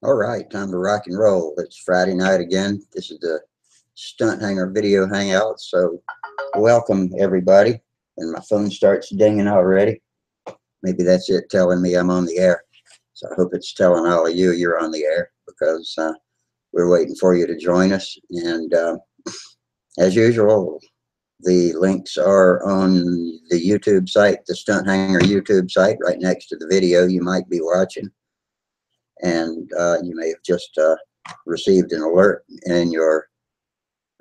All right, time to rock and roll. It's Friday night again. This is the Stunthangar video hangout. So welcome everybody. And my phone starts dinging already. Maybe that's it telling me I'm on the air. So I hope it's telling all of you you're on the air because we're waiting for you to join us. And as usual, the links are on the YouTube site, the Stunthangar YouTube site, right next to the video you might be watching. And you may have just received an alert in your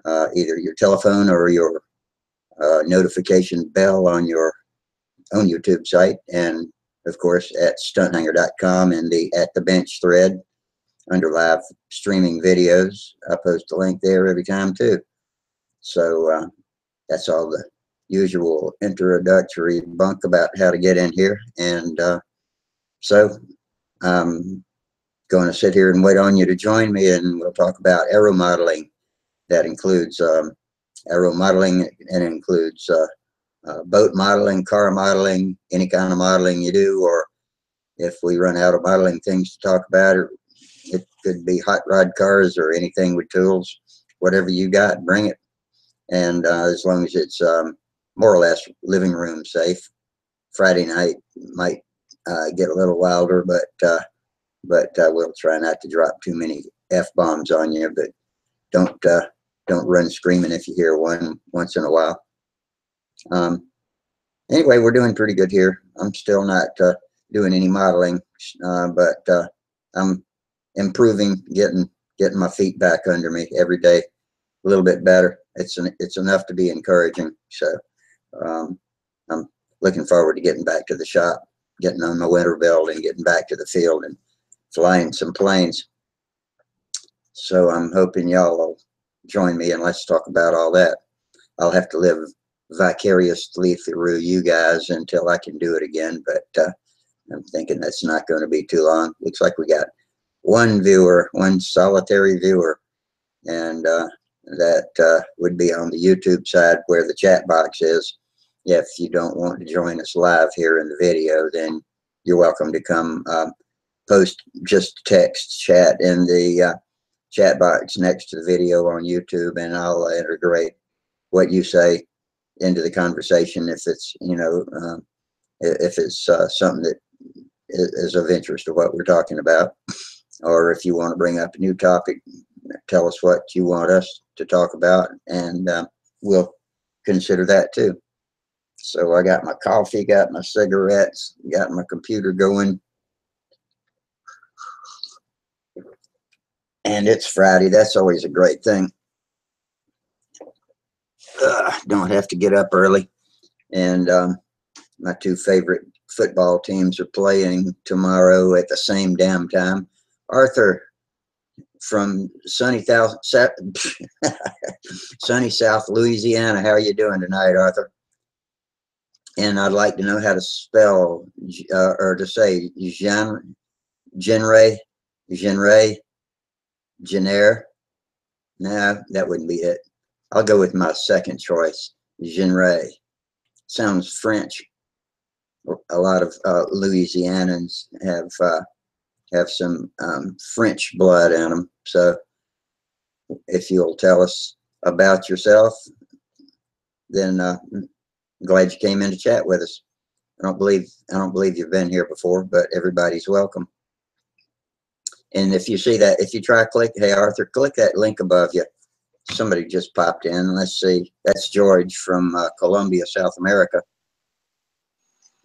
either your telephone or your notification bell on your own YouTube site, and of course at stunthangar.com and the At the Bench thread under live streaming videos. I post a link there every time too. So that's all the usual introductory bunk about how to get in here. And so going to sit here and wait on you to join me, and we'll talk about aero modeling. That includes aero modeling, and includes boat modeling, car modeling, any kind of modeling you do, or if we run out of modeling things to talk about, it could be hot rod cars or anything with tools. Whatever you got, bring it. And as long as it's more or less living room safe. Friday night might get a little wilder, but we'll try not to drop too many F-bombs on you, but don't run screaming if you hear one once in a while. Anyway, we're doing pretty good here. I'm still not doing any modeling, but I'm improving, getting my feet back under me every day, a little bit better. It's enough to be encouraging. So I'm looking forward to getting back to the shop, getting on my winter belt, and getting back to the field and flying some planes. So I'm hoping y'all will join me and let's talk about all that. I'll have to live vicariously through you guys until I can do it again, but I'm thinking that's not going to be too long. Looks like we got one viewer, one solitary viewer, and that would be on the YouTube side where the chat box is. If you don't want to join us live here in the video, then you're welcome to come post just text chat in the chat box next to the video on YouTube, and I'll integrate what you say into the conversation if it's, you know, if it's something that is of interest to what we're talking about, or if you want to bring up a new topic, tell us what you want us to talk about, and we'll consider that too. So I got my coffee, got my cigarettes, got my computer going, and it's Friday. That's always a great thing. Don't have to get up early, and my two favorite football teams are playing tomorrow at the same damn time. Arthur from sunny South Louisiana, how are you doing tonight, Arthur? And I'd like to know how to spell or to say genre. No, that wouldn't be it. I'll go with my second choice, genre. Sounds French. A lot of Louisianans have some French blood in them. So if you'll tell us about yourself, then glad you came in to chat with us. I don't believe you've been here before, but everybody's welcome. And if you see that, if you try click, hey Arthur, click that link above you. Somebody just popped in. Let's see. That's George from Colombia, South America.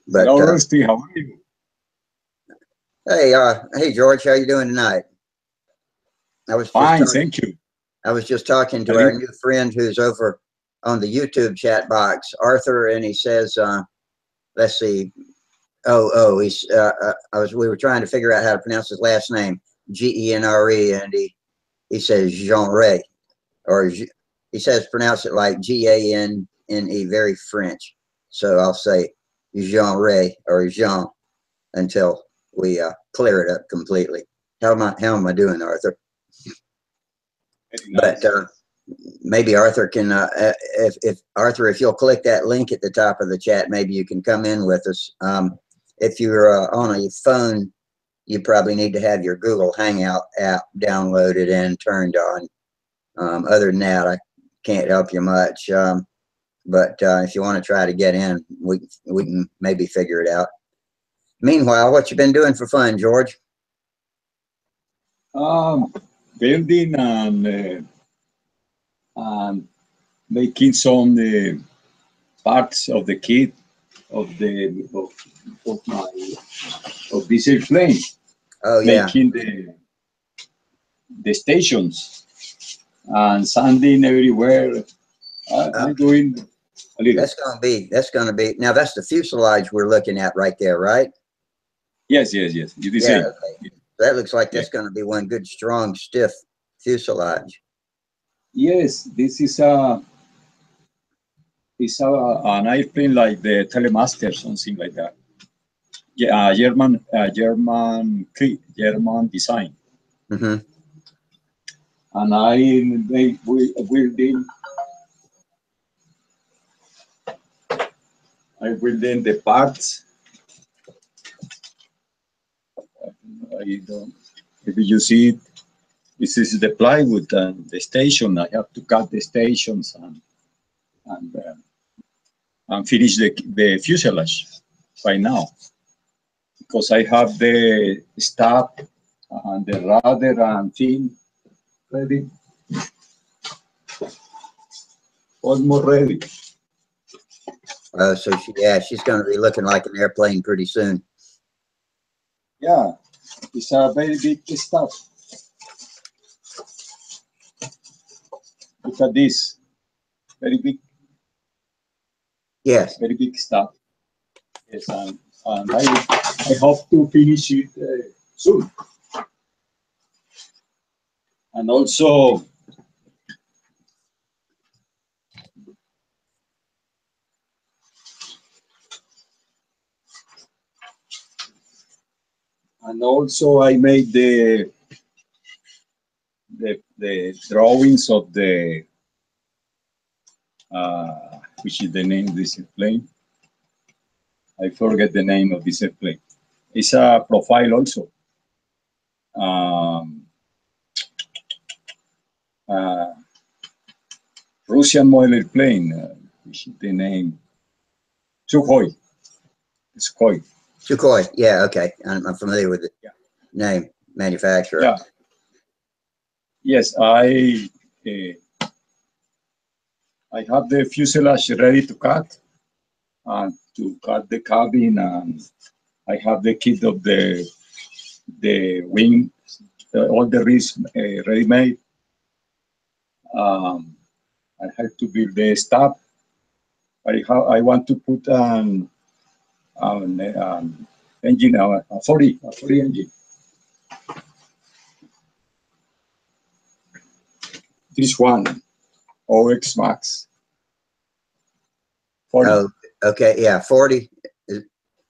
But, hello, Rusty. How are you? Hey, George. How you doing tonight? Fine, thank you. I was just talking to our new friend who's over on the YouTube chat box, Arthur, and he says, let's see. He's. We were trying to figure out how to pronounce his last name, G-E-N-R-E, and he says genre, or he says pronounce it like G-A-N-N-E, very French. So I'll say genre or Jean until we clear it up completely. How am I doing, Arthur? Nice. But maybe Arthur can, if Arthur, if you'll click that link at the top of the chat, maybe you can come in with us. If you're on a phone, you probably need to have your Google Hangout app downloaded and turned on. Other than that, I can't help you much. But if you want to try to get in, we can maybe figure it out. Meanwhile, what you been doing for fun, George? Building and making some parts of the kit of this airplane. Oh yeah, making the stations and sanding everywhere. I'm doing a little. That's gonna be now. That's the fuselage we're looking at right there, right? Yes. You yeah, okay. That looks like that's gonna be one good, strong, stiff fuselage. Yes, this is an airplane like the Telemaster, something like that. Yeah, German design. Mm-hmm. And I building the parts. I don't. If you see it, this is the plywood and the station. I have to cut the stations and finish the fuselage by now, because I have the stop and the rudder and fin ready, almost ready. So she's going to be looking like an airplane pretty soon. Yeah, it's a very big stuff. Look at this, very big. Yes, very big stuff. Yes, and I hope to finish it soon. And also, I made the drawings of the which is the name of this airplane. I forget the name of this airplane. It's a profile also. Russian model airplane, which is the name. Sukhoi. Sukhoi. Yeah, okay. I'm familiar with the name, manufacturer. Yeah. Yes, I have the fuselage ready to cut and to cut the cabin, and I have the kit of the wing, all the ribs ready made. I have to build the stop. I want to put an engine, a 40 engine. This one, OX Max. 40. Oh, okay, yeah, 40. Did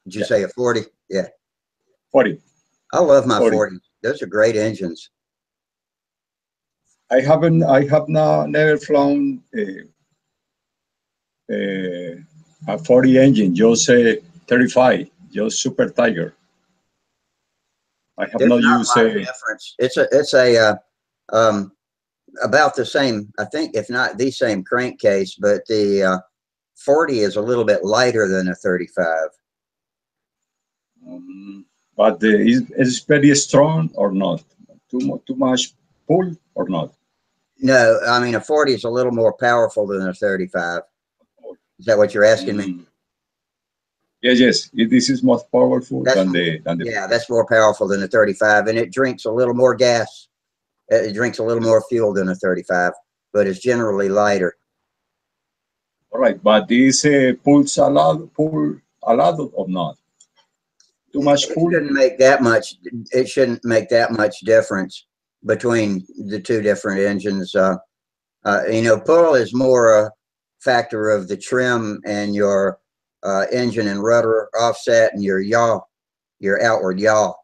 you say a 40? Yeah. 40. I love my 40. Those are great engines. I have never flown a 40 engine, just 35, just Super Tiger. I have not used a difference. It's a about the same, I think, if not the same crankcase, but the 40 is a little bit lighter than a 35. But is very strong or not? Too much pull or not? No, I mean a 40 is a little more powerful than a 35. Is that what you're asking me? Yes. This is more powerful than the. Yeah, that's more powerful than a 35, and it drinks a little more gas. It drinks a little more fuel than a 35, but it's generally lighter. All right, but this pulls a lot or not? Too much pull? It shouldn't make that much difference between the two different engines. Pull is more a factor of the trim and your engine and rudder offset and your yaw, your outward yaw.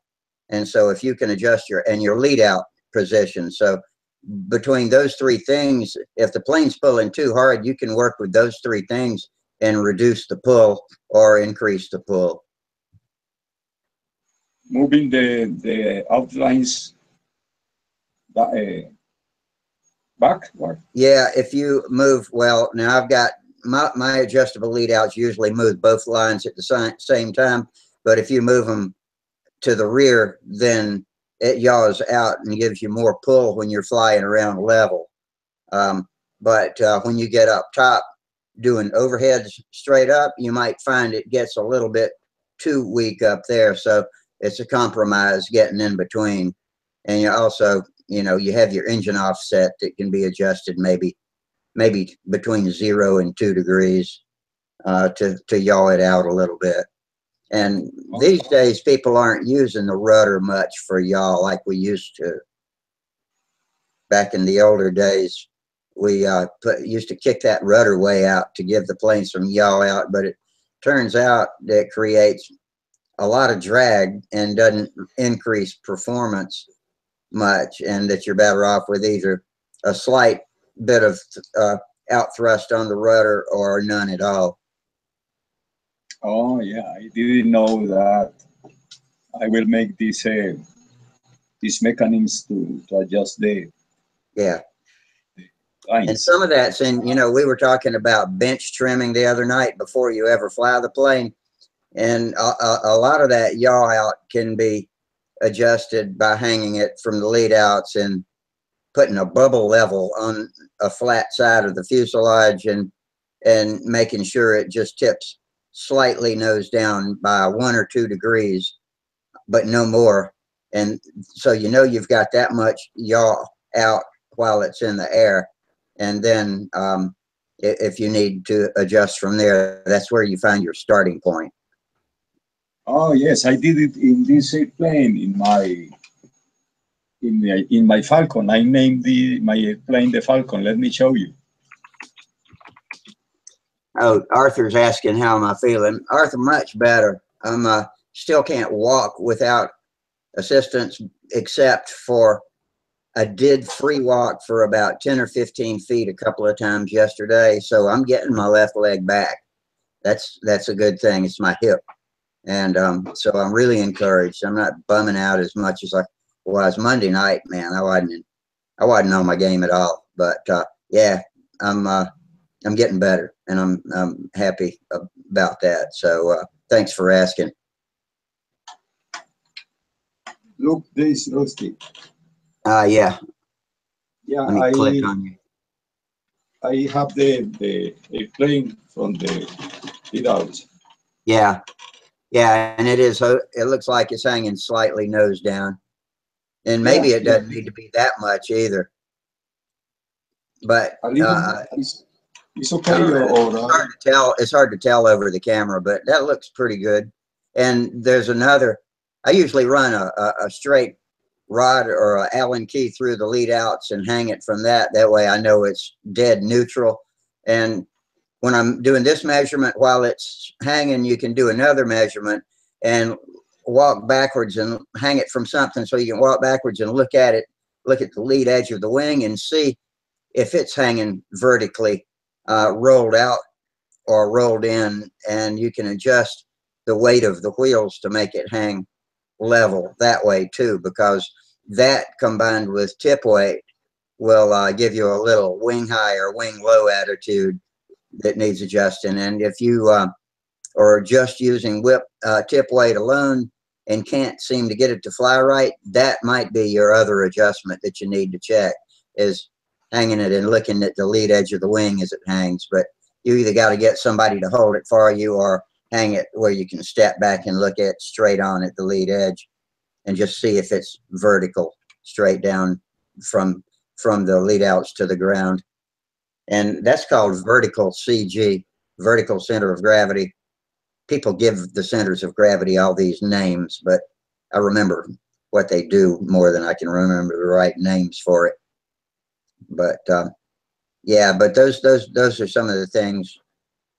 And so if you can adjust your lead out position. So between those three things, if the plane's pulling too hard, you can work with those three things and reduce the pull or increase the pull. moving the outlines backward. Yeah, if you move, well, now I've got my adjustable lead outs usually move both lines at the same time, but if you move them to the rear, then it yaws out and gives you more pull when you're flying around level. But when you get up top doing overheads straight up, you might find it gets a little bit too weak up there. So it's a compromise getting in between. And you also, you know, you have your engine offset that can be adjusted maybe between 0 and 2 degrees to yaw it out a little bit. And these days, people aren't using the rudder much for yaw like we used to. Back in the older days, we used to kick that rudder way out to give the plane some yaw out, but it turns out that it creates a lot of drag and doesn't increase performance much, and that you're better off with either a slight bit of out thrust on the rudder or none at all. Oh yeah, I didn't know that. I will make these mechanisms to adjust the lines. And some of that's in, you know, we were talking about bench trimming the other night before you ever fly the plane. And a lot of that yaw out can be adjusted by hanging it from the lead outs and putting a bubble level on a flat side of the fuselage and making sure it just tips slightly nose down by 1 or 2 degrees, but no more. And so you know you've got that much yaw out while it's in the air. And then if you need to adjust from there, that's where you find your starting point. Oh yes, I did it in this plane in my Falcon. I named my plane the Falcon. Let me show you. Oh, Arthur's asking how am I feeling. Arthur, much better. I'm still can't walk without assistance, except for I did free walk for about 10 or 15 feet a couple of times yesterday. So I'm getting my left leg back. That's a good thing. It's my hip. And so I'm really encouraged. I'm not bumming out as much as I was Monday night, man. I wasn't on my game at all. But yeah, I'm getting better, and I'm happy about that. So thanks for asking. Look, this Rusty. Yeah. Yeah, Let me click on you. I have the plane from the lead out. Yeah. Yeah, and it looks like it's hanging slightly nose down. And maybe it doesn't need to be that much either. But it's okay. It's hard to tell. It's hard to tell over the camera, but that looks pretty good. And there's another. I usually run a straight rod or an Allen key through the lead outs and hang it from that. That way I know it's dead neutral. And when I'm doing this measurement while it's hanging, you can do another measurement and walk backwards and hang it from something, so you can walk backwards and look at it, look at the lead edge of the wing and see if it's hanging vertically rolled out or rolled in, and you can adjust the weight of the wheels to make it hang level that way too, because that combined with tip weight will give you a little wing high or wing low attitude that needs adjusting. And if you are just using tip weight alone and can't seem to get it to fly right, that might be your other adjustment that you need to check, is hanging it and looking at the lead edge of the wing as it hangs. But you either got to get somebody to hold it for you or hang it where you can step back and look at straight on at the lead edge and just see if it's vertical straight down from the lead outs to the ground. And that's called vertical CG, vertical center of gravity. People give the centers of gravity all these names, but I remember what they do more than I can remember the right names for it. But yeah, but those are some of the things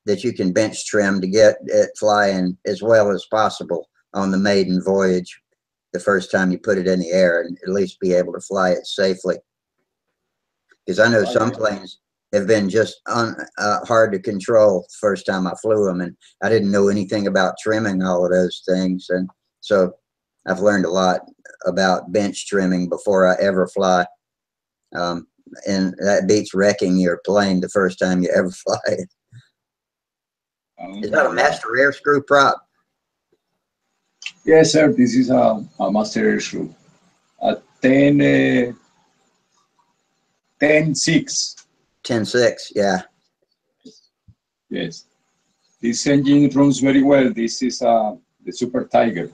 that you can bench trim to get it flying as well as possible on the maiden voyage the first time you put it in the air, and at least be able to fly it safely. Because I know some planes have been just hard to control the first time I flew them, and I didn't know anything about trimming all of those things. And so I've learned a lot about bench trimming before I ever fly. And that beats wrecking your plane the first time you ever fly it. Is that a master air screw prop? Yes, sir. This is a master air screw. A 10, 10.6. 10.6, yeah. Yes. This engine runs very well. This is the Super Tiger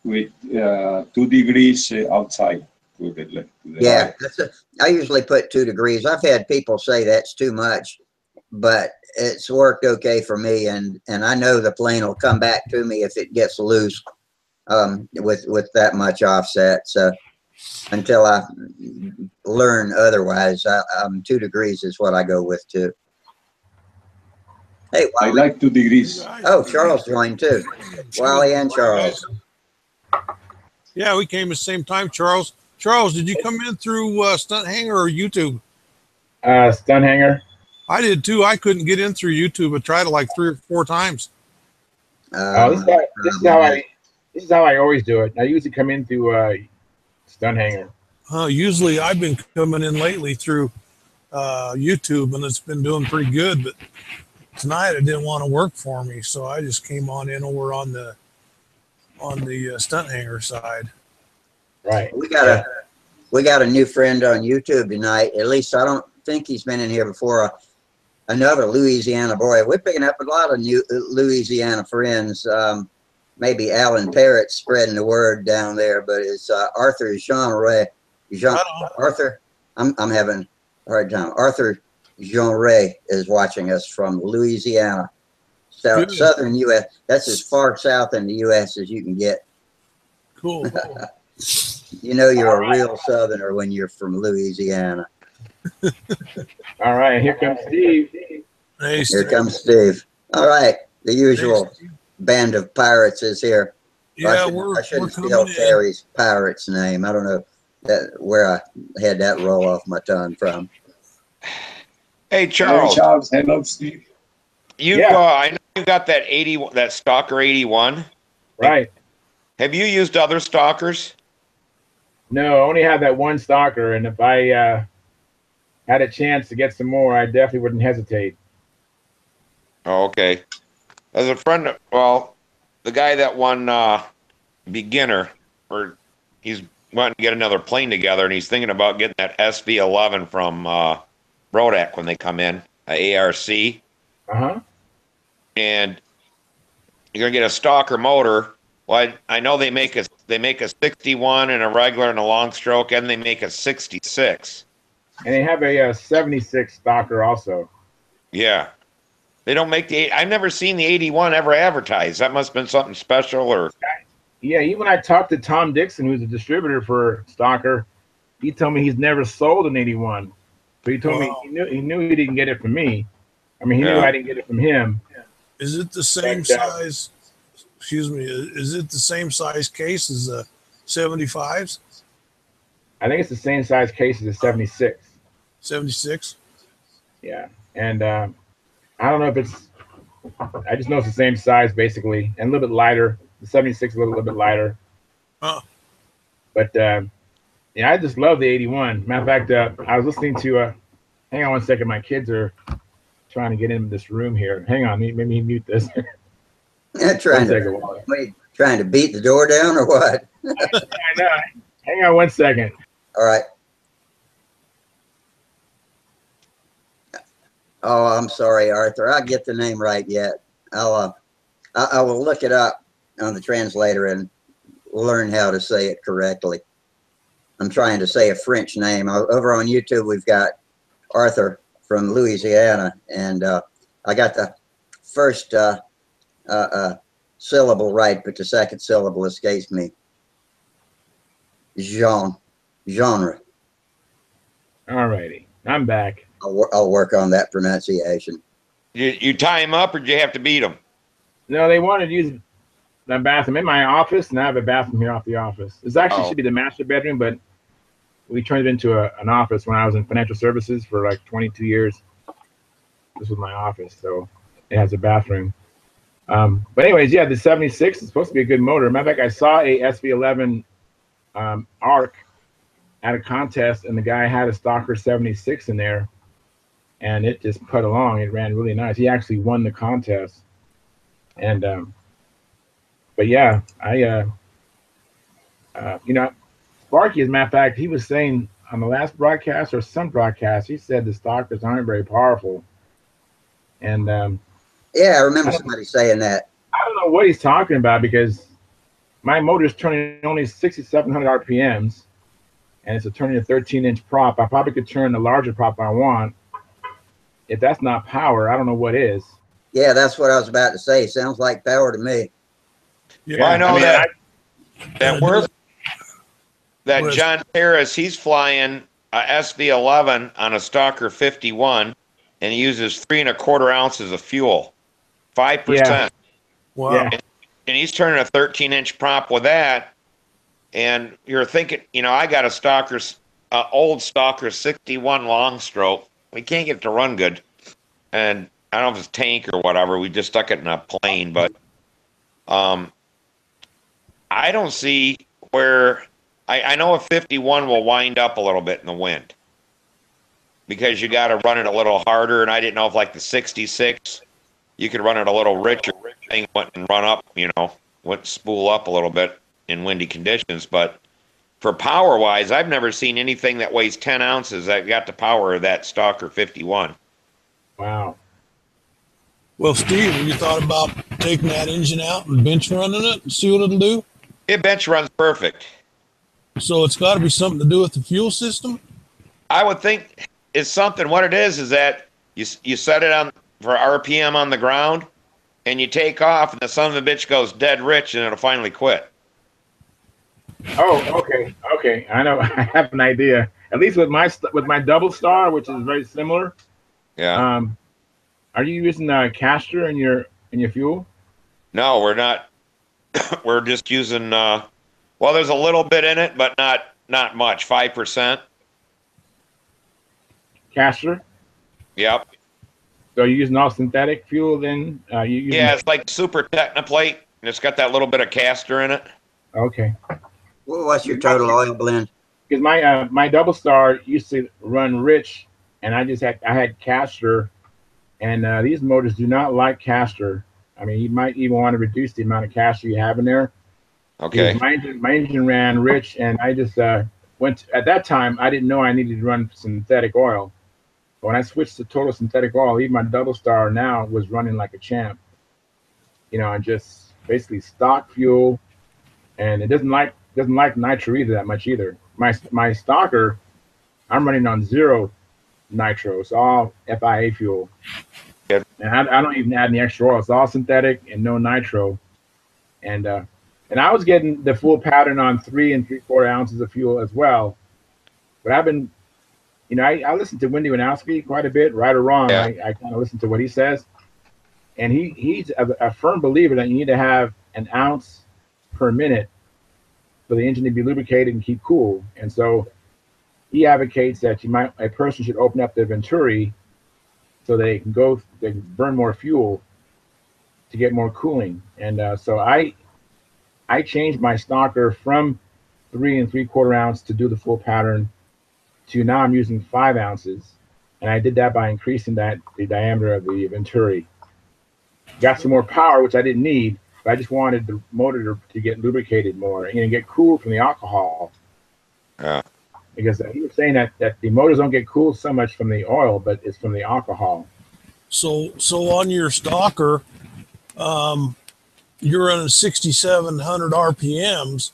with 2 degrees outside. To the Yeah, right. I usually put 2 degrees. I've had people say that's too much, but it's worked okay for me, and I know the plane will come back to me if it gets loose with that much offset. So until I learn otherwise, 2 degrees is what I go with too. Hey, Wally. I like 2 degrees. Oh, Charles joined too. Wally and Charles. Yeah, we came at the same time, Charles. Charles, did you come in through Stunthangar or YouTube? Stunthangar. I did too. I couldn't get in through YouTube. I tried it like 3 or 4 times. This is how I always do it. I usually come in through Stunthangar. Usually I've been coming in lately through YouTube, and it's been doing pretty good. But tonight it didn't want to work for me, so I just came on in over on the Stunthangar side. Right. We got a new friend on YouTube tonight. At least I don't think he's been in here before. Another Louisiana boy. We're picking up a lot of new Louisiana friends. Maybe Alan Parrott spreading the word down there, but it's Arthur Jean-Ray. Arthur, I'm having a hard time. Arthur Jean-Ray is watching us from Louisiana, southern U.S. That's as far south in the U.S. as you can get. Cool. You know you're a real Southerner when you're from Louisiana. All right, here comes Steve. Hey, Here comes Steve. All right, the usual band of pirates is here. Yeah, I shouldn't steal Terry's pirate's name. I don't know where I had that roll off my tongue from. Hey, Charles. Hey, Charles. Hello, Steve. I know you got that Stalker 81. Right. Have you used other stalkers? No, I only have that one stalker, and if I had a chance to get some more, I definitely wouldn't hesitate. Oh, okay. As a friend, the guy that won beginner, or he's wanting to get another plane together, and he's thinking about getting that SV11 from Rodak when they come in, ARC. And you're gonna get a stalker motor. Well, I know they make a 61 and a regular and a long stroke, and they make a 66. And they have a 76 stalker also. Yeah. They don't make I've never seen the 81 ever advertised. That must have been something special, or. Yeah, even I talked to Tom Dixon, who's a distributor for Stalker. He told me he's never sold an 81. But he told me he knew he didn't get it from me. I mean, he knew I didn't get it from him. Is it the same size? Excuse me. Is it the same size case as the 75s? I think it's the same size case as the 76. 76? Yeah. And I don't know if it's, I just know it's the same size basically, and a little bit lighter. The 76 is a little bit lighter. Oh. But yeah, I just love the 81. Matter of fact, I was listening to, hang on one second, my kids are trying to get in this room here. Hang on, let me mute this. Yeah, trying to beat the door down or what? I know. Hang on one second. All right. Oh, I'm sorry, Arthur. I'll get the name right yet. I will look it up on the translator and learn how to say it correctly. I'm trying to say a French name. Over on YouTube, we've got Arthur from Louisiana, and I got the first syllable right, but the second syllable escapes me. Genre. All righty, I'm back. I'll work on that pronunciation. You tie him up, or do you have to beat him? No, they wanted to use the bathroom in my office, and I have a bathroom here off the office. This actually should be the master bedroom, but we turned it into an office when I was in financial services for like 22 years. This was my office, so it has a bathroom. But anyways, yeah, the 76 is supposed to be a good motor. Matter of fact, I saw a SV11 ARC at a contest, and the guy had a Stalker 76 in there, and it just put along. It ran really nice. He actually won the contest. And but yeah, Sparky, as a matter of fact, he was saying on the last broadcast or some broadcast, he said the Stalkers aren't very powerful. And yeah, I remember somebody saying that. I don't know what he's talking about, because my motor's turning only 6,700 RPMs, and it's turning a 13-inch prop. I probably could turn the larger prop I want. If that's not power, I don't know what is. Yeah, that's what I was about to say. Sounds like power to me. Yeah, Well, I know I- that John Harris, he's flying a SV11 on a Stalker 51, and he uses 3 1/4 ounces of fuel, 5%. Yeah. wow. Yeah. And he's turning a 13-inch prop with that. And you're thinking, I got a Stalker, old Stalker 61 long stroke. We can't get it to run good. And I don't know if it's tank or whatever. We just stuck it in a plane, but I don't see where I know a 51 will wind up a little bit in the wind, because you got to run it a little harder. And I didn't know if like the 66, you could run it a little richer. Thing wouldn't run up, wouldn't spool up a little bit in windy conditions. But for power wise, I've never seen anything that weighs 10 ounces that got the power of that Stalker 51. Wow. Well, Steve, have you thought about taking that engine out and bench running it and see what it'll do? It bench runs perfect. So it's got to be something to do with the fuel system? I would think it's something. What it is that you set it on for RPM on the ground, and you take off, and the son of a bitch goes dead rich, and it'll finally quit. Oh, okay. Okay. I know. I have an idea. At least with my double star, which is very similar. Yeah. Are you using castor in your fuel? No, we're not. We're just using. Well, there's a little bit in it, but not much. 5%. Castor. Yep. So you're using all synthetic fuel then? Yeah, it's like Super Technoplate, and it's got that little bit of castor in it. Okay. Well, what's your total oil blend? Because my double star used to run rich, and I had castor, and these motors do not like castor. I mean, you might even want to reduce the amount of castor you have in there. Okay. My engine ran rich, and I just went. At that time, I didn't know I needed to run synthetic oil. But when I switched to total synthetic oil, even my double star now was running like a champ. And just basically stock fuel, and it doesn't like nitro either that much either. My Stalker, I'm running on 0 nitro. It's all FIA fuel. Good. And I don't even add any extra oil. It's all synthetic and no nitro. And I was getting the full pattern on 3 3/4 ounces of fuel as well. But I've been, I listen to Wendy Winowski quite a bit, right or wrong. Yeah. I kind of listen to what he says. And he's a firm believer that you need to have an ounce per minute for the engine to be lubricated and keep cool. And so he advocates that a person should open up their Venturi so they can burn more fuel to get more cooling. And so I changed my Stalker from 3 3/4 ounce to do the full pattern to now I'm using 5 ounces. And I did that by increasing the diameter of the Venturi. Got some more power, which I didn't need, but I just wanted the motor to get lubricated more and get cool from the alcohol. Yeah. Because he was saying that the motors don't get cool so much from the oil, but it's from the alcohol. So on your Stalker, you're running 6,700 RPMs,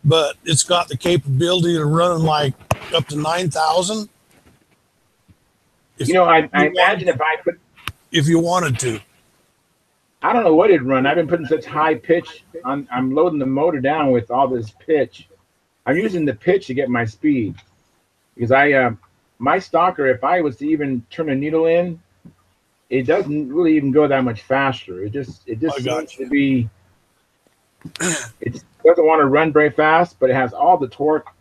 but it's got the capability of running like up to 9,000. I imagine if you wanted to. I don't know what it'd run. I've been putting such high pitch on. I'm loading the motor down with all this pitch. I'm using the pitch to get my speed, because my Stalker, if I was to even turn a needle in, it doesn't really even go that much faster. It just seems to be. It doesn't want to run very fast, but it has all the torque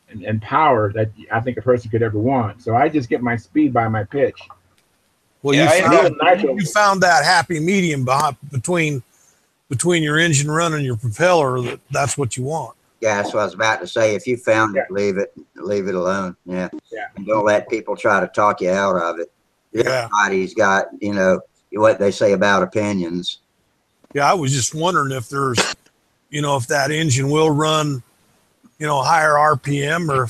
and power that I think a person could ever want. So I just get my speed by my pitch. Well, Yeah, you found that happy medium between your engine run and your propeller. That's what you want. Yeah, that's what I was about to say. If you found it, Yeah. leave it alone. Yeah. Yeah. And don't let people try to talk you out of it. Yeah. Everybody's got, what they say about opinions. Yeah, I was just wondering if there's, if that engine will run, higher RPM or,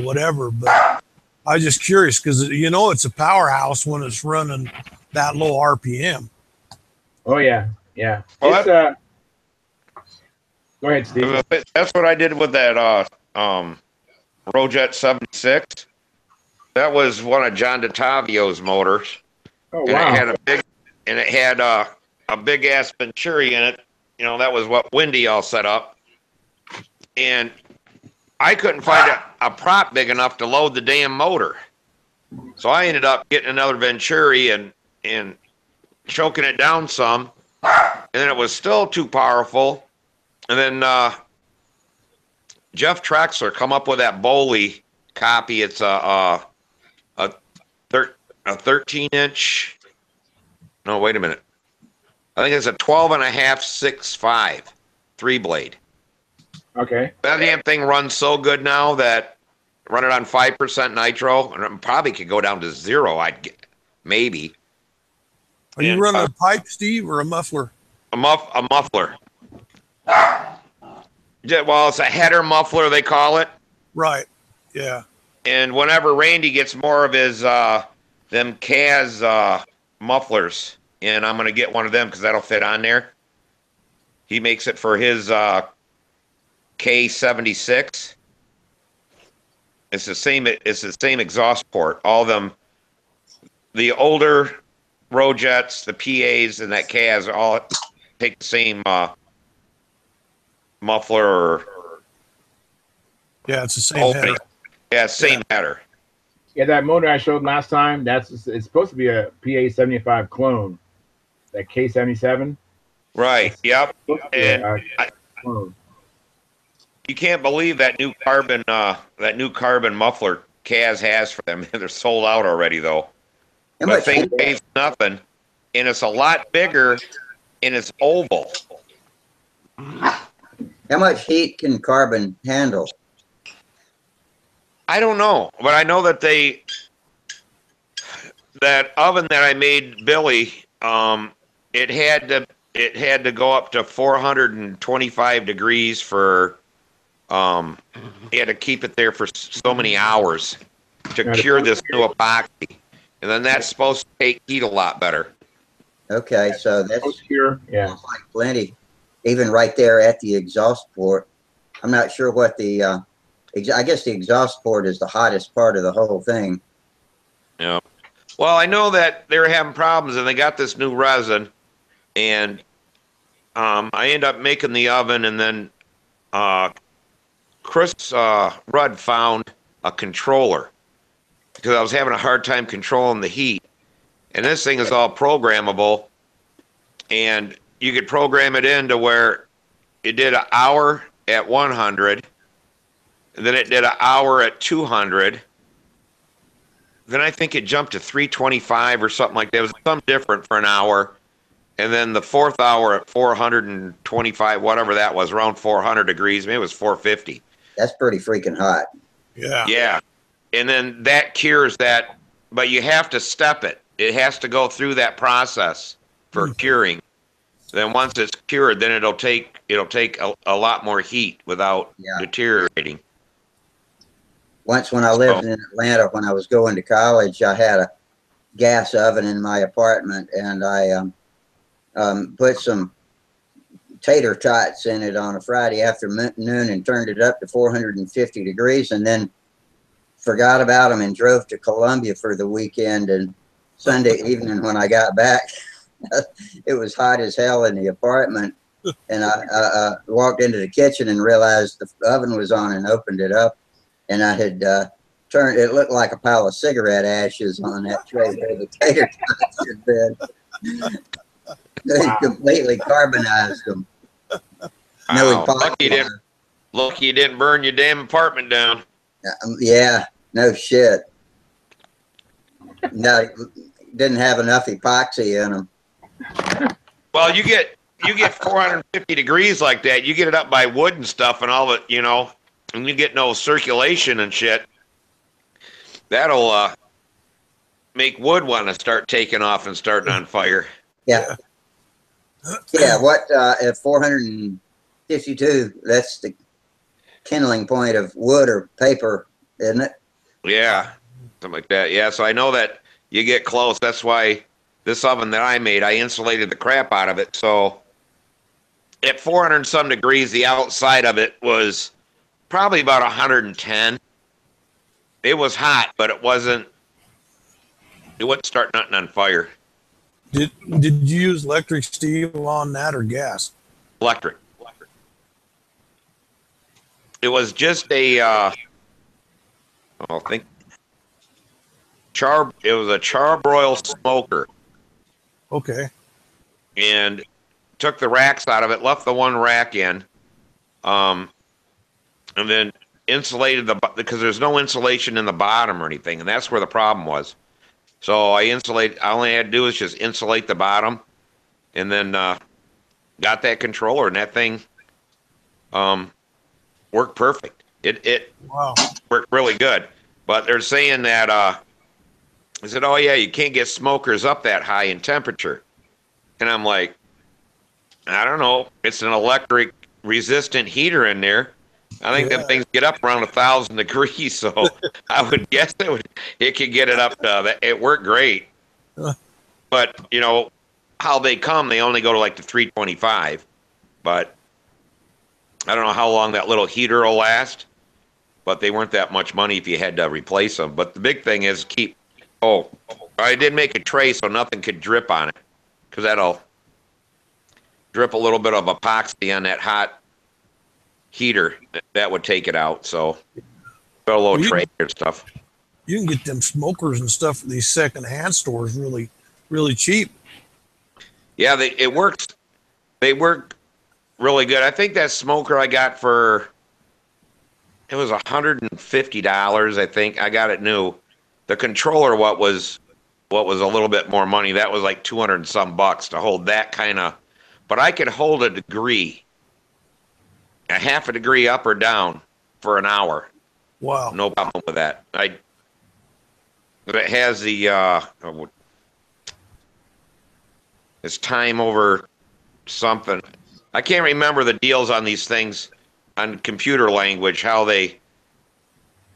whatever. But I was just curious because, it's a powerhouse when it's running that low RPM. Oh yeah, yeah. Well, It's Go ahead, Steve. That's what I did with that Rojet 76. That was one of John DeTavio's motors. Oh And wow. it had a big ass Venturi in it. That was what Windy all set up. And I couldn't find a prop big enough to load the damn motor. So I ended up getting another Venturi and choking it down some. And then it was still too powerful. And then Jeff Trexler come up with that Boley copy. It's a 13-inch. No, wait a minute. I think it's a 12.5 6.5 3-blade. Okay. That damn thing runs so good now that run it on 5% nitro, and it probably could go down to 0. I'd get maybe. Are you running a pipe, Steve, or a muffler? A muffler. Yeah, well, it's a header muffler, they call it. Right. Yeah. And whenever Randy gets more of his them Kaz mufflers, and I'm gonna get one of them because that'll fit on there. He makes it for his K76. It's the same exhaust port. All of them, the older Rojets, the PAs, and that Kaz all take the same muffler. Yeah, it's the same header. Yeah, same header. Yeah, that motor I showed last time, it's supposed to be a PA75 clone. That K77. Right. Yep. And Clone. you can't believe that new carbon muffler Kaz has for them. They're sold out already though. But thing pays nothing, and it's a lot bigger, and it's oval. How much heat can carbon handle? I don't know, but I know that that oven that I made Billy, it had to go up to 425 degrees for, he had to keep it there for so many hours to cure this new epoxy, and then that's supposed to take heat a lot better. Okay, so that's pure. Yeah, like plenty. Even right there at the exhaust port. I'm not sure what the I guess the exhaust port is the hottest part of the whole thing. Yeah. Well, I know that they were having problems, and they got this new resin, and I end up making the oven, and then Chris Rudd found a controller because I was having a hard time controlling the heat. And this thing is all programmable, and you could program it in to where it did an hour at 100, and then it did an hour at 200. Then I think it jumped to 325 or something like that. It was something different for an hour. And then the fourth hour at 425, whatever that was, around 400 degrees. Maybe it was 450. That's pretty freaking hot. Yeah. Yeah. And then that cures that, but you have to step it. It has to go through that process for curing. Then once it's cured, then it'll take a lot more heat without deteriorating. Once when I lived in Atlanta, when I was going to college, I had a gas oven in my apartment, and I put some tater tots in it on a Friday afternoon and turned it up to 450 degrees, and then forgot about them and drove to Columbia for the weekend. And Sunday evening when I got back, it was hot as hell in the apartment, and I walked into the kitchen and realized the oven was on and opened it up, and I had turned, it looked like a pile of cigarette ashes on that tray where the tater tots had been. They completely carbonized them. No, lucky you didn't burn your damn apartment down. Yeah, no shit. No, didn't have enough epoxy in them. Well, you get 450 degrees like that. You get it up by wood and stuff and all that, you know, and you get no circulation and shit. That'll make wood want to start taking off and starting on fire. Yeah. Yeah. What at 452? That's the kindling point of wood or paper, isn't it? Yeah, something like that. Yeah, so I know that you get close. That's why this oven that I made, I insulated the crap out of it. So at 400 and some degrees, the outside of it was probably about 110. It was hot, but it wouldn't start nothing on fire. Did you use electric steel on that or gas? Electric. It was just a, it was a charbroil smoker. Okay. And took the racks out of it, left the one rack in, and then insulated because there's no insulation in the bottom or anything, and that's where the problem was. So all I had to do was just insulate the bottom, and then got that controller, and that thing worked perfect. It Wow. worked really good. But they're saying that I said, oh yeah, you can't get smokers up that high in temperature. And I'm like, I don't know. It's an electric resistant heater in there. I think them things get up around 1,000 degrees, so I would guess it could get it up to it worked great. But you know how they come, they only go to like the 325. But I don't know how long that little heater will last. But they weren't that much money if you had to replace them. But the big thing is I did make a tray so nothing could drip on it, because that'll drip a little bit of epoxy on that hot heater. That would take it out. So got a little tray and stuff. You can get them smokers and stuff at these secondhand stores really, really cheap. Yeah, it works. They work really good. I think that smoker I got it was $150. I think I got it new. The controller, what was a little bit more money. That was like 200 and some bucks to hold that kind of. But I could hold a degree, a half a degree up or down for an hour. Wow. No problem with that. But it has the it's time over something. I can't remember the deals on these things on computer language, how they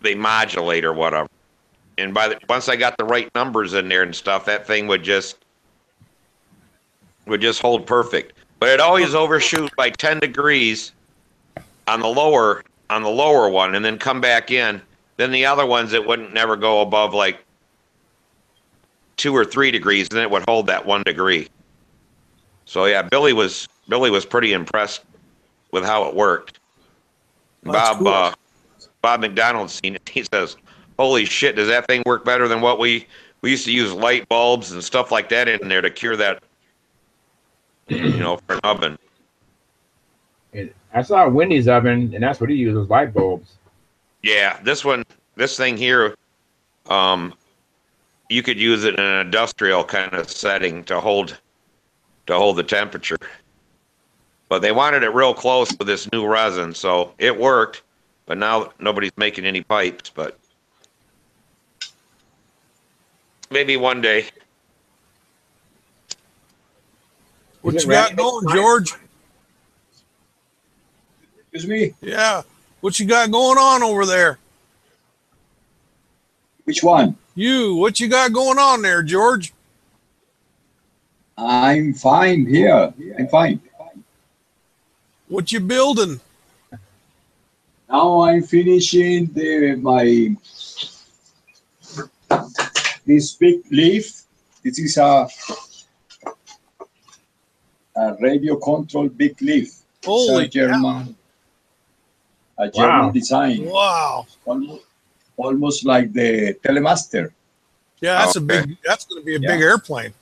modulate or whatever. And once I got the right numbers in there and stuff, that thing would just hold perfect. But it always overshoot by 10 degrees on the lower one, and then come back in. Then the other ones, it wouldn't never go above like 2 or 3 degrees, and it would hold that 1 degree. So yeah, Billy was pretty impressed with how it worked. That's cool. Bob McDonald's seen it. He says, "Holy shit, does that thing work better than what we used to use light bulbs and stuff like that in there to cure that, you know, for an oven." I saw a Wendy's oven, and that's what he uses, light bulbs. Yeah, this thing here, you could use it in an industrial kind of setting to hold the temperature. But they wanted it real close with this new resin, so it worked. But now nobody's making any pipes, but maybe one day. What you got going, George? Excuse me? Yeah. What you got going on over there? Which one? What you got going on there, George? I'm fine here. I'm fine. What you building? Now I'm finishing this big leaf. This is a radio control big leaf. Holy German design. Wow. Almost like the Telemaster. Yeah, that's that's going to be a big airplane.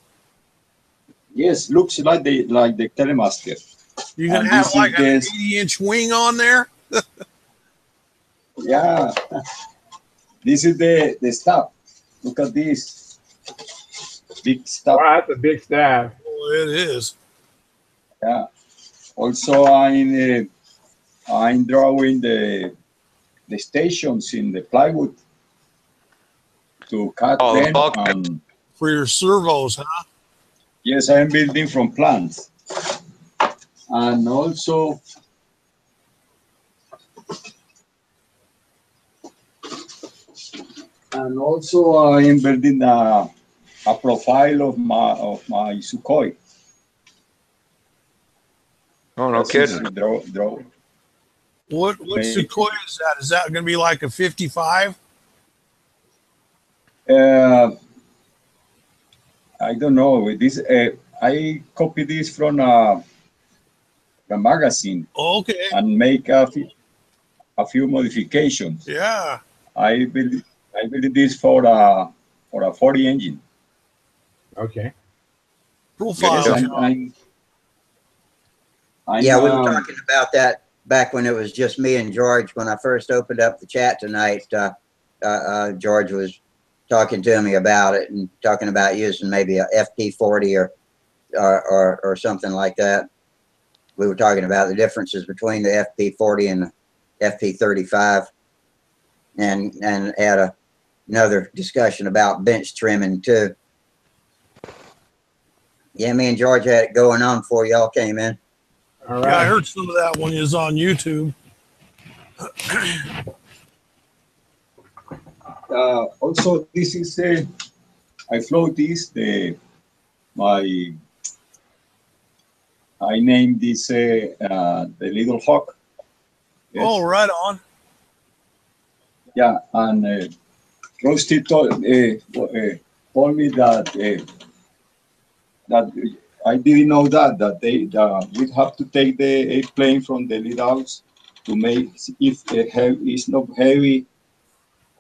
Yes, looks like the Telemaster. You can have like an 80-inch wing on there. Yeah, this is the stuff. Look at this. big stuff. Wow, that's a big staff. Oh, it is. Yeah. Also, I'm drawing the stations in the plywood to cut Oh, the them. bulk. For your servos, huh? Yes, I'm building from plans. And also, I am building a profile of my Sukhoi. Oh, no kidding. Draw. What Sukhoi is that? Is that going to be like a 55? I don't know. This I copied this from a magazine Okay. and make a few modifications. Yeah. I built this for a 40 engine. Okay. Profile. Yes, Yeah, we were talking about that back when it was just me and George. When I first opened up the chat tonight, George was talking to me about it and talking about using maybe a FP40 or something like that. We were talking about the differences between the FP40 and the FP35, and had another discussion about bench trimming too. Yeah, me and George had it going on before y'all came in. All right. Yeah, I heard some of that when you was on YouTube. Also, this is I float this I named this the little hawk. Yes. Oh, right on. Yeah, and Rusty told me that I didn't know that we have to take the airplane from the lead house to make if it's not heavy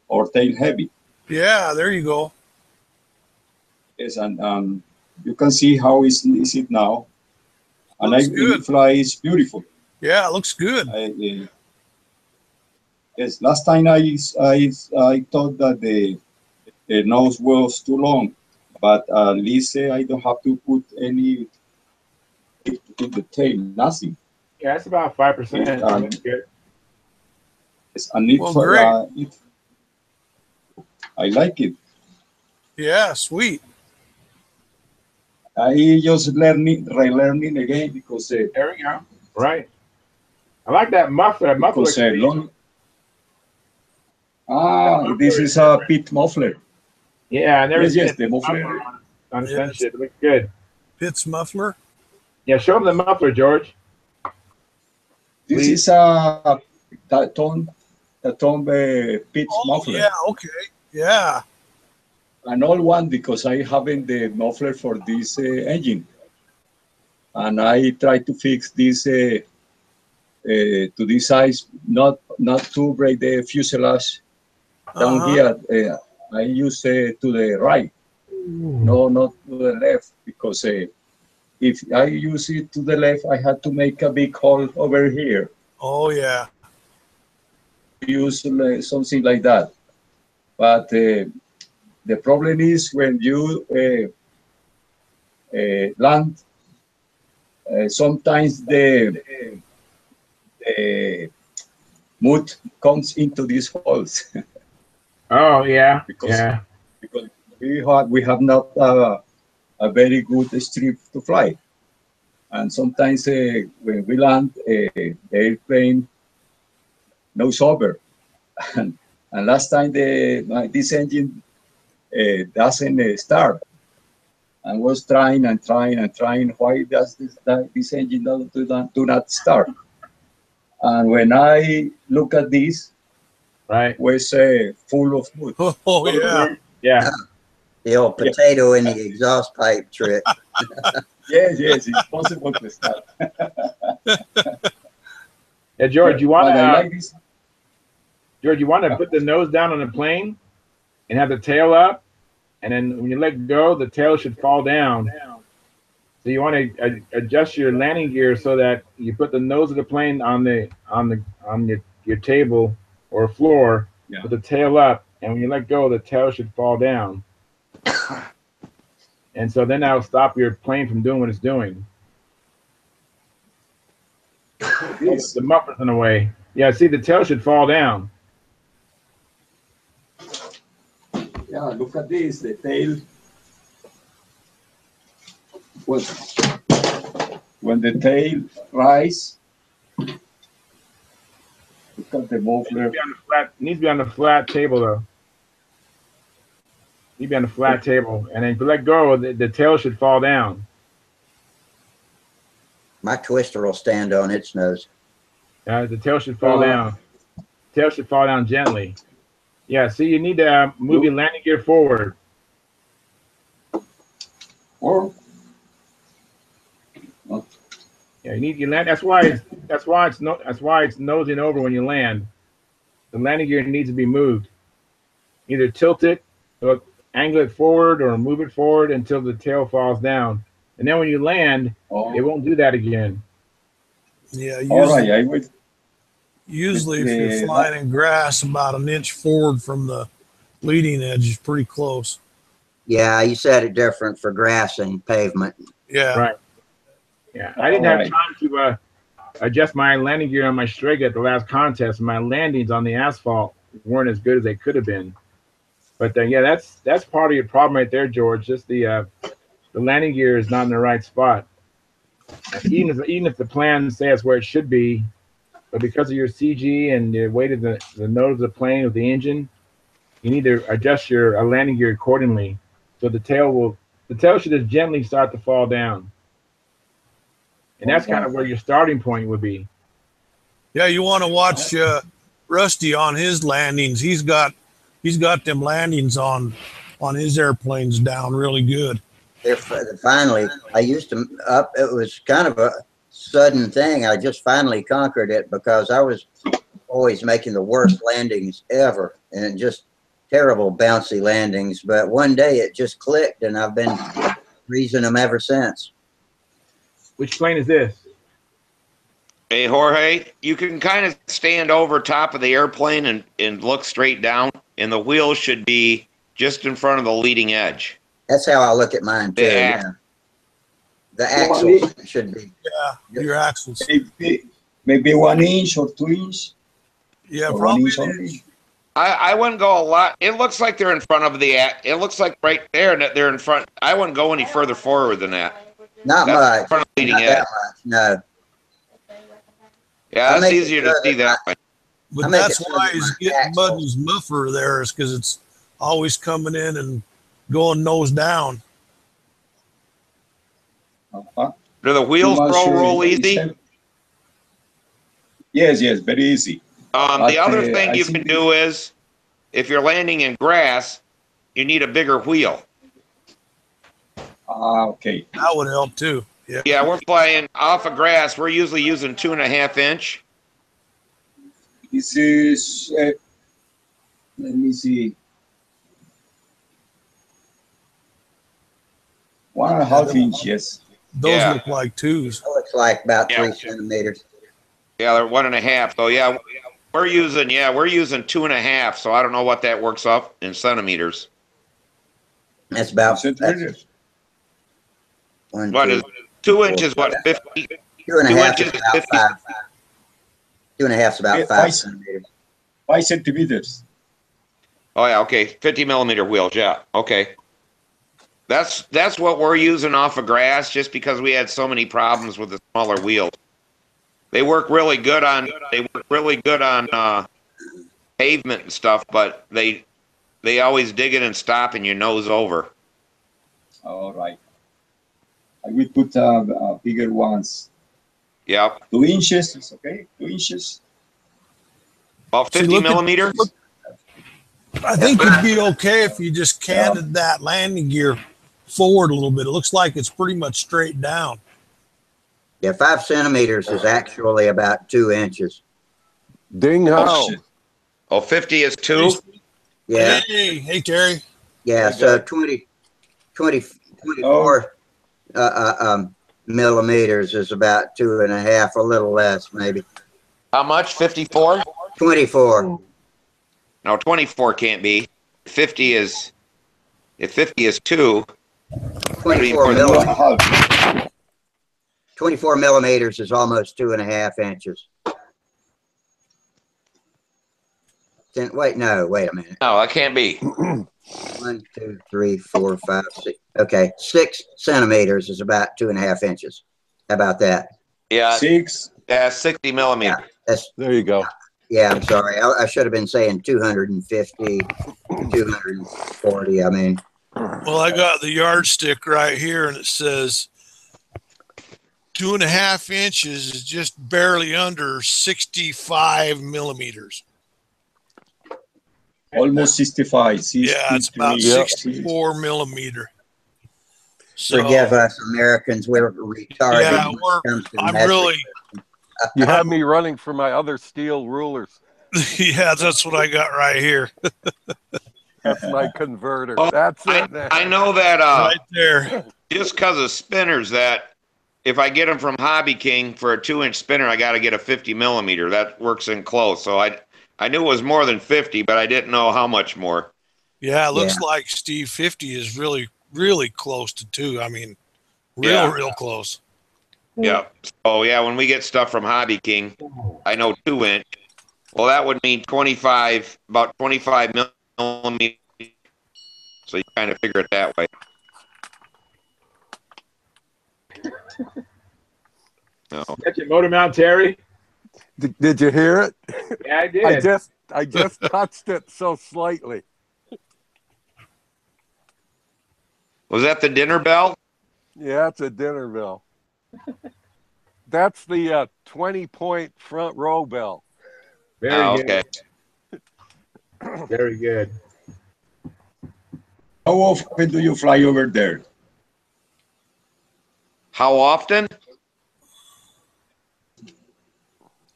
or tail heavy. Yeah, there you go. Yes, and you can see how is it now. And Looks good. the fly is beautiful. Yeah, it looks good. Yes, last time I thought that the nose was too long, but at least I don't have to put any in the tail, nothing. Yeah, it's about 5%. That's good. Yes, and it, Well, great. I like it. Yeah, sweet. I just relearning again because There we go. Right. I like that muffler. because this is a pit muffler. Yeah, I never seen Yes, the muffler. on Stunt shit. It looks good. Pitts muffler. Yeah, show them the muffler, George. This is a Tomb pit muffler. Yeah, okay. Yeah. An old one because I haven't the muffler for this engine, and I try to fix this to this size, not to break the fuselage down here. I use to the right, no, not to the left, because if I use it to the left, I had to make a big hole over here. Oh yeah. Use something like that, but the problem is when you land, sometimes the mud comes into these holes. Oh yeah, because we have not a very good strip to fly, and sometimes when we land, the airplane nose over, and last time this engine doesn't start, and was trying and trying and trying. Why does this engine do not start? And when I look at this, right, was full of mud. Oh yeah. Yeah. The old potato in the exhaust pipe trick. Yes, it's possible to start. Yeah, George, you want like to George, you want to put the nose down on the plane and have the tail up, and then when you let go, the tail should fall down. So you want to adjust your landing gear so that you put the nose of the plane on your table or floor with the tail up, and when you let go, the tail should fall down. And so then that'll stop your plane from doing what it's doing. This. The muffler's in the way. Yeah, see, the tail should fall down. Yeah, look at this. The tail. When the tail rise, look at the muffler. Needs to be on the flat table though. Needs to be on the flat table, and then if you let go, the tail should fall down. My twister will stand on its nose. The tail should fall down. Tail should fall down gently. Yeah, see, you need to move your landing gear forward. Or Yeah, you need your land. That's why it's nosing over when you land. The landing gear needs to be moved. Either tilt it, or angle it forward, or move it forward until the tail falls down. And then when you land, it won't do that again. Yeah, all right, I would. usually if you're flying in grass, about an inch forward from the leading edge is pretty close. Yeah, you said it different for grass and pavement. Yeah. Right. Yeah, I didn't have time to adjust my landing gear on my Strega at the last contest. My landings on the asphalt weren't as good as they could have been. But yeah, that's part of your problem right there, George. Just the landing gear is not in the right spot. Even if the plan says where it should be, but because of your CG and the weight of the nose of the plane with the engine, you need to adjust your landing gear accordingly. So the tail should just gently start to fall down. And that's kind of where your starting point would be. Yeah, you want to watch Rusty on his landings. He's got them landings on his airplanes down really good. Finally, I used to it was kind of a sudden thing. I just finally conquered it because I was always making the worst landings ever and just terrible bouncy landings. But one day it just clicked and I've been freezing them ever since. Which plane is this? Hey, Jorge, you can kind of stand over top of the airplane and look straight down, and the wheel should be just in front of the leading edge. That's how I look at mine too. Yeah. The axles should be. Yeah, your axles. Maybe 1 inch or 2 inch. Yeah, or probably 1 inch only. I wouldn't go a lot. It looks like they're in front of it looks like right there that they're in front. I wouldn't go any further forward than that. Not much. In front of the leading Not edge. that much. No. Yeah, that's easier to see that way. But that's why he's getting Buddy's muffler there, is because it's always coming in and going nose down. Do the wheels roll easy? Yes, very easy. The other thing you can do is, if you're landing in grass, you need a bigger wheel. Okay. That would help too. Yeah. Yeah, we're flying off of grass. We're usually using 2.5 inch. This is, let me see, 1.5 inches. Those look like twos. It looks like about 3 centimeters. Yeah, they're 1.5. So yeah, we're using 2.5. So I don't know what that works up in centimeters. That's about. Centimeters. What is 2 inches? What 50? 2.5 2 is inches about 50. 5. 2.5 is about 5 centimeters. 5 centimeters. Oh yeah, okay. 50 millimeter wheels. Yeah, okay. That's what we're using off of grass, just because we had so many problems with the smaller wheels. They work really good on pavement and stuff, but they always dig it and stop and your nose over. All right. I will put bigger ones. Yep. 2 inches is okay. 2 inches. About 50 millimeter. I think it'd be okay if you just canted that landing gear forward a little bit. It looks like it's pretty much straight down. Yeah, 5 centimeters is actually about 2 inches. Ding how. Oh, 50 is 2? Yeah. Hey, Terry. Yeah, so 24 millimeters is about 2.5, a little less maybe. How much? 54? 24. No, 24 can't be. 50 is, if 50 is 2, 24 2 and millimeters. a half. 24 millimeters is almost 2.5 inches. Then, wait a minute. No, that can't be. 1, 2, 3, 4, 5, 6. Okay, 6 centimeters is about 2.5 inches. How about that? Yeah, 6. 60 millimeter. That's, There you go. yeah, I'm sorry. I should have been saying 250, 240. I mean, Well, I got the yardstick right here, and it says 2.5 inches is just barely under 65 millimeters. Almost 65. Yeah, it's about 63. 64 millimeter. So, forgive us Americans. We're retarded. yeah, when it comes to I'm metric. really, You have me running for my other steel rulers. yeah, that's what I got right here, That's my converter. Oh, That's it. I know that right there. just because of spinners, that if I get them from Hobby King for a 2-inch spinner, I got to get a 50 millimeter. That works in close. So I knew it was more than 50, but I didn't know how much more. Yeah, it looks like Steve 50 is really, really close to 2. I mean, real close. Yeah. So yeah, when we get stuff from Hobby King, I know 2-inch. Well, that would mean about 25 millimeters. So you kind of figure it that way. No. Got your motor mount, Terry? Did you hear it? Yeah, I did. I just touched it so slightly. Was that the dinner bell? Yeah, it's a dinner bell. That's the 20-point front row bell. Very Okay. good. Very good. How often do you fly over there? How often?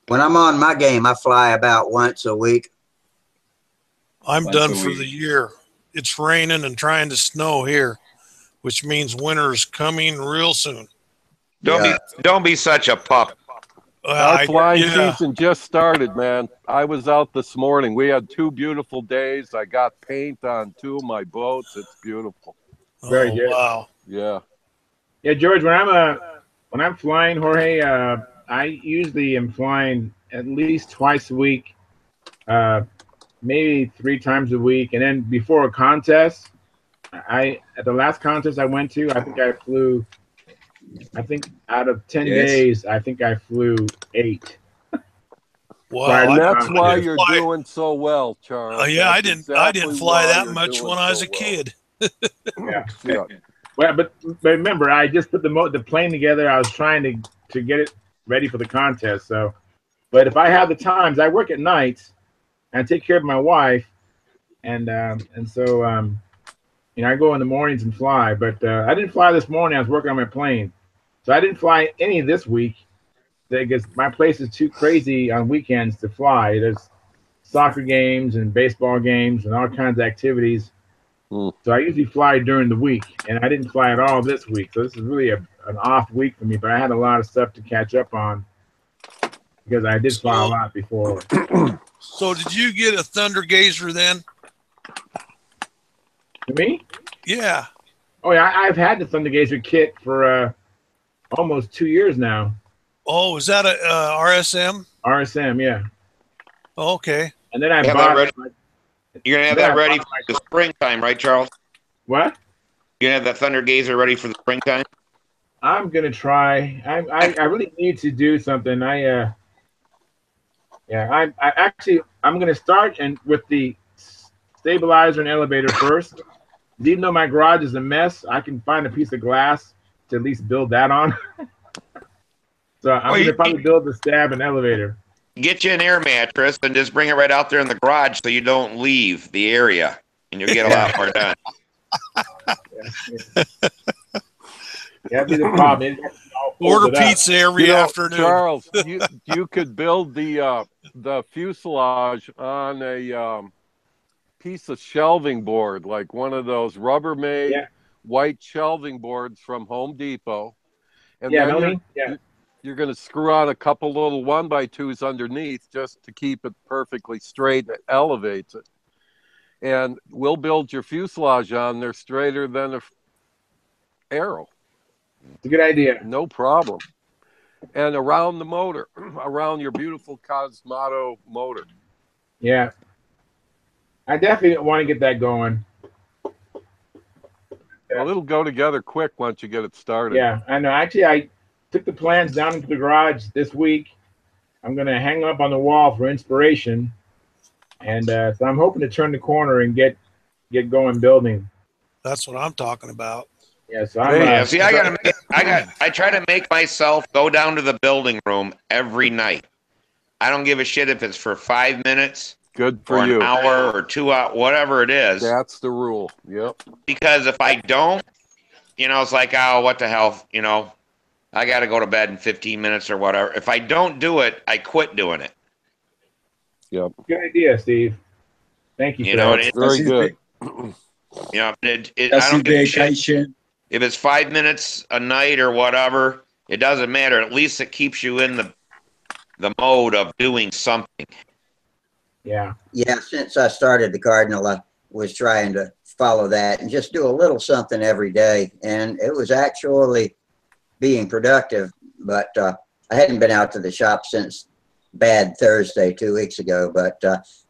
When I'm on my game, I fly about once a week. I'm Once done a for week. the year. It's raining and trying to snow here, which means winter's coming real soon. Don't be such a pup. Our flying season just started, man. I was out this morning. We had 2 beautiful days. I got paint on 2 of my boats. It's beautiful. Very good. Wow. Yeah. Yeah, George. When I'm flying, Jorge, I usually am flying at least twice a week, maybe 3 times a week, and then before a contest, at the last contest I went to, I think out of 10 days, I think I flew 8. Wow. And that's why you're doing so well, Charles. Yeah, I That's didn't fly why that you're much doing when I was so a well. kid. Yeah. Well, but remember, I just put the plane together. I was trying to get it ready for the contest. So, but if I have the times, I work at nights and I take care of my wife, and so I go in the mornings and fly. But I didn't fly this morning. I was working on my plane, so I didn't fly any this week because my place is too crazy on weekends to fly. There's soccer games and baseball games and all kinds of activities. So I usually fly during the week, and I didn't fly at all this week. So this is really an off week for me, but I had a lot of stuff to catch up on because I did fly a lot before. So did you get a Thunder Gazer then? Me? Yeah. Oh yeah, I've had the Thunder Gazer kit for almost 2 years now. Oh, is that a RSM? RSM, yeah. Oh, okay. And then I Have bought. that ready? You're gonna have that ready for the springtime, right, Charles? What? You're gonna have that Thunder Gazer ready for the springtime? I'm gonna try. I really need to do something. I'm gonna start with the stabilizer and elevator first. Even though my garage is a mess, I can find a piece of glass to at least build that on. So I'm gonna probably build the stab and elevator. Get you an air mattress and just bring it right out there in the garage so you don't leave the area, and you'll get a lot more done. That'd be the problem. Order pizza every afternoon. Charles, you could build the fuselage on a piece of shelving board, like one of those Rubbermaid white shelving boards from Home Depot. And then you're going to screw on a couple little 1x2s underneath just to keep it perfectly straight. It elevates it. And we'll build your fuselage on there straighter than arrow. It's a good idea. No problem. And around the motor, around your beautiful Cosmodo motor. Yeah. I definitely want to get that going. Well, it'll go together quick once you get it started. Yeah, I know. Actually, I took the plans down into the garage this week. I'm going to hang them up on the wall for inspiration. And so I'm hoping to turn the corner and get going building. That's what I'm talking about. Yeah, so I'm Yeah, see, I try to make myself go down to the building room every night. I don't give a shit if it's for 5 minutes, good for or you, an hour or 2 hours, whatever it is. That's the rule. Yep. Because if I don't, it's like, oh, what the hell, I got to go to bed in 15 minutes or whatever. If I don't do it, I quit doing it. Yep. Good idea, Steve. Thank you. That's very good. I don't give a shit. If it's 5 minutes a night or whatever, it doesn't matter. At least it keeps you in the mode of doing something. Yeah. Yeah, since I started the Cardinal, I was trying to follow that and just do a little something every day. And it was actually being productive, but I hadn't been out to the shop since Bad Thursday 2 weeks ago. But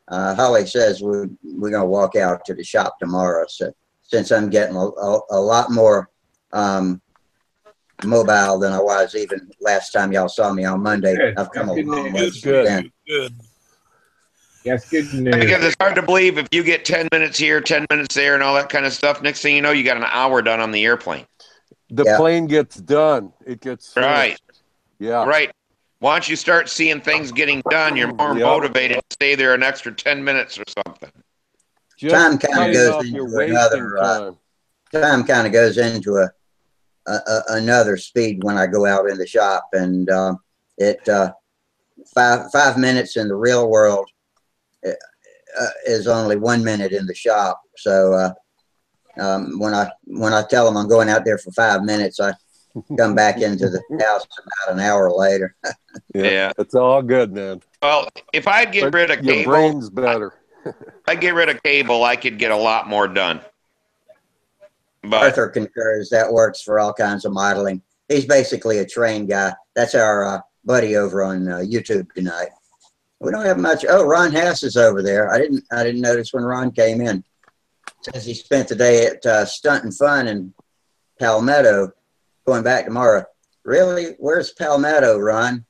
Holly says we're going to walk out to the shop tomorrow. So since I'm getting a lot more mobile than I was even last time y'all saw me on Monday. Good. I've come a long way since Good. then. Good. That's good news. Because it's hard to believe if you get 10 minutes here, 10 minutes there, and all that kind of stuff. Next thing you know, you got an hour done on the airplane. The plane gets done. It gets finished. Right. Yeah. Right. Once you start seeing things getting done, you're more motivated to stay there an extra 10 minutes or something. Just time kind of goes into another speed when I go out in the shop, and it 5 minutes in the real world is only 1 minute in the shop. So when I tell them I'm going out there for 5 minutes, I come back into the house about an hour later. Yeah, it's all good, man. Well, if I get rid of cable, your brain's better. If I get rid of cable, I could get a lot more done. But Arthur concurs. That works for all kinds of modeling. He's basically a trained guy. That's our buddy over on YouTube tonight. We don't have much. Oh, Ron Hass is over there. I didn't notice when Ron came in. Says he spent the day at Stunt and Fun in Palmetto, going back tomorrow. Really? Where's Palmetto, Ron?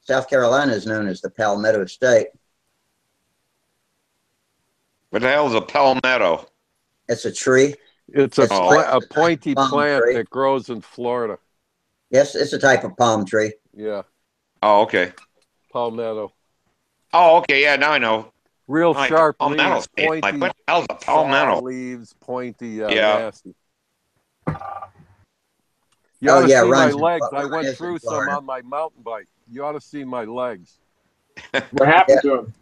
South Carolina is known as the Palmetto State. What the hell is a palmetto? It's a tree. It's a pointy plant tree that grows in Florida. Yes, it's a type of palm tree. Yeah. Oh, okay. Palmetto. Oh, okay. Yeah, now I know. Real sharp leaves, pointy. Like, what the hell's a palmetto? Leaves, pointy, yeah. Nasty. You ought to see my legs. I went through some on my mountain bike. You ought to see my legs. What happened to him?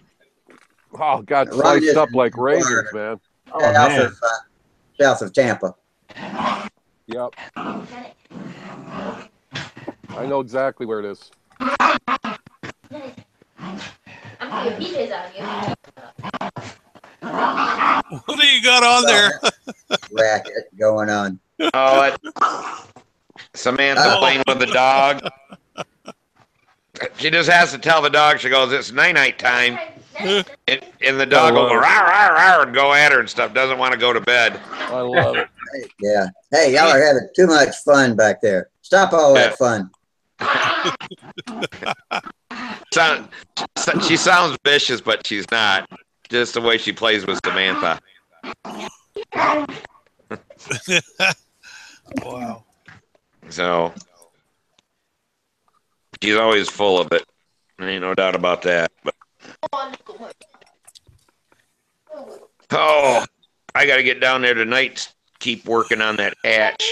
Oh, got sliced up like raisins, man. Oh, man. South of Tampa. Yep. I know exactly where it is. What do you got on there? Racket going on. Oh, Samantha playing with the dog. She just has to tell the dog. She goes, "It's night time," and the dog will go rawr, rawr, rawr, and go at her and stuff. Doesn't want to go to bed. I love it. Yeah. Hey, y'all are having too much fun back there. Stop all that fun. She sounds vicious, but she's not. Just the way she plays with Samantha. Wow. So she's always full of it. Ain't no doubt about that. But oh, I got to get down there tonight. Keep working on that hatch.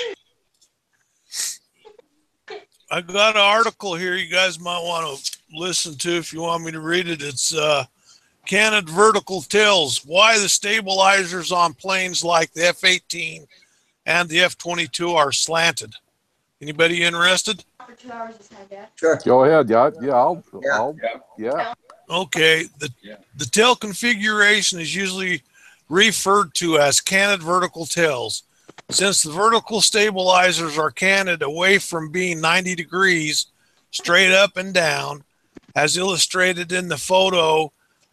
I got an article here you guys might want to listen to if you want me to read it. It's Canted Vertical Tills, Why the Stabilizers on Planes like the F-18 and the F-22 are slanted. Anybody interested? Sure. Go ahead. Yeah. Okay. The tail configuration is usually referred to as canted vertical tails. Since the vertical stabilizers are canted away from being 90 degrees straight up and down, as illustrated in the photo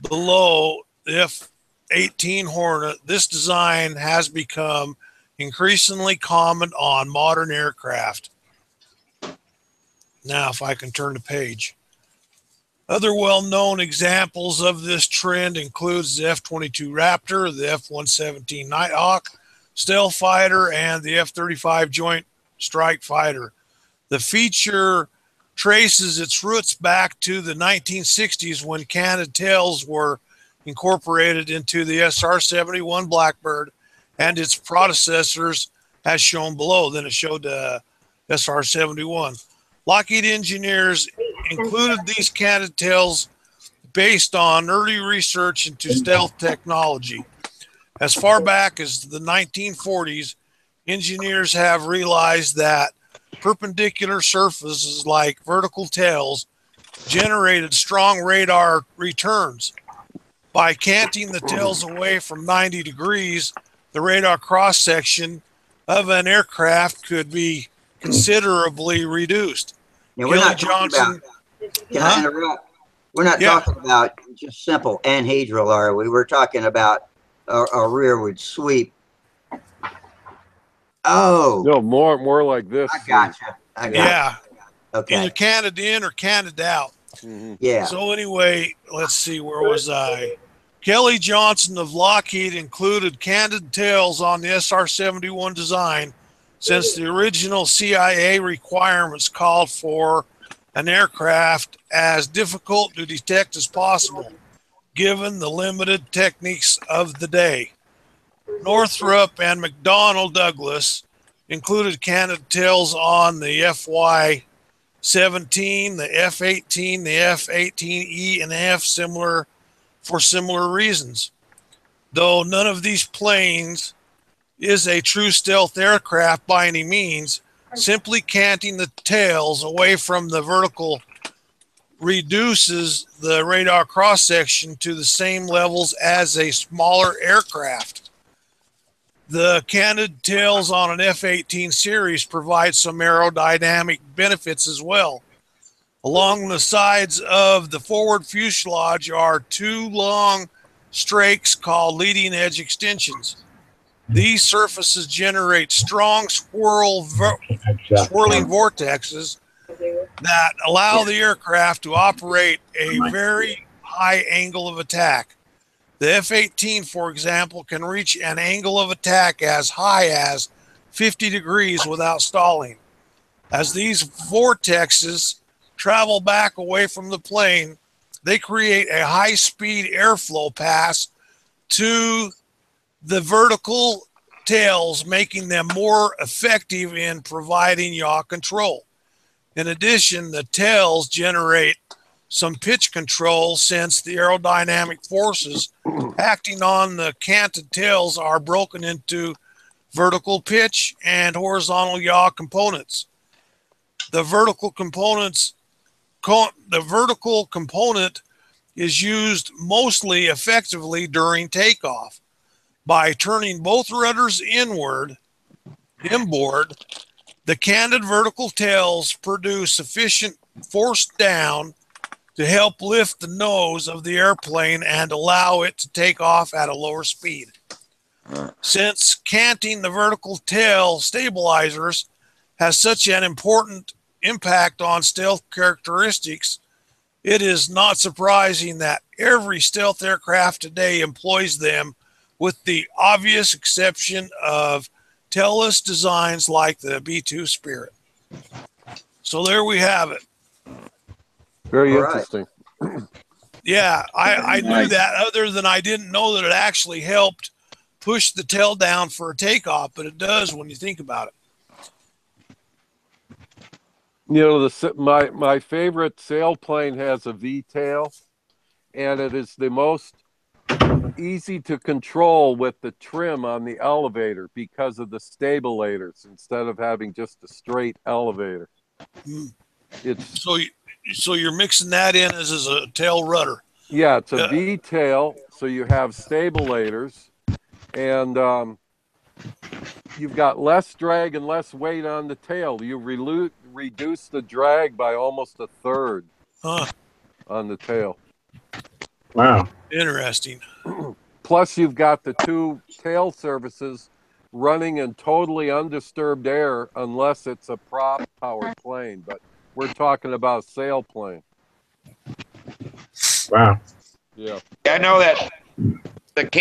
below the F-18 Hornet, this design has become increasingly common on modern aircraft. Now, if I can turn the page. Other well-known examples of this trend includes the F-22 Raptor, the F-117 Nighthawk, stealth fighter, and the F-35 Joint Strike Fighter. The feature traces its roots back to the 1960s when canted tails were incorporated into the SR-71 Blackbird and its predecessors, as shown below. Then it showed the SR-71. Lockheed engineers included these canted tails based on early research into stealth technology. As far back as the 1940s, engineers have realized that perpendicular surfaces like vertical tails generated strong radar returns. By canting the tails away from 90 degrees, the radar cross-section of an aircraft could be considerably reduced. Yeah, we're not talking about, can I interrupt? We're not talking about just simple anhedral, are we? We're talking about a rearward sweep. Oh. No, more like this. I gotcha. Yeah. Okay. Either canted in or canted out. Mm-hmm. Yeah. So anyway, let's see, where was I? Kelly Johnson of Lockheed included canted tails on the SR-71 design since the original CIA requirements called for an aircraft as difficult to detect as possible, given the limited techniques of the day. Northrop and McDonnell Douglas included canted tails on the FY-17, the F-18, the F-18E, and F for similar reasons. Though none of these planes is a true stealth aircraft by any means, simply canting the tails away from the vertical reduces the radar cross-section to the same levels as a smaller aircraft. The canted tails on an F-18 series provide some aerodynamic benefits as well. Along the sides of the forward fuselage are two long strakes called leading edge extensions. These surfaces generate strong swirling vortexes that allow the aircraft to operate a very high angle of attack. The F-18, for example, can reach an angle of attack as high as 50 degrees without stalling. As these vortexes travel back away from the plane, they create a high-speed airflow pass to the vertical tails, making them more effective in providing yaw control. In addition, the tails generate some pitch control since the aerodynamic forces acting on the canted tails are broken into vertical pitch and horizontal yaw components. The vertical component is used mostly effectively during takeoff. By turning both rudders inboard, the canted vertical tails produce sufficient force down to help lift the nose of the airplane and allow it to take off at a lower speed. Since canting the vertical tail stabilizers has such an important impact on stealth characteristics, it is not surprising that every stealth aircraft today employs them, with the obvious exception of tailless designs like the B-2 Spirit. So there we have it. Very interesting. Yeah, I knew that, other than I didn't know that it actually helped push the tail down for a takeoff, but it does when you think about it. You know, my favorite sailplane has a V-tail, and it is the most easy to control with the trim on the elevator because of the stabilators instead of having just a straight elevator. It's so you're mixing that in as a tail rudder. Yeah, it's a V-tail, so you have stabilators, and you've got less drag and less weight on the tail. You reduce the drag by almost a third on the tail. Wow. Interesting. Plus, you've got the two tail surfaces running in totally undisturbed air unless it's a prop-powered plane. But we're talking about a sailplane. Wow. Yeah. I know that that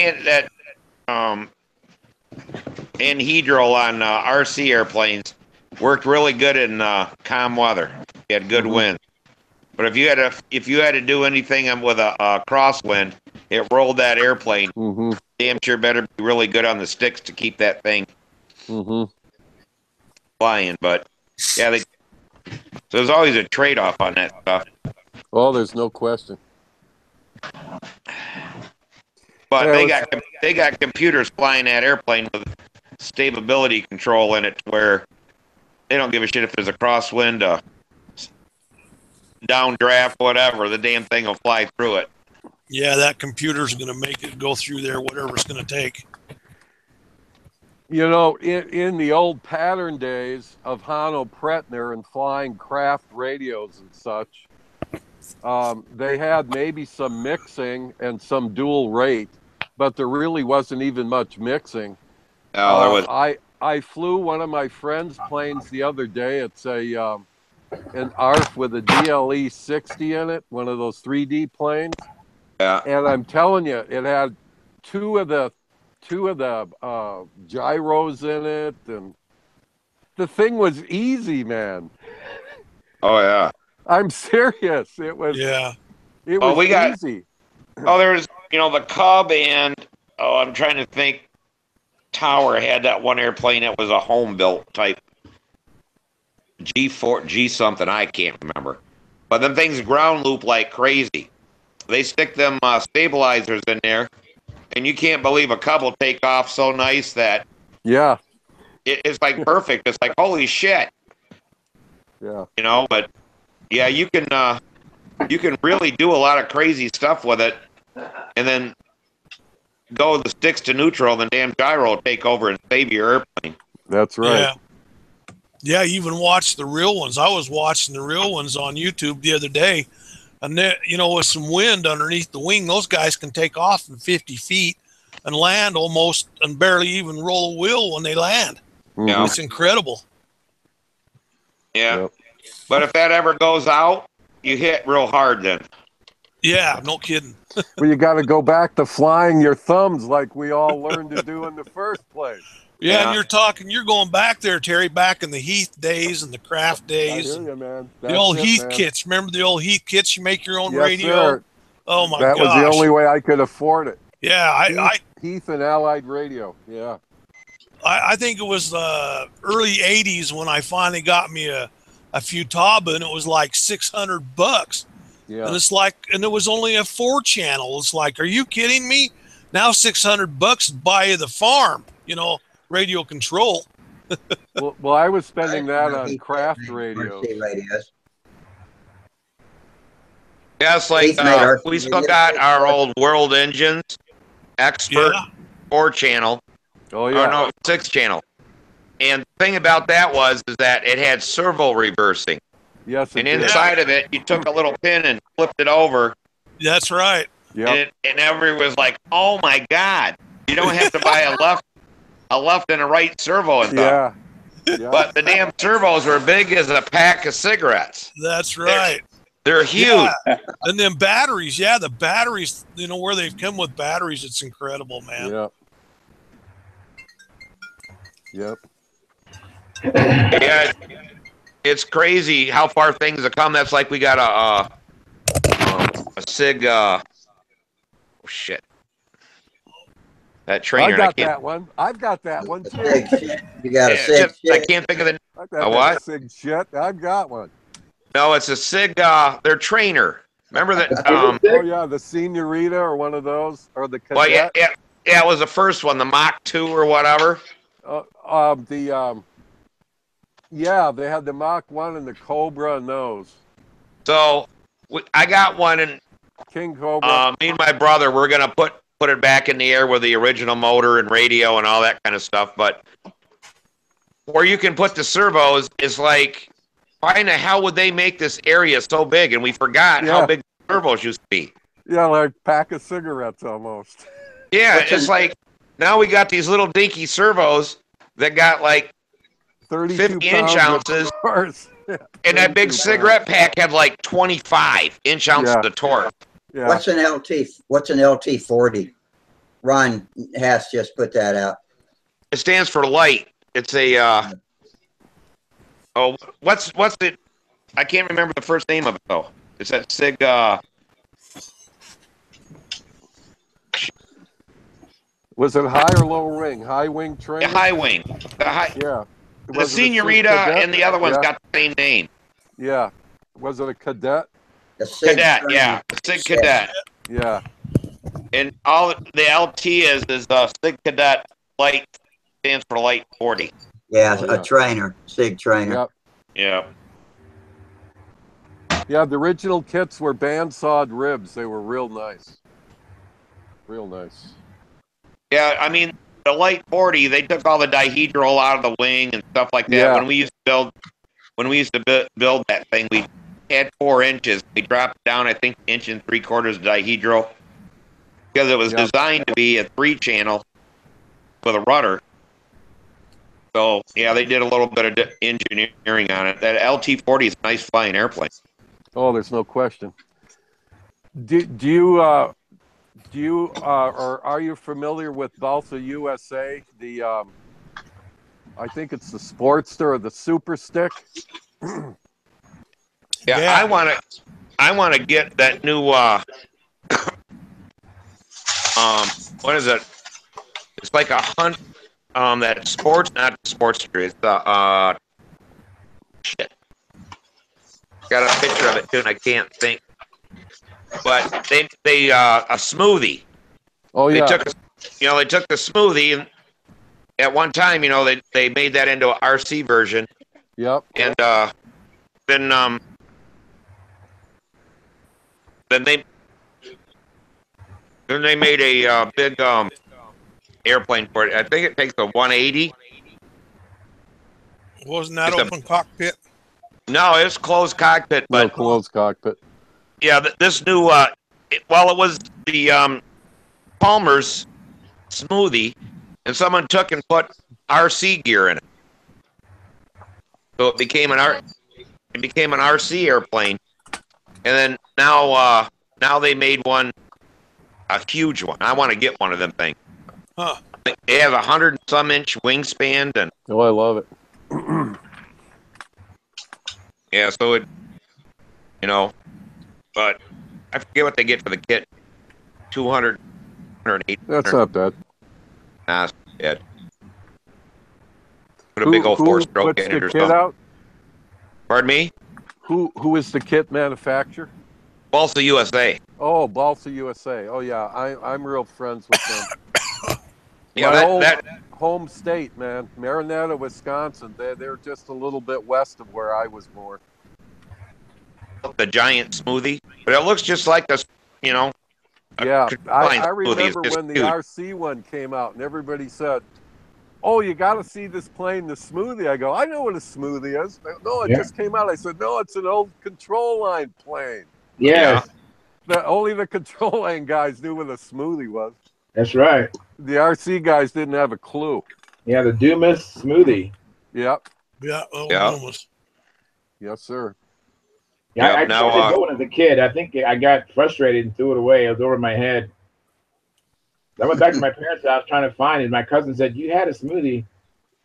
anhedral on RC airplanes worked really good in calm weather. You had good wind. But if you had to do anything with a crosswind, it rolled that airplane. Damn sure better be really good on the sticks to keep that thing flying. But yeah, so there's always a trade-off on that stuff. Oh, there's no question. But Yeah, they got computers flying that airplane with stability control in it, where they don't give a shit if there's a crosswind, downdraft, whatever. The damn thing will fly through it. Yeah, that computer's going to make it go through there, whatever it's going to take. You know, in the old pattern days of Hanno Pretner and flying craft radios and such, they had maybe some mixing and some dual rate, but there really wasn't even much mixing. Oh, there was. I flew one of my friend's planes the other day. It's an ARF with a DLE 60 in it, one of those 3D planes. Yeah. And I'm telling you, it had two of the gyros in it, and the thing was easy, man. Oh yeah. I'm serious. It was. Yeah. It was easy. There's the Cub and I'm trying to think. Tower had that one airplane that was a home built type G something, I can't remember. But them things ground loop like crazy. They stick them stabilizers in there, and you can't believe a Cub will take off so nice that it's like perfect. It's like holy shit. Yeah. But yeah, you can really do a lot of crazy stuff with it, and then go the sticks to neutral, then damn gyro will take over and save your airplane. That's right. Yeah, you even watch the real ones. I was watching the real ones on YouTube the other day, and with some wind underneath the wing, those guys can take off in 50 feet and land almost and barely even roll a wheel when they land. Yeah. It's incredible. Yeah. Yep. But if that ever goes out, you hit real hard then. Yeah, no kidding. Well, you got to go back to flying your thumbs like we all learned to do in the first place. Yeah, and you're going back there, Terry, back in the Heath days and the Craft days. I hear you, man. The old Heath kits. Remember the old Heath kits? You make your own radio? Sir. Oh, my gosh. That was the only way I could afford it. Yeah, Heath and Allied Radio, yeah. I think it was the early 80s when I finally got me a Futaba, and it was like $600. Yeah. And it's like, and it was only a 4-channel. It's like, are you kidding me? Now $600 buy you the farm, radio control. well, I was spending that on craft radios. Yeah, it's like we still got our old World Engines Expert 4-channel. Oh yeah. Or no, 6-channel. And the thing about that is that it had servo reversing. Yes, and inside of it, you took a little pin and flipped it over. That's right. Yeah. And everyone was like, "Oh my God! You don't have to buy a left and a right servo and stuff." Yeah. But the damn servos were big as a pack of cigarettes. That's right. They're huge. Yeah. And then batteries, the batteries. Where they've come with batteries, it's incredible, man. Yep. Yep. Yeah. It's crazy how far things have come. That's like we got a SIG. Shit. That trainer. I got that one. I've got that one too. You got a SIG. I can't think of the. A what? SIG shit. I've got one. No, it's a SIG. Their trainer. Remember that? Oh yeah, the Senorita or one of those, or the Cadet. Well, yeah, it was the first one, the Mach 2 or whatever. Yeah, they had the Mach 1 and the Cobra and those. So I got one, and King Cobra. Me and my brother, we're gonna put it back in the air with the original motor and radio and all that kind of stuff. But where you can put the servos is like, why in the hell would they make this area so big? And we forgot how big the servos used to be. Yeah, like a pack of cigarettes almost. Yeah, it's like now we got these little dinky servos that got like 50-inch ounces, and that big cigarette pack had like 25-inch ounces of torque. Yeah. What's an LT? What's an LT40? Ron Haas just put that out. It stands for light. It's a what's it? I can't remember the first name of it though. It's that Sig. Was it high or low wing? High wing trainer? High wing. Yeah. The Senorita and the other one's got the same name. Yeah. Was it a cadet? Cadet, yeah. Sig Cadet. Yeah. And all the LT is the Sig Cadet Light, stands for Light 40. Yeah, a trainer, Sig trainer. Yep. Yeah. Yeah, the original kits were bandsawed ribs. They were real nice. Real nice. Yeah, I mean, the Light 40, they took all the dihedral out of the wing and stuff like that. Yeah. When we used to build that thing, we had 4 inches. We dropped it down, I think, 1 3/4 dihedral because it was designed to be a 3-channel with a rudder. So yeah, they did a little bit of engineering on it. That LT-40 is a nice flying airplane. Oh, there's no question. Do you or are you familiar with Balsa USA? The I think it's the Sportster or the Super Stick. Yeah, I want to get that new what is it? It's like a hunt that sports, not Sportster. It's shit. Got a picture of it too, and I can't think. But they a smoothie. Oh yeah. They took the smoothie, and at one time, they made that into an RC version. Yep. And then they made a big airplane for it. I think it takes a 180. Wasn't that open cockpit? No, it's closed cockpit. But closed cockpit. Yeah, this new it was the Palmer's smoothie, and someone took and put RC gear in it, so it became an RC airplane, and then now they made one, a huge one. I want to get one of them things. Huh. They have 100-some-inch wingspan, and oh, I love it. yeah, so it, but I forget what they get for the kit. 200, 180. That's not bad. Nah, it's bad. Put a big old 4-stroke in it or something. Out? Pardon me? Who is the kit manufacturer? Balsa USA. Oh, Balsa USA. Oh yeah, I'm real friends with them. Yeah, that home state, man, Marinetta, Wisconsin. They're just a little bit west of where I was born. The giant smoothie, but it looks just like this, Yeah, I remember when the RC one came out, and everybody said, "Oh, you got to see this plane, the smoothie." I go, "I know what a smoothie is." No, it just came out. I said, "No, it's an old control line plane." Yeah. Only the control line guys knew what a smoothie was. That's right. The RC guys didn't have a clue. Yeah, the Dumas smoothie. Yep. Yeah. Dumas. Yes, sir. Yeah, I tried to go one as a kid. I think I got frustrated and threw it away. It was over my head. I went back to my parents' house trying to find it. My cousin said, "You had a smoothie."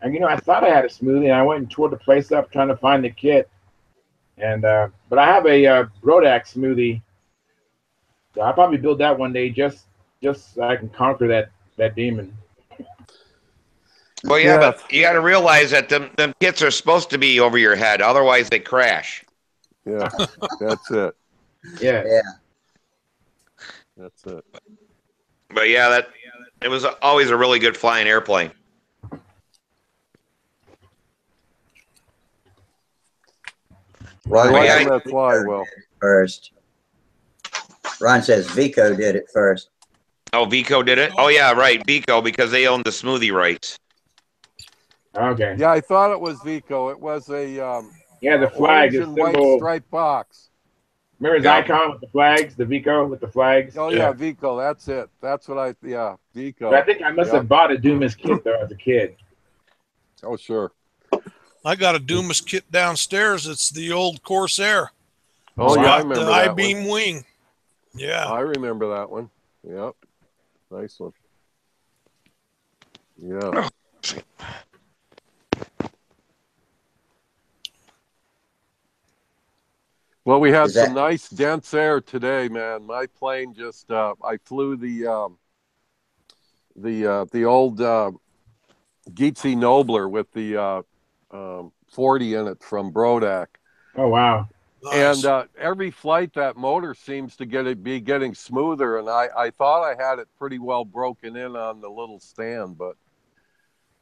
And, I thought I had a smoothie. And I went and tore the place up trying to find the kit. And but I have a Brodak smoothie. So I'll probably build that one day just so I can conquer that demon. Well, yeah, but you got to realize that them kits are supposed to be over your head. Otherwise, they crash. Yeah, that's it. Yeah. That's it. But yeah, it was always a really good flying airplane. Ron, fly well. First. Ron says Vico did it first. Oh, Vico did it? Oh, yeah, right, Vico, because they owned the smoothie rights. Okay. Yeah, I thought it was Vico. It was a Yeah, the flag, orange his and white symbol. striped box. Remember his Yeah. icon with the flags, the Vico with the flags? Oh yeah, Vico. That's it. That's what I. Yeah, Vico. But I think I must have bought a Dumas kit though as a kid. Oh sure. I got a Dumas kit downstairs. It's the old Corsair. Oh It's yeah, I got remember the that I-beam one. wing. Yeah. I remember that one. Yep. Nice one. Yeah. Well, we had some nice dense air today, man. My plane just I flew the old Geetsy Nobler with the 40 in it from Brodak. Oh wow. Nice. And every flight that motor seems to be getting smoother, and I thought I had it pretty well broken in on the little stand, but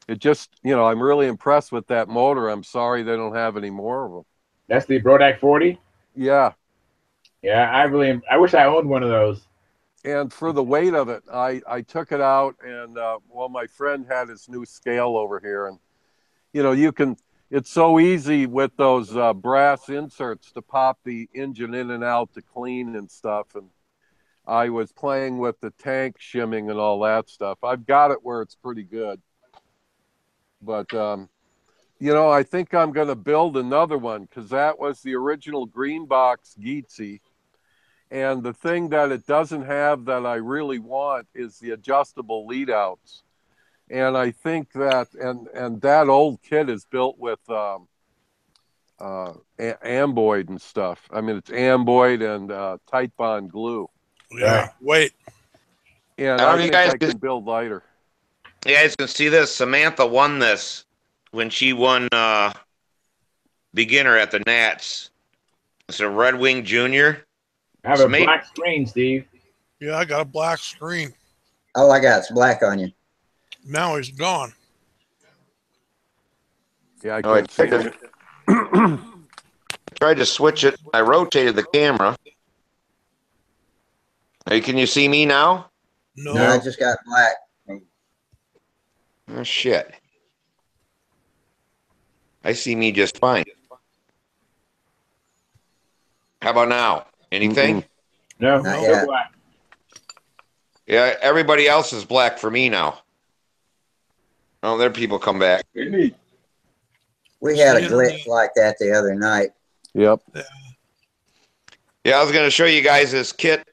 it just, I'm really impressed with that motor. I'm sorry they don't have any more of them. That's the Brodak 40? Yeah. Yeah, I wish I owned one of those. And for the weight of it, I took it out, and my friend had his new scale over here, and it's so easy with those brass inserts to pop the engine in and out to clean and stuff. And I was playing with the tank shimming and all that stuff. I've got it where it's pretty good. But, I think I'm going to build another one because that was the original green box Geetsy. And the thing that it doesn't have that I really want is the adjustable lead outs. And I think that, and that old kit is built with amboid and stuff. I mean, it's amboid and tight bond glue. Yeah. Wait. And I think I can build lighter. You guys can see this. Samantha won this when she won beginner at the Nats. It's a Red Wing Junior. I have a black screen, Steve. Yeah, I got a black screen. All I got is black on you. Now he's gone. Yeah, I can't see it. Tried to switch it. I rotated the camera. Hey, can you see me now? No. No, I just got black. Oh, shit. I see me just fine. How about now? Anything? No, Not no yet. black. Yeah, everybody else is black for me now. Oh, there people come back. We had a glitch like that the other night. Yep. Yeah, I was going to show you guys this kit.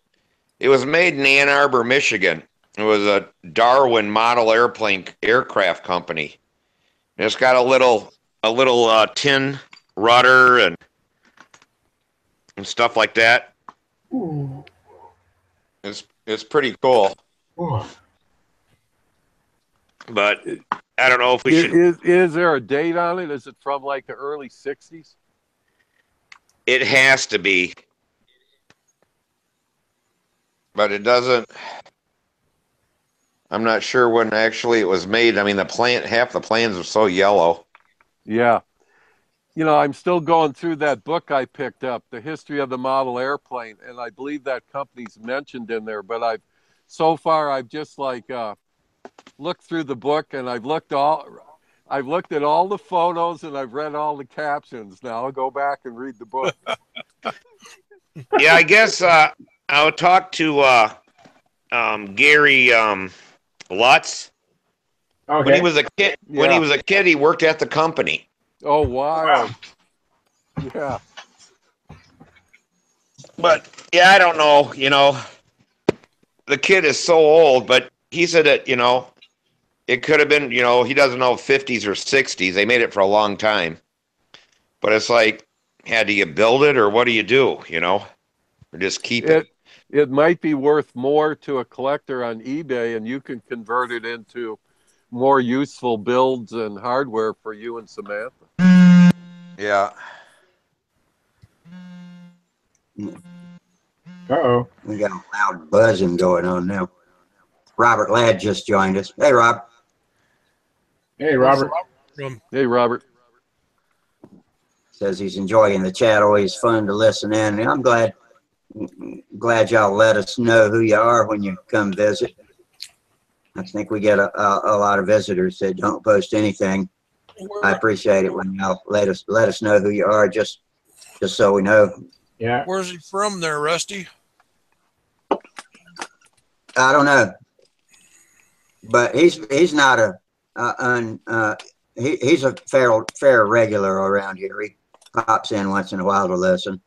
It was made in Ann Arbor, Michigan. It was a Darwin model aircraft company. And it's got a little tin rudder and stuff like that. Ooh. It's pretty cool. Ooh. But I don't know if we should. Is there a date on it? Is it from like the early 60s? It has to be. But it doesn't. I'm not sure when actually it was made. I mean, half the plans are so yellow. Yeah. I'm still going through that book I picked up, The History of the Model Airplane, and I believe that company's mentioned in there, but I've just looked through the book, and I've looked at all the photos, and I've read all the captions. Now I'll go back and read the book. Yeah, I guess I'll talk to Gary Lutz. Okay. When he was a kid, he worked at the company. Oh wow. Yeah. But yeah, I don't know. The kid is so old, but he said that it could have been. He doesn't know 50s or 60s. They made it for a long time, but it's like, do you build it or what do you do? Or just keep it. It might be worth more to a collector on eBay, and you can convert it into more useful builds and hardware for you and Samantha. Yeah. Uh-oh. We got a loud buzzing going on now. Robert Ladd just joined us. Hey, Rob. Hey, Robert. Hey, Robert. Says he's enjoying the chat. Always fun to listen in. And I'm glad y'all let us know who you are when you come visit. I think we get a lot of visitors that don't post anything. I appreciate it when y'all let us know who you are, just so we know. Yeah. Where's he from there, Rusty? I don't know, but he's not he's a fair regular around here. He pops in once in a while to listen.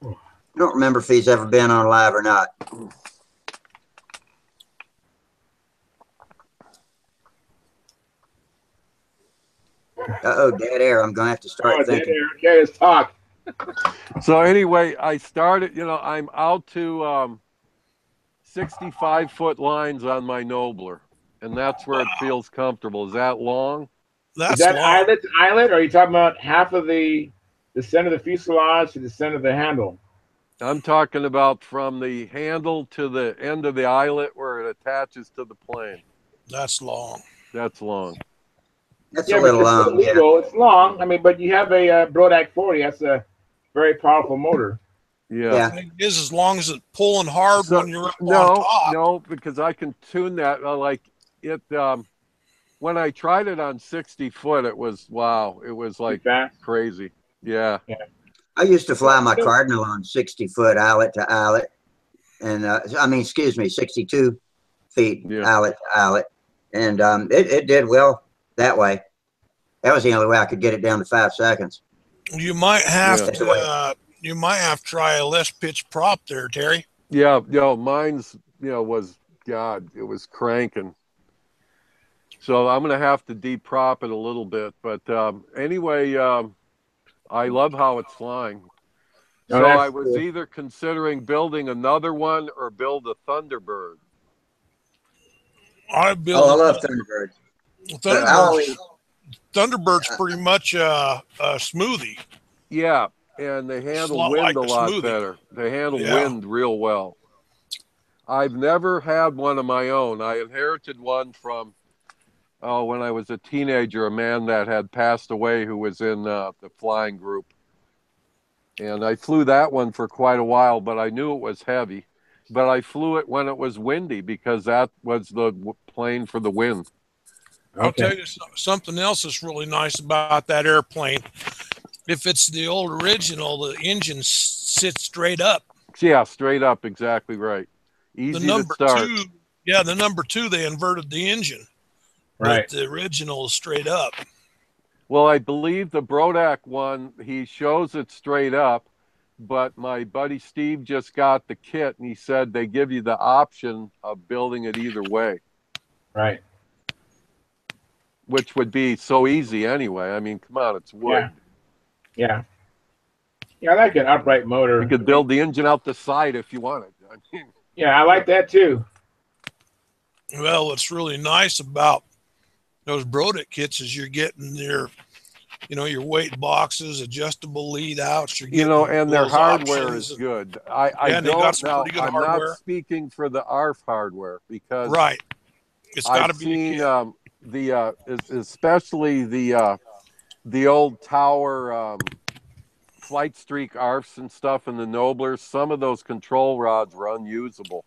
I don't remember if he's ever been on live or not. Uh-oh, dead air. I'm going to have to start thinking. Dead air. Okay, let's talk. So anyway, I started, I'm out to 65-foot lines on my Nobler, and that's where it feels comfortable. Is that long? That's Is that long. eyelet to eyelet, or are you talking about half of the center of the fuselage to the center of the handle? I'm talking about from the handle to the end of the eyelet where it attaches to the plane. That's long. That's long. That's a little it's long. illegal. It's long. I mean, but you have a Brodak 40. That's a very powerful motor. Yeah. It is, as long as it's pulling hard when you're up on top. No, because I can tune that. Like it, when I tried it on 60 foot, it was, wow. It was like crazy. Yeah. I used to fly my Cardinal on 60-foot eyelet to eyelet. And, 62 feet eyelet to eyelet. And it did well that way. That was the only way I could get it down to 5 seconds. You might have to try a less pitch prop there, Terry. Yeah, mine's was, God, it was cranking. So I'm gonna have to deprop it a little bit. But anyway, I love how it's flying. So I was either considering building another one or build a Thunderbird. I love Thunderbird. Thunderbird's pretty much a smoothie. Yeah, and they handle wind a lot better. They handle wind real well. I've never had one of my own. I inherited one from, when I was a teenager, a man that had passed away who was in the flying group. And I flew that one for quite a while, but I knew it was heavy. But I flew it when it was windy because that was the plane for the wind. I'll tell you something else that's really nice about that airplane. If it's the old original, the engine sits straight up. Yeah, straight up, exactly right. Easy to start. The number 2, they inverted the engine. Right. But the original is straight up. Well, I believe the Brodak one, he shows it straight up, but my buddy Steve just got the kit, and he said they give you the option of building it either way. Right. Which would be so easy anyway. I mean, come on, it's wood. Yeah, I like an upright motor. You could build the engine out the side if you wanted. I mean, I like that too. Well, what's really nice about those Brodak kits is you're getting your weight boxes, adjustable lead outs. And their hardware is good. I'm not speaking for the ARF hardware because it's got to be especially the old Tower Flight Streak ARFs and stuff and the Noblers. Some of those control rods were unusable.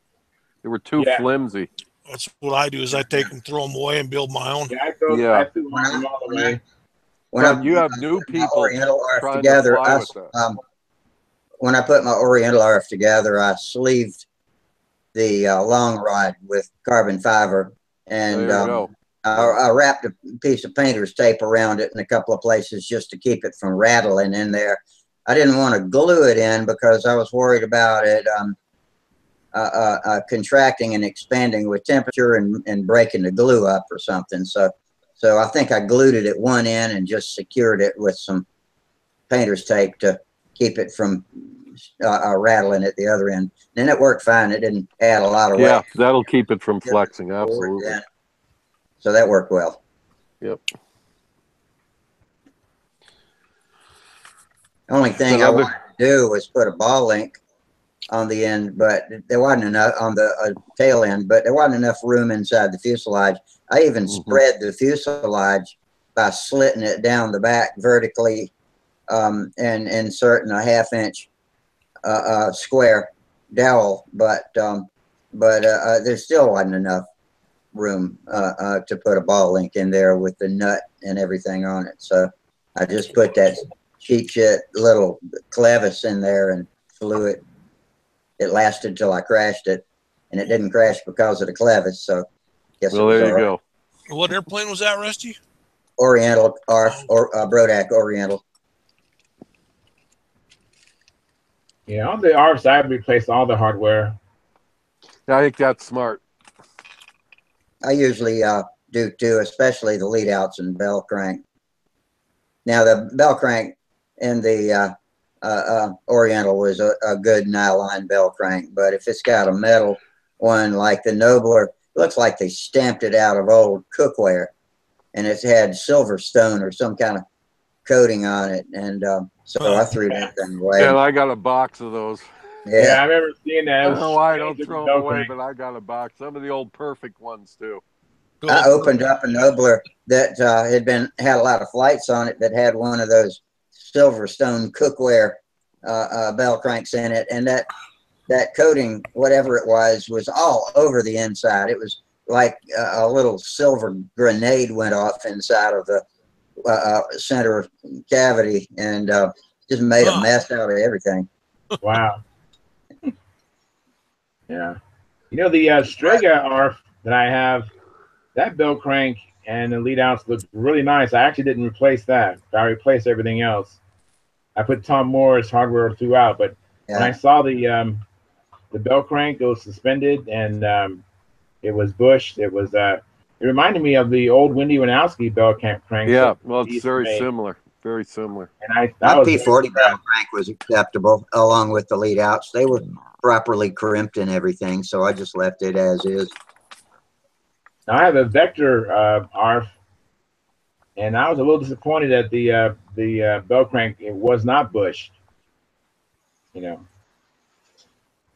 They were too flimsy. That's what I do is I take them, throw them away, and build my own. I threw them all away. When you have new people trying to fly with that. When I put my Oriental ARF together, I sleeved the long rod with carbon fiber, and I wrapped a piece of painter's tape around it in a couple of places just to keep it from rattling in there. I didn't want to glue it in because I was worried about it contracting and expanding with temperature and breaking the glue up or something. So I think I glued it at one end and just secured it with some painter's tape to keep it from rattling at the other end. Then it worked fine. It didn't add a lot of weight. Yeah, that'll keep it from flexing. Absolutely. So that worked well. Yep. The only thing I wanted to do was put a ball link on the end, but there wasn't enough on the tail end, but there wasn't enough room inside the fuselage. I even spread the fuselage by slitting it down the back vertically and inserting a 1/2-inch square dowel, but there still wasn't enough room to put a ball link in there with the nut and everything on it. So I just put that cheap shit little clevis in there and flew it. It lasted till I crashed it, and it didn't crash because of the clevis. So guess Well, there you go. What airplane was that, Rusty? Oriental ARF or Brodak Oriental. Yeah, on the ARFs, I replaced all the hardware. I think that's smart. I usually do too, especially the lead outs and bell crank. Now the bell crank in the Oriental was a good nylon bell crank, but if it's got a metal one like the Nobler, it looks like they stamped it out of old cookware, and it's had silver stone or some kind of coating on it, and so I threw that thing away. Yeah, I got a box of those. Yeah, I remember seeing that. I don't know why I don't throw them away, but I got a box. Some of the old perfect ones too. I opened up a Nobler that had a lot of flights on it that had one of those Silverstone cookware bell cranks in it, and that coating, whatever it was all over the inside. It was like a little silver grenade went off inside of the center cavity, and just made a mess out of everything. Wow. Yeah. You know, the Strega ARF that I have, that bell crank and the lead outs look really nice. I actually didn't replace that. I replaced everything else. I put Tom Moore's hardware throughout, but when I saw the bell crank, it was suspended, and it was bushed. It was it reminded me of the old Wendy Winowski bell crank. Yeah, well, it's very similar. Very similar. And my P40 bell crank was acceptable along with the lead outs. They were properly crimped and everything, so I just left it as is. Now I have a Vector ARF, and I was a little disappointed that the bell crank, it was not bushed. You know.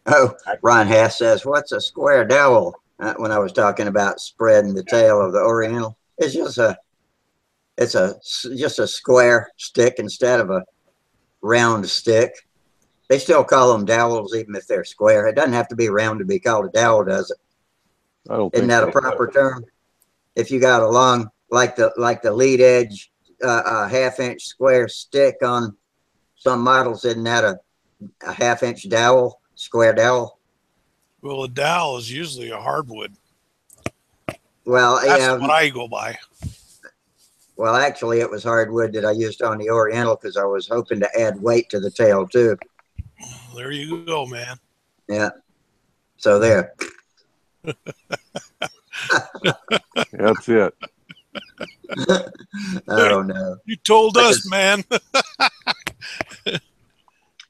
Oh, Ron Hass says, "What's a square dowel?" When I was talking about spreading the tail of the Oriental, it's just a square stick instead of a round stick. They still call them dowels even if they're square. It doesn't have to be round to be called a dowel, does it? I don't Isn't that a proper term? If you got a long, like the lead edge, half-inch square stick on some models, isn't that a half-inch dowel, square dowel? Well, a dowel is usually a hardwood. Well, that's what I go by. Well, actually, it was hardwood that I used on the Oriental because I was hoping to add weight to the tail too. There you go, man. Yeah. So there. That's it. I don't know. You told us, man.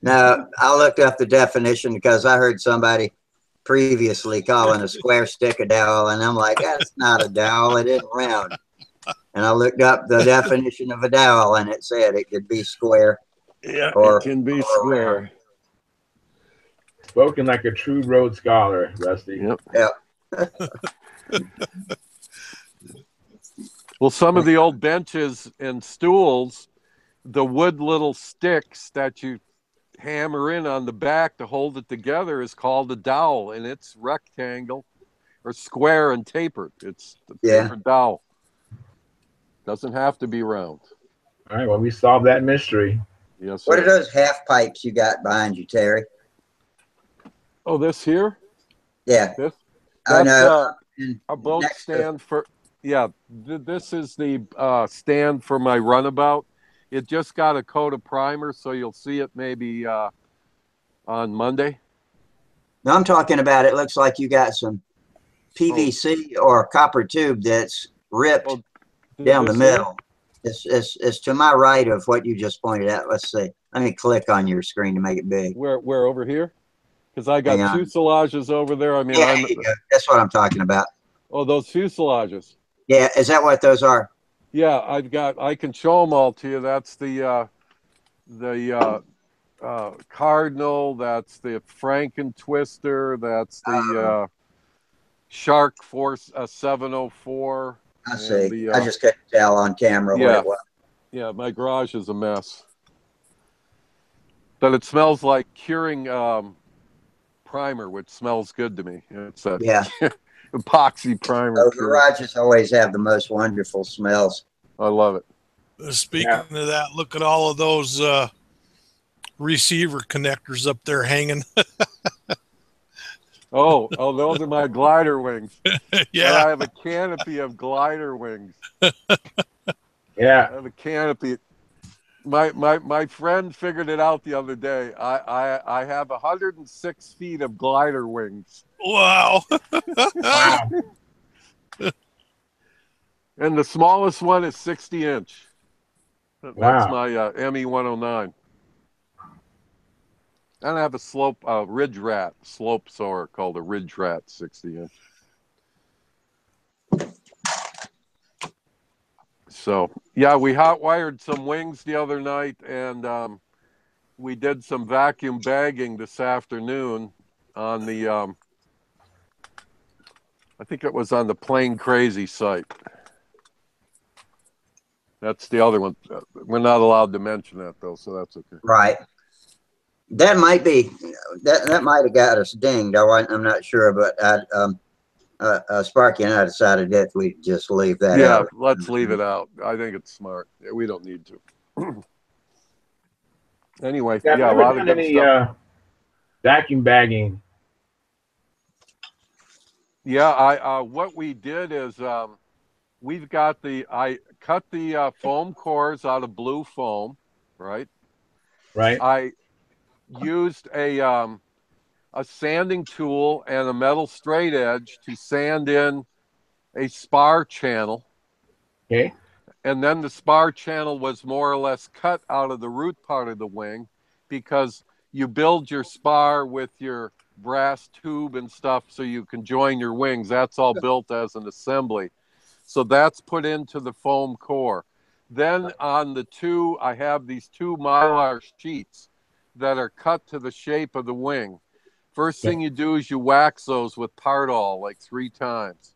No, I looked up the definition because I heard somebody previously calling a square stick a dowel, and I'm like, that's not a dowel. It isn't round. And I looked up the definition of a dowel, and it said it could be square. Yeah, it can be square. Spoken like a true Rhodes Scholar, Rusty. Yep. Yep. Well, some of the old benches and stools, the wood little sticks that you hammer in on the back to hold it together is called a dowel, and it's rectangle or square and tapered. It's a tapered dowel. Doesn't have to be round. All right, well, we solved that mystery. Yes, sir. What are those half pipes you got behind you, Terry? Oh, this here? Yeah. This? I know. A boat stand for, this is the stand for my runabout. It just got a coat of primer, so you'll see it maybe on Monday. No, I'm talking about, it looks like you got some PVC or copper tube that's ripped down the middle. It's to my right of what you just pointed out. Let's see. Let me click on your screen to make it big. Where over here? Because I got fuselages over there. I mean, that's what I'm talking about. Oh, those fuselages. Yeah, is that what those are? Yeah, I can show them all to you. That's the Cardinal. That's the Franken Twister. That's the Shark Force 704. I see. I just couldn't tell on camera what it was. Yeah, my garage is a mess. But it smells like curing primer, which smells good to me. It's Epoxy primer. Those garages always have the most wonderful smells. I love it. Speaking of that, look at all of those receiver connectors up there hanging. Oh, those are my glider wings. Yeah. And I have a canopy of glider wings. Yeah. I have a canopy. My friend figured it out the other day. I have 106 feet of glider wings. Wow. Wow. And the smallest one is 60 inch. That's Wow. my ME 109. And I have a ridge rat slope sower called a ridge rat 60 inch. So yeah, we hot wired some wings the other night, and we did some vacuum bagging this afternoon on the I think it was on the Plane Crazy site. That's the other one. We're not allowed to mention that though, so that's okay. Right. That might be that might have got us dinged. Though I'm not sure, but Sparky and I decided that we just leave that out. Yeah, let's leave it out. I think it's smart. We don't need to. Anyway, Yeah, I've a never lot of done good any stuff. vacuum bagging. Yeah, what we did is we've got I cut the foam cores out of blue foam, right? Right. I used a sanding tool and a metal straight edge to sand in a spar channel. Okay. And then the spar channel was more or less cut out of the root part of the wing, because you build your spar with your brass tube and stuff so you can join your wings. That's all built as an assembly. So that's put into the foam core. Then on the two, I have these two Mylar sheets that are cut to the shape of the wing. First thing you do is you wax those with Pardol like 3 times.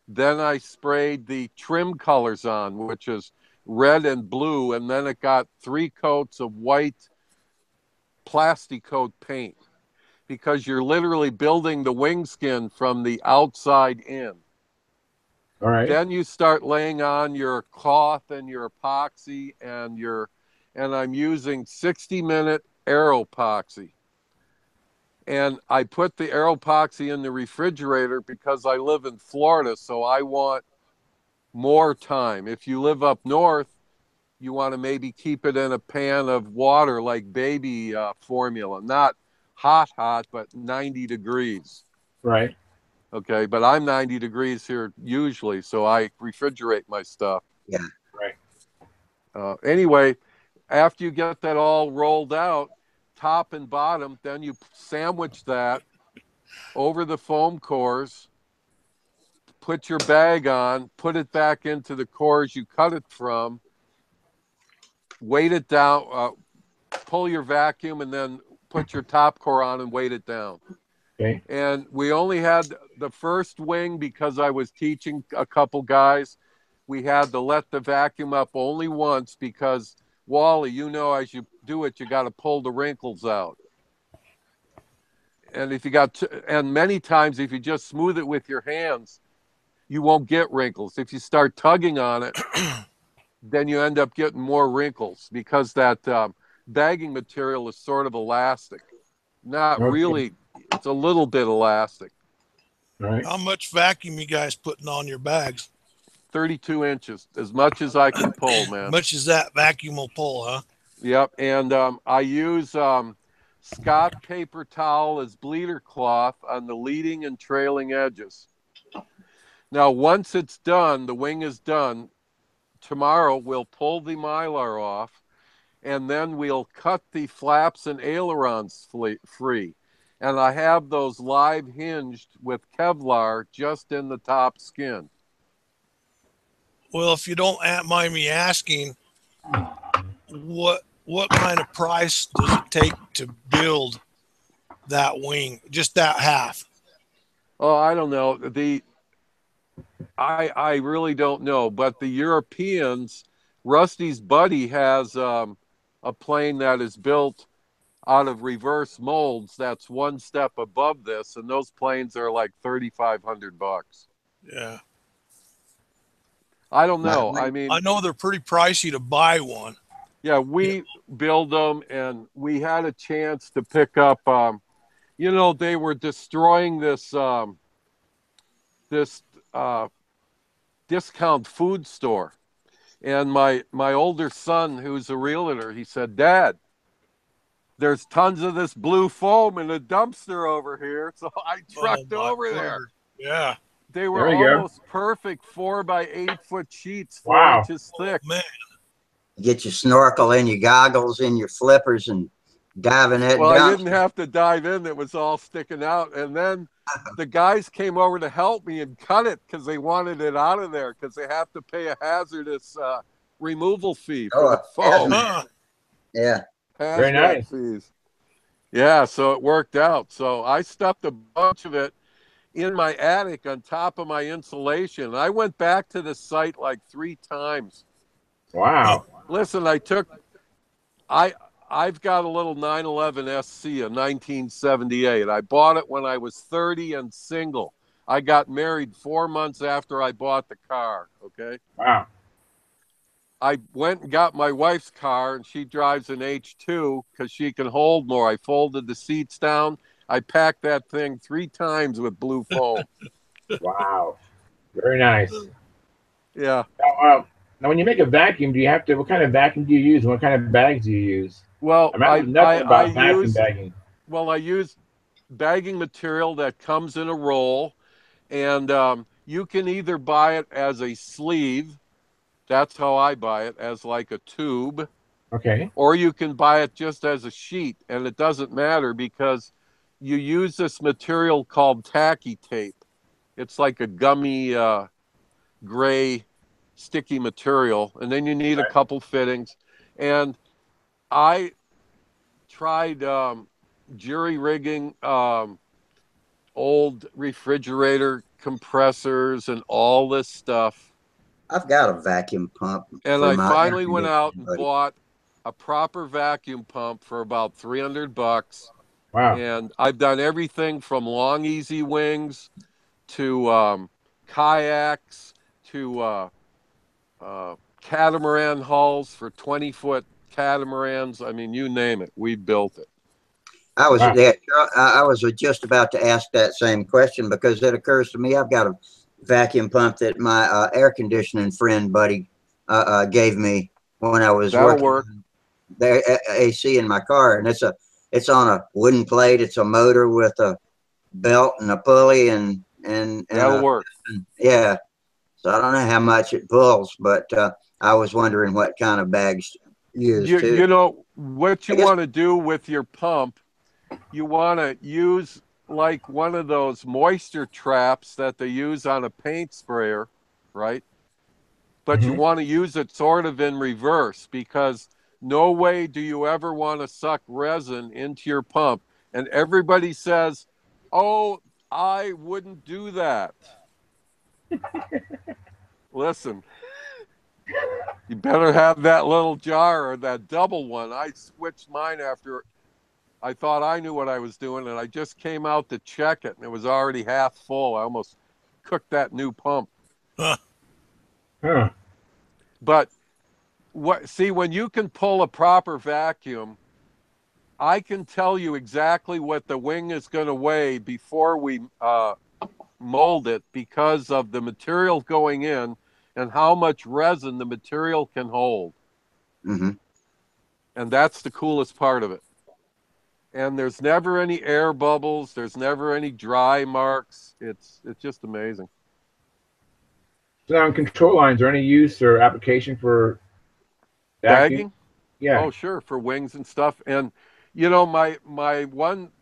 Then I sprayed the trim colors on, which is red and blue, and then it got 3 coats of white Plasticoat paint, because you're literally building the wing skin from the outside in. All right. Then you start laying on your cloth and your epoxy and I'm using 60-minute aero epoxy. And I put the aero epoxy in the refrigerator because I live in Florida, so I want more time. If you live up north, you want to maybe keep it in a pan of water like baby formula, not hot, but 90 degrees. Right. Okay, but I'm 90 degrees here usually, so I refrigerate my stuff. Yeah. Right. Anyway, after you get that all rolled out, top and bottom, then you sandwich that over the foam cores, put your bag on, put it back into the cores you cut it from, weight it down, pull your vacuum, and then put your top core on and weight it down. Okay. And we only had the first wing because I was teaching a couple guys. We had to let the vacuum up only once because, Wally, you know, as you do it, you got to pull the wrinkles out. And if you and many times, if you just smooth it with your hands, you won't get wrinkles. If you start tugging on it, then you end up getting more wrinkles because that bagging material is sort of elastic. Not really, it's a little bit elastic. Right. How much vacuum you guys putting on your bags? 32 inches, as much as I can pull, man. Much as that vacuum will pull, huh? Yep, and I use Scott paper towel as bleeder cloth on the leading and trailing edges. Now, once it's done, the wing is done, tomorrow we'll pull the Mylar off, and then we'll cut the flaps and ailerons free. And I have those live hinged with Kevlar just in the top skin. Well, if you don't mind me asking, what kind of price does it take to build that wing, just that half? Oh, I don't know. I really don't know. But the Europeans, Rusty's buddy has a plane that is built out of reverse molds that's one step above this, and those planes are like $3,500. Yeah. I don't know. I mean, I know they're pretty pricey to buy one. yeah, we build them, and we had a chance to pick up. They were destroying this discount food store, and my older son, who's a realtor, he said, "Dad, there's tons of this blue foam in a dumpster over here." So I trucked over there. Yeah. They were almost perfect 4 by 8 foot sheets, 4 inches thick. Man. Get your snorkel and your goggles and your flippers and dive in that Well, dumpster. I didn't have to dive in. It was all sticking out. And then the guys came over to help me and cut it because they wanted it out of there because they have to pay a hazardous removal fee for the foam. Yeah. Very nice. Fees. Yeah, so it worked out. So I stuffed a bunch of it in my attic on top of my insulation. I went back to the site like 3 times. Wow. Listen, I've got a little 911 SC, a 1978. I bought it when I was 30 and single. I got married 4 months after I bought the car, okay? Wow. I went and got my wife's car, and she drives an H2 because she can hold more. I folded the seats down. I packed that thing 3 times with blue foam. Wow. Very nice. Yeah. Now, when you make a vacuum, what kind of vacuum do you use? What kind of bags do you use? Well, I use bagging material that comes in a roll, and you can either buy it as a sleeve. That's how I buy it, as like a tube. Okay. Or you can buy it just as a sheet, and it doesn't matter because you use this material called tacky tape. It's like a gummy gray sticky material, and then you need a couple fittings. And I tried jury rigging old refrigerator compressors and all this stuff. I've got a vacuum pump. And I finally went out and bought a proper vacuum pump for about $300. Wow. And I've done everything from long easy wings to kayaks to catamaran hulls for 20-foot catamarans. I mean, you name it, we built it. I was just about to ask that same question because it occurs to me I've got a vacuum pump that my air conditioning friend buddy gave me when I was working the AC in my car, and it's on a wooden plate. It's a motor with a belt and a pulley and that'll work. Yeah. So I don't know how much it pulls, but I was wondering what kind of bags you use too. You know what you want to do with your pump. You want to use like one of those moisture traps that they use on a paint sprayer, right? But you want to use it sort of in reverse, because no way do you ever want to suck resin into your pump. And everybody says, "Oh, I wouldn't do that." Listen, you better have that little jar or that double one. I switched mine after I thought I knew what I was doing, and I just came out to check it, and it was already half full. I almost cooked that new pump. But when you can pull a proper vacuum, I can tell you exactly what the wing is going to weigh before we mold it, because of the material going in and how much resin the material can hold. And that's the coolest part of it. And there's never any air bubbles. There's never any dry marks. It's just amazing. So on control lines, are any use or application for bagging? Yeah. Oh, sure, for wings and stuff. And you know, my one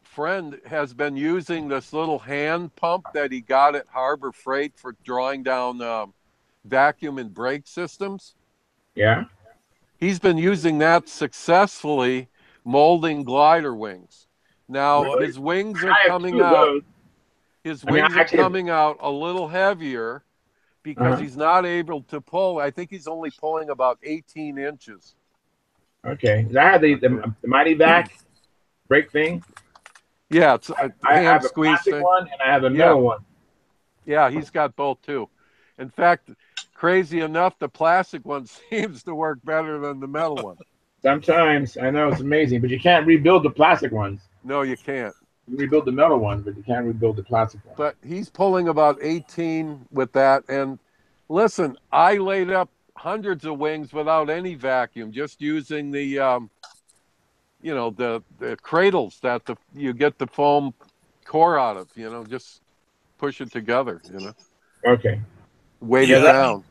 friend has been using this little hand pump that he got at Harbor Freight for drawing down vacuum and brake systems. Yeah. He's been using that successfully, molding glider wings. Now his wings are coming out. His wings are coming out a little heavier because he's not able to pull. I think he's only pulling about 18 inches. Okay. I had the Mighty Vac brake thing. Yeah, it's a I hand have a squeeze plastic thing. one and I have a Yeah. metal one. Yeah, he's got both too. In fact, crazy enough, the plastic one seems to work better than the metal one. Sometimes I know it's amazing, but you can't rebuild the plastic ones. No, you can't. You can rebuild the metal ones, but you can't rebuild the plastic ones. But he's pulling about 18 with that. And listen, I laid up hundreds of wings without any vacuum, just using the the cradles that you get the foam core out of, just push it together, Okay. weight Yeah, it down.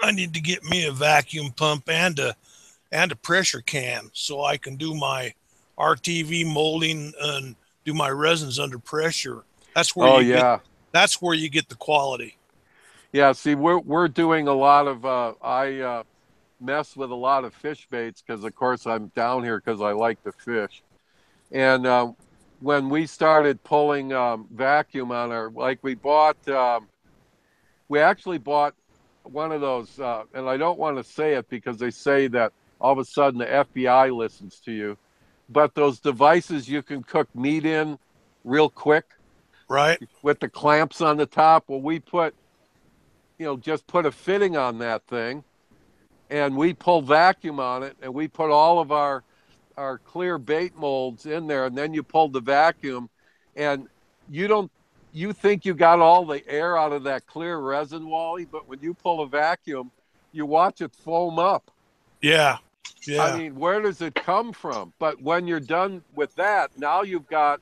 I need to get me a vacuum pump and a pressure can so I can do my RTV molding and do my resins under pressure. That's where that's where you get the quality. Yeah, see, we're doing a lot of I mess with a lot of fish baits because of course I'm down here because I like to fish. And when we started pulling vacuum on our, like we actually bought one of those, and I don't want to say it because they say that all of a sudden the FBI listens to you, but those devices you can cook meat in real quick. Right. With the clamps on the top. Well, we just put a fitting on that thing and we pull vacuum on it and we put all of our clear bait molds in there, and then you pull the vacuum and you think you got all the air out of that clear resin, Wally, but when you pull a vacuum, you watch it foam up. Yeah. Yeah. I mean, where does it come from? But when you're done with that, now you've got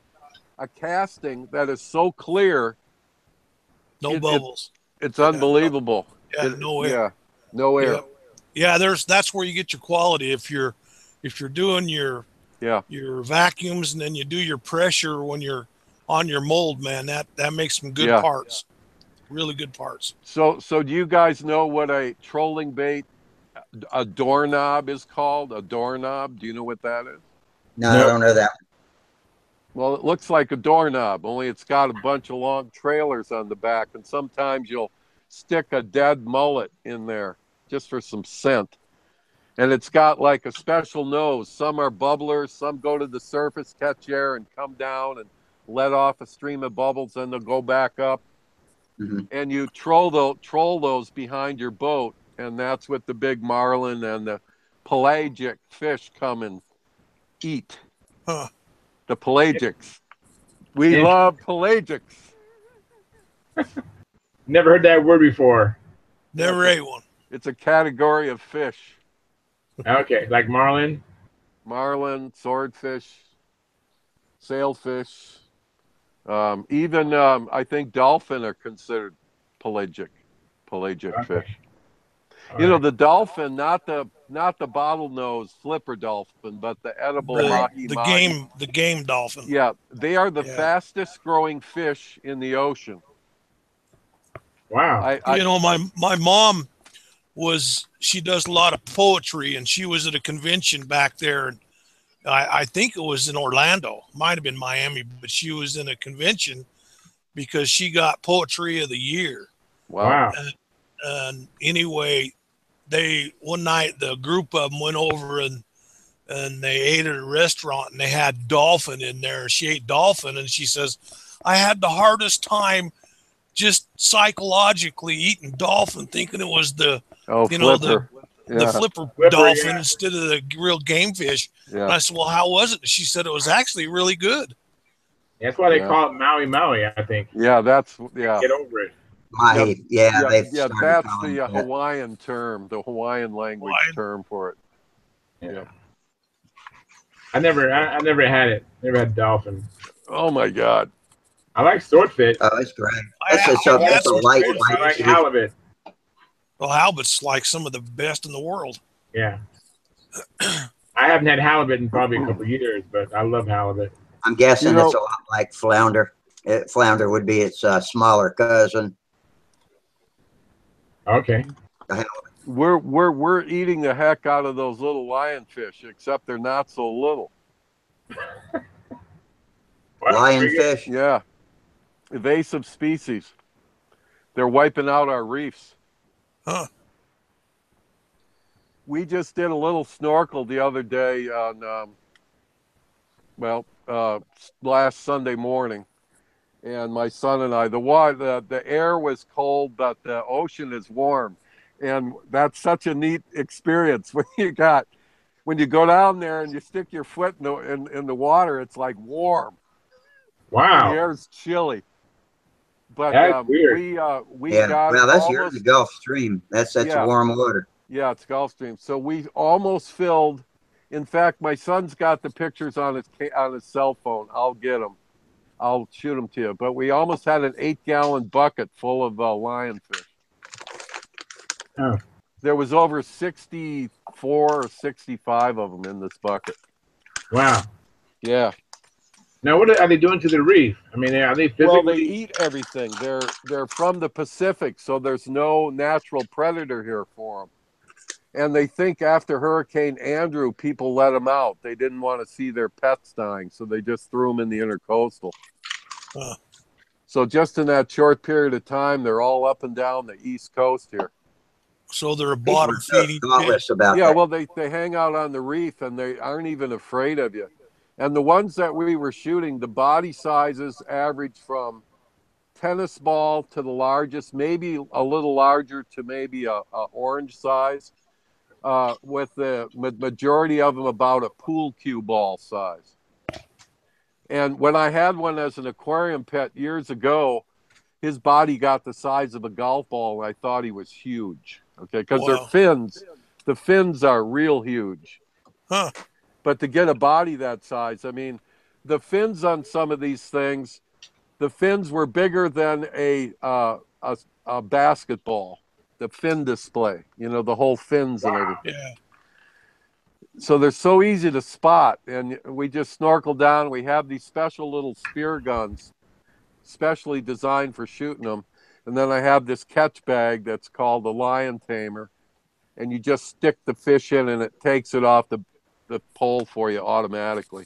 a casting that is so clear. No bubbles. It's unbelievable. No air. Yeah, no air. Yeah, that's where you get your quality. If you're doing your vacuums and then you do your pressure when you're on your mold, man, that makes some good parts. Really good parts. So do you guys know what a trolling bait, a doorknob is called? A doorknob? Do you know what that is? No, I don't know that. Well, it looks like a doorknob, only it's got a bunch of long trailers on the back, and sometimes you'll stick a dead mullet in there just for some scent. And it's got like a special nose. Some are bubblers, some go to the surface, catch air, and come down and let off a stream of bubbles, and they'll go back up. Mm-hmm. And you troll those behind your boat, and that's what the big marlin and the pelagic fish come and eat. Huh. The pelagics. We love pelagics. Never heard that word before. Never ate one. It's a category of fish. Okay, like marlin? Marlin, swordfish, sailfish. Even I think dolphin are considered pelagic fish. All the dolphin, not the bottlenose flipper dolphin, but the edible mahi. The game dolphin. Yeah, they are the fastest growing fish in the ocean. Wow. My mom she does a lot of poetry, and she was at a convention back there, and I think it was in Orlando, might have been Miami, but she was in a convention because she got Poetry of the Year. Wow. And anyway, one night the group of them went over and they ate at a restaurant, and they had dolphin in there. She ate dolphin, and she says, I had the hardest time just psychologically eating dolphin, thinking it was the flipper dolphin instead of the real game fish. Yeah. And I said, well, how was it? She said it was actually really good. That's why they call it Maui, I think. Yeah, that's Get over it. Mahi, that's the Hawaiian term, the Hawaiian language term for it. Yeah. I never had it. Never had dolphin. Oh my God. I like swordfish. Oh, it's great. That's a light. I like halibut. Well, halibut's like some of the best in the world. Yeah. I haven't had halibut in probably a couple of years, but I love halibut. I'm guessing it's a lot like flounder. Flounder would be its smaller cousin. Okay. We're eating the heck out of those little lionfish, except they're not so little. Lionfish? Yeah. Invasive species. They're wiping out our reefs. Huh. we just did a little snorkel the other day on, last Sunday morning. And my son and I, the air was cold, but the ocean is warm. And that's such a neat experience when you go down there and you stick your foot in the water, it's like warm. Wow. The air's chilly. But That's weird. we Yeah, got well, that's almost the Gulf Stream. That's warm water. Yeah, it's Gulf Stream. So we almost filled. In fact, my son's got the pictures on his cell phone. I'll get them. I'll shoot them to you. But we almost had an 8-gallon bucket full of lionfish. Oh. There was over 64 or 65 of them in this bucket. Wow. Yeah. Now, what are they doing to the reef? I mean, are they physically? Well, they eat everything. They're from the Pacific, so there's no natural predator here for them. And they think after Hurricane Andrew, people let them out. They didn't want to see their pets dying, so they just threw them in the intercoastal. So just in that short period of time, they're all up and down the East Coast here. So they're a bottom feeding fish. Yeah, well, they hang out on the reef, and they aren't even afraid of you. And the ones that we were shooting, the body sizes average from tennis ball to the largest, maybe a little larger to maybe a orange size, with the majority of them about a pool cue ball size. And when I had one as an aquarium pet years ago, his body got the size of a golf ball, and I thought he was huge. Okay, because the fins are real huge. Huh. But to get a body that size, I mean, the fins on some of these things, the fins were bigger than a basketball. The fin display, the whole fins and everything. Yeah. So they're so easy to spot, and we just snorkel down. We have these special little spear guns, specially designed for shooting them. And then I have this catch bag that's called the Lion Tamer, and you just stick the fish in, and it takes it off the pole for you automatically.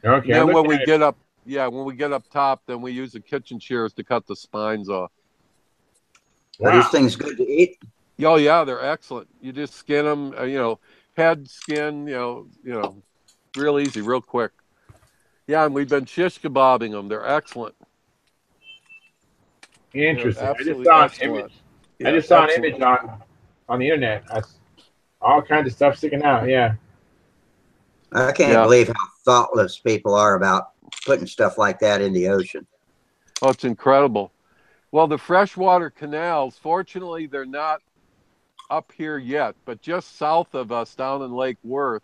Okay. And then when we get up top, then we use the kitchen shears to cut the spines off. Wow. Are these things good to eat? Oh yeah, they're excellent. You just skin them, head, skin, real easy, real quick. Yeah, and we've been shish kebabbing them. They're excellent. Interesting. They're I just saw an image. Yeah, I just saw an image on the internet. All kinds of stuff sticking out. Yeah. I can't believe how thoughtless people are about putting stuff like that in the ocean. Oh, it's incredible. Well, the freshwater canals, fortunately, they're not up here yet, but just south of us down in Lake Worth,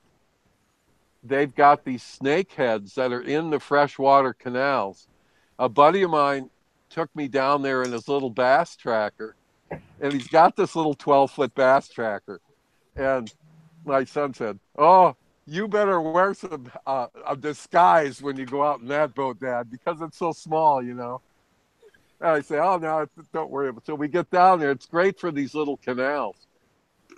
they've got these snakeheads that are in the freshwater canals. A buddy of mine took me down there in his little bass tracker, and he's got this little 12-foot bass tracker. And my son said, "Oh, you better wear some a disguise when you go out in that boat, Dad, because it's so small, And I say, "Oh, no, don't worry." So we get down there. It's great for these little canals.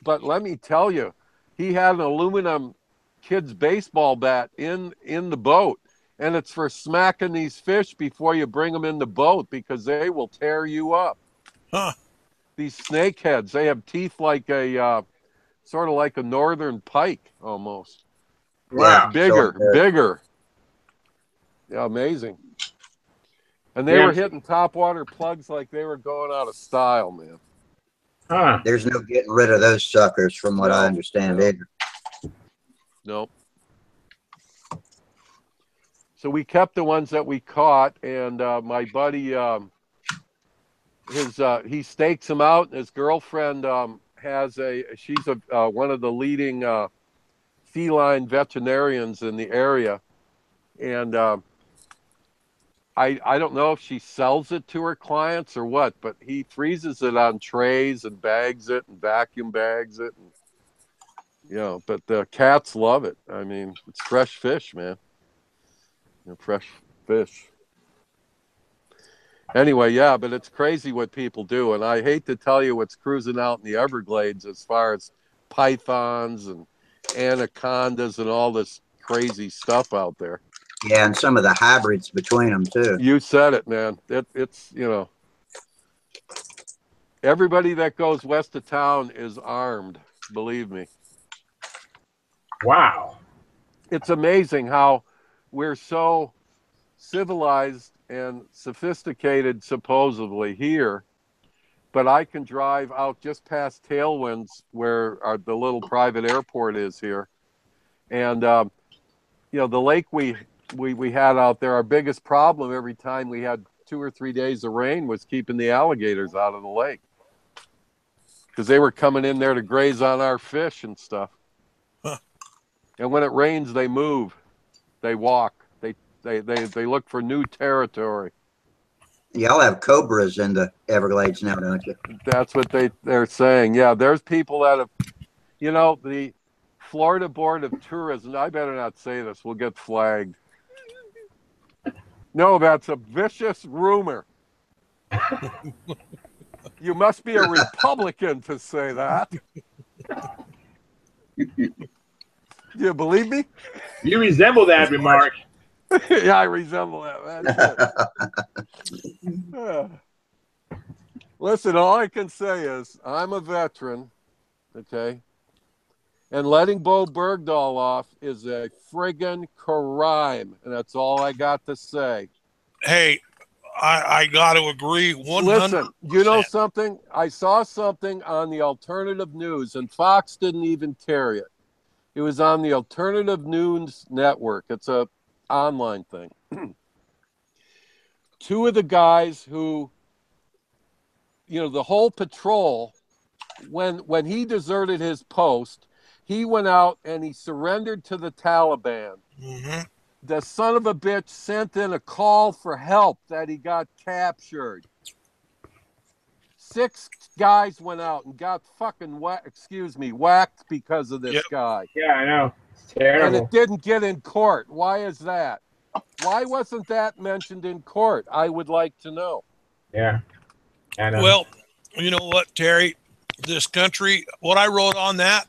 But let me tell you, he had an aluminum kid's baseball bat in the boat, and it's for smacking these fish before you bring them in the boat because they will tear you up. Huh. These snakeheads, they have teeth like a sort of like a northern pike almost. Wow. Bigger. Yeah, amazing. And they were hitting topwater plugs like they were going out of style, man. Huh. There's no getting rid of those suckers from what I understand either. Nope. So we kept the ones that we caught, and my buddy, he stakes them out, and his girlfriend she's one of the leading feline veterinarians in the area, and I don't know if she sells it to her clients or what, but he freezes it on trays and bags it and vacuum bags it. And, but the cats love it. I mean, it's fresh fish, man. Fresh fish. Anyway, yeah, but it's crazy what people do. And I hate to tell you what's cruising out in the Everglades as far as pythons and anacondas and all this crazy stuff out there. Yeah, and some of the hybrids between them too. You said it, man. It's everybody that goes west of town is armed, believe me. Wow. It's amazing how we're so civilized and sophisticated, supposedly, here. But I can drive out just past Tailwinds, where the little private airport is here. And, you know, the lake we had out there, our biggest problem every time we had 2 or 3 days of rain was keeping the alligators out of the lake. Because they were coming in there to graze on our fish and stuff. Huh. And when it rains, they move. They walk. They look for new territory. Y'all have cobras in the Everglades now, don't you? That's what they're saying. Yeah, there's people that have, you know, the Florida Board of Tourism. I better not say this. We'll get flagged. No, that's a vicious rumor. You must be a Republican to say that. You believe me? You resemble that remark. Yeah, I resemble that. That's it. Listen, all I can say is I'm a veteran, okay? And letting Bo Bergdahl off is a friggin' crime. And that's all I got to say. Hey, I got to agree 100%. Listen, you know something? I saw something on the alternative news, and Fox didn't even carry it. It was on the Alternative News Network. It's a online thing. 2 of the guys who, you know, the whole patrol, when he deserted his post, he went out and he surrendered to the Taliban. Mm-hmm. The son of a bitch sent in a call for help that he got captured. 6 guys went out and got fucking whacked because of this guy. Yeah, I know. It's terrible. And it didn't get in court. Why is that? Why wasn't that mentioned in court? I would like to know. Yeah. I know. Well, you know what, Terry? This country, what I wrote on that,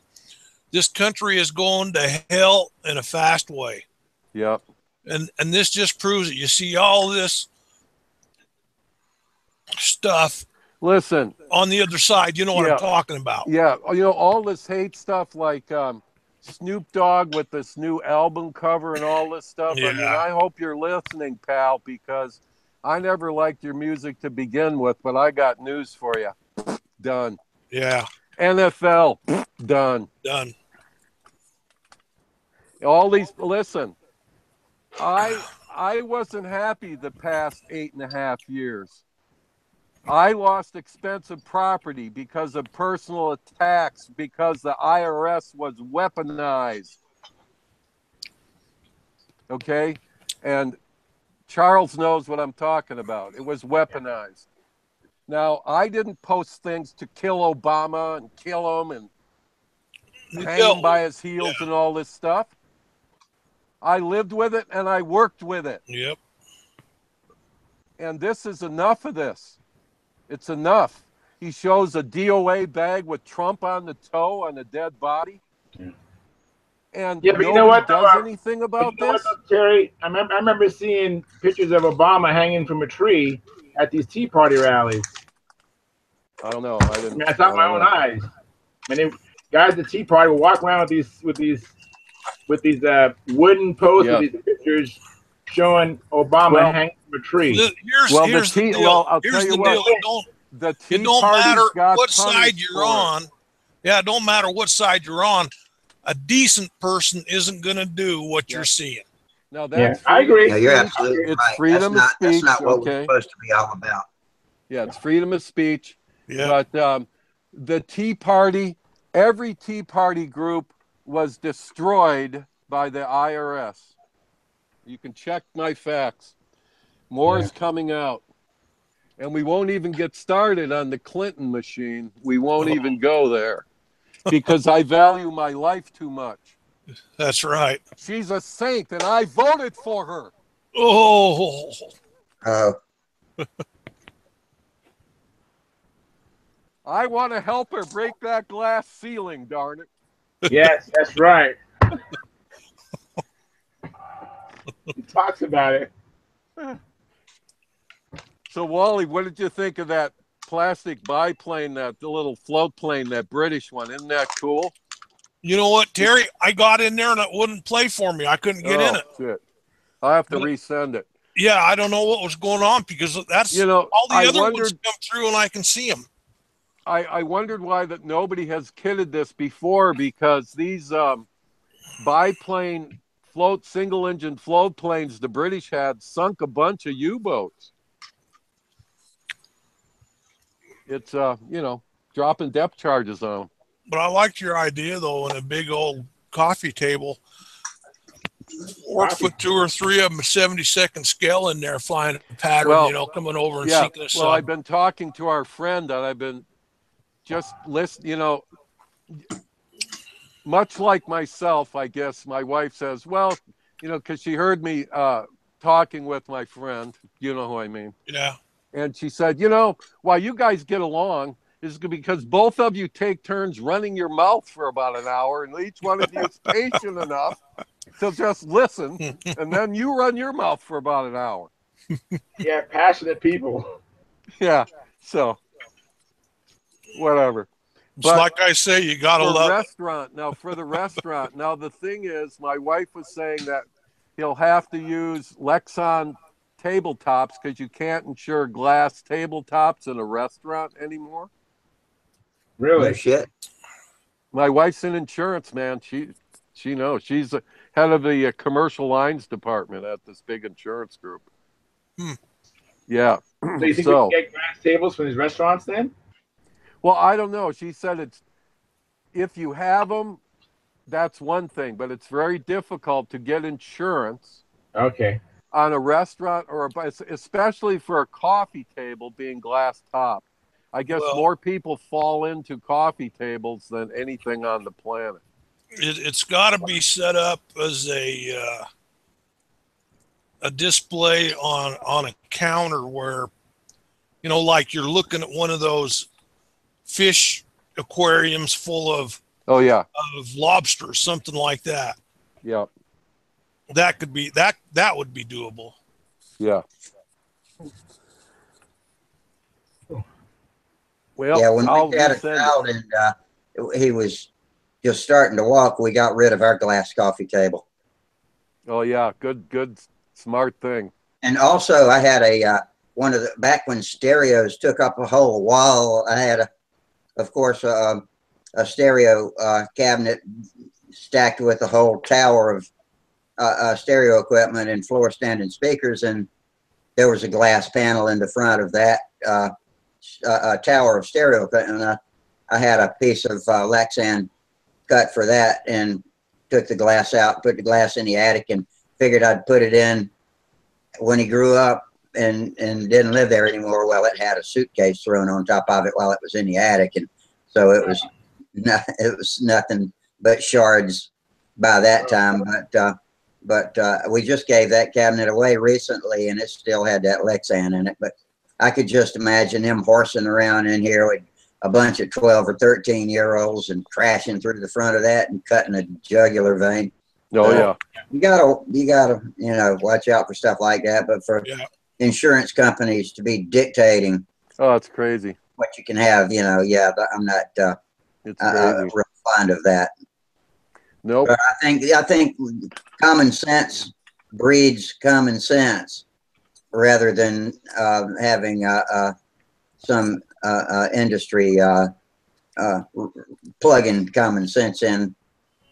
this country is going to hell in a fast way. Yep. And this just proves it. You see all this stuff. Listen. On the other side, you know what I'm talking about. Yeah. You know, all this hate stuff like Snoop Dogg with this new album cover and all this stuff. Yeah. I mean, I hope you're listening, pal, because I never liked your music to begin with, but I got news for you. Done. Yeah. NFL. Done. Done. All these, listen, I wasn't happy the past 8.5 years. I lost expensive property because of personal attacks, because the IRS was weaponized. Okay? And Charles knows what I'm talking about. It was weaponized. Now, I didn't post things to kill Obama and kill him and hang him by his heels and all this stuff. I lived with it and I worked with it. Yep. And this is enough of this. It's enough. He shows a DOA bag with Trump on the toe on a dead body. Yeah. And but nobody you know what, does anything about this. Terry, I remember seeing pictures of Obama hanging from a tree at these Tea Party rallies. I don't know. I saw my own eyes. And guys at the Tea Party will walk around with these wooden posts with these pictures showing Obama hanging from a tree. Here's the deal. I'll tell you what. It don't matter what side you're on. Yeah, it don't matter what side you're on. A decent person isn't going to do what you're seeing. No, that's I agree. Yeah, you're absolutely right. It's freedom of speech. That's not what we're supposed to be all about. Yeah, it's freedom of speech. Yeah. But the Tea Party, every Tea Party group was destroyed by the IRS. You can check my facts. More is coming out. And we won't even get started on the Clinton machine. We won't even go there because I value my life too much. That's right. She's a saint and I voted for her. Oh. I want to help her break that glass ceiling, darn it. Yes, that's right. He talks about it. So, Wally, what did you think of that plastic biplane, the little float plane, that British one? Isn't that cool? You know what, Terry? I got in there and it wouldn't play for me. I couldn't get in it. Shit. I'll have to resend it. Yeah, I don't know what was going on because that's all the other ones come through and I can see them. I wondered why that nobody has kitted this before, because these biplane single engine float planes the British had sunk a bunch of U-boats. It's dropping depth charges on them. But I liked your idea though, in a big old coffee table. Or put 2 or 3 of them, a 70-second scale in there, flying a pattern, coming over and sinking us. Well, I've been talking to our friend, and I've been just listening, much like myself, I guess my wife says, well, because she heard me talking with my friend, you know who I mean. Yeah. And she said, why you guys get along is because both of you take turns running your mouth for about an hour, and each one of you is patient enough to just listen, and then you run your mouth for about an hour. Yeah, passionate people. Yeah, so whatever. But like I say, you gotta love restaurant. Now, for the restaurant, now the thing is, my wife was saying that he'll have to use Lexan tabletops because you can't insure glass tabletops in a restaurant anymore. Really? No shit. My wife's in insurance, man. She knows. She's head of the commercial lines department at this big insurance group. Yeah. So you think we can get glass tables for these restaurants then? Well, I don't know. She said if you have them, that's one thing, but it's very difficult to get insurance. Okay. On a restaurant, or especially for a coffee table being glass top. I guess more people fall into coffee tables than anything on the planet. It's got to be set up as a display on a counter where, like you're looking at one of those fish aquariums full of of lobsters, something like that. Yeah. That could be that would be doable. Yeah. Well, yeah, when we had a child and he was just starting to walk, we got rid of our glass coffee table. Oh yeah, good, smart thing. And also, I had one of the back when stereos took up a whole wall. I had of course, a stereo cabinet stacked with a whole tower of stereo equipment and floor standing speakers, and there was a glass panel in the front of that tower of stereo equipment. And I had a piece of Lexan cut for that, and took the glass out, put the glass in the attic, and figured I'd put it in when he grew up and didn't live there anymore. Well, it had a suitcase thrown on top of it while it was in the attic, and so it was nothing but shards by that time. But we just gave that cabinet away recently, and it still had that Lexan in it. But I could just imagine him horsing around in here with a bunch of 12 or 13-year-olds and crashing through the front of that and cutting a jugular vein. Oh yeah. You gotta watch out for stuff like that. But for insurance companies to be dictating, oh, that's crazy, what you can have, but I'm not real fond of that. Nope. But I think common sense breeds common sense, rather than having some industry plugging common sense in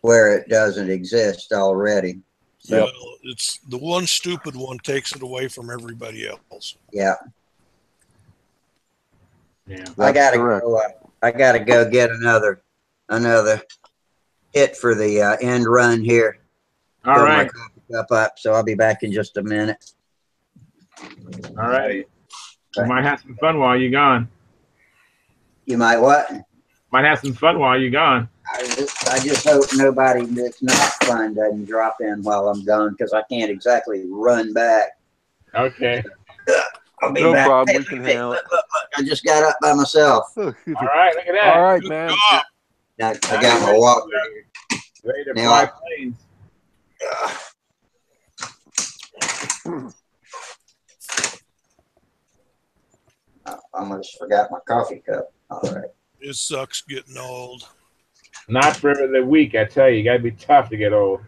where it doesn't exist already. So, well, it's the one stupid one takes it away from everybody else. Yeah. Yeah. I gotta go get another hit for the end run here. All right. My coffee cup up, so I'll be back in just a minute. All right. We might have some fun while you're gone. You might what? Might have some fun while you're gone. I just hope nobody that's not fun doesn't drop in while I'm gone, because I can't exactly run back. Okay. I'll be no back. problem. We can handle it. Look, I just got up by myself. All right. Look at that. All right, man. I got my walker here. Ready to Now, fly planes. I almost forgot my coffee cup. All right. It sucks getting old. Not for the weak, I tell you. You gotta be tough to get old.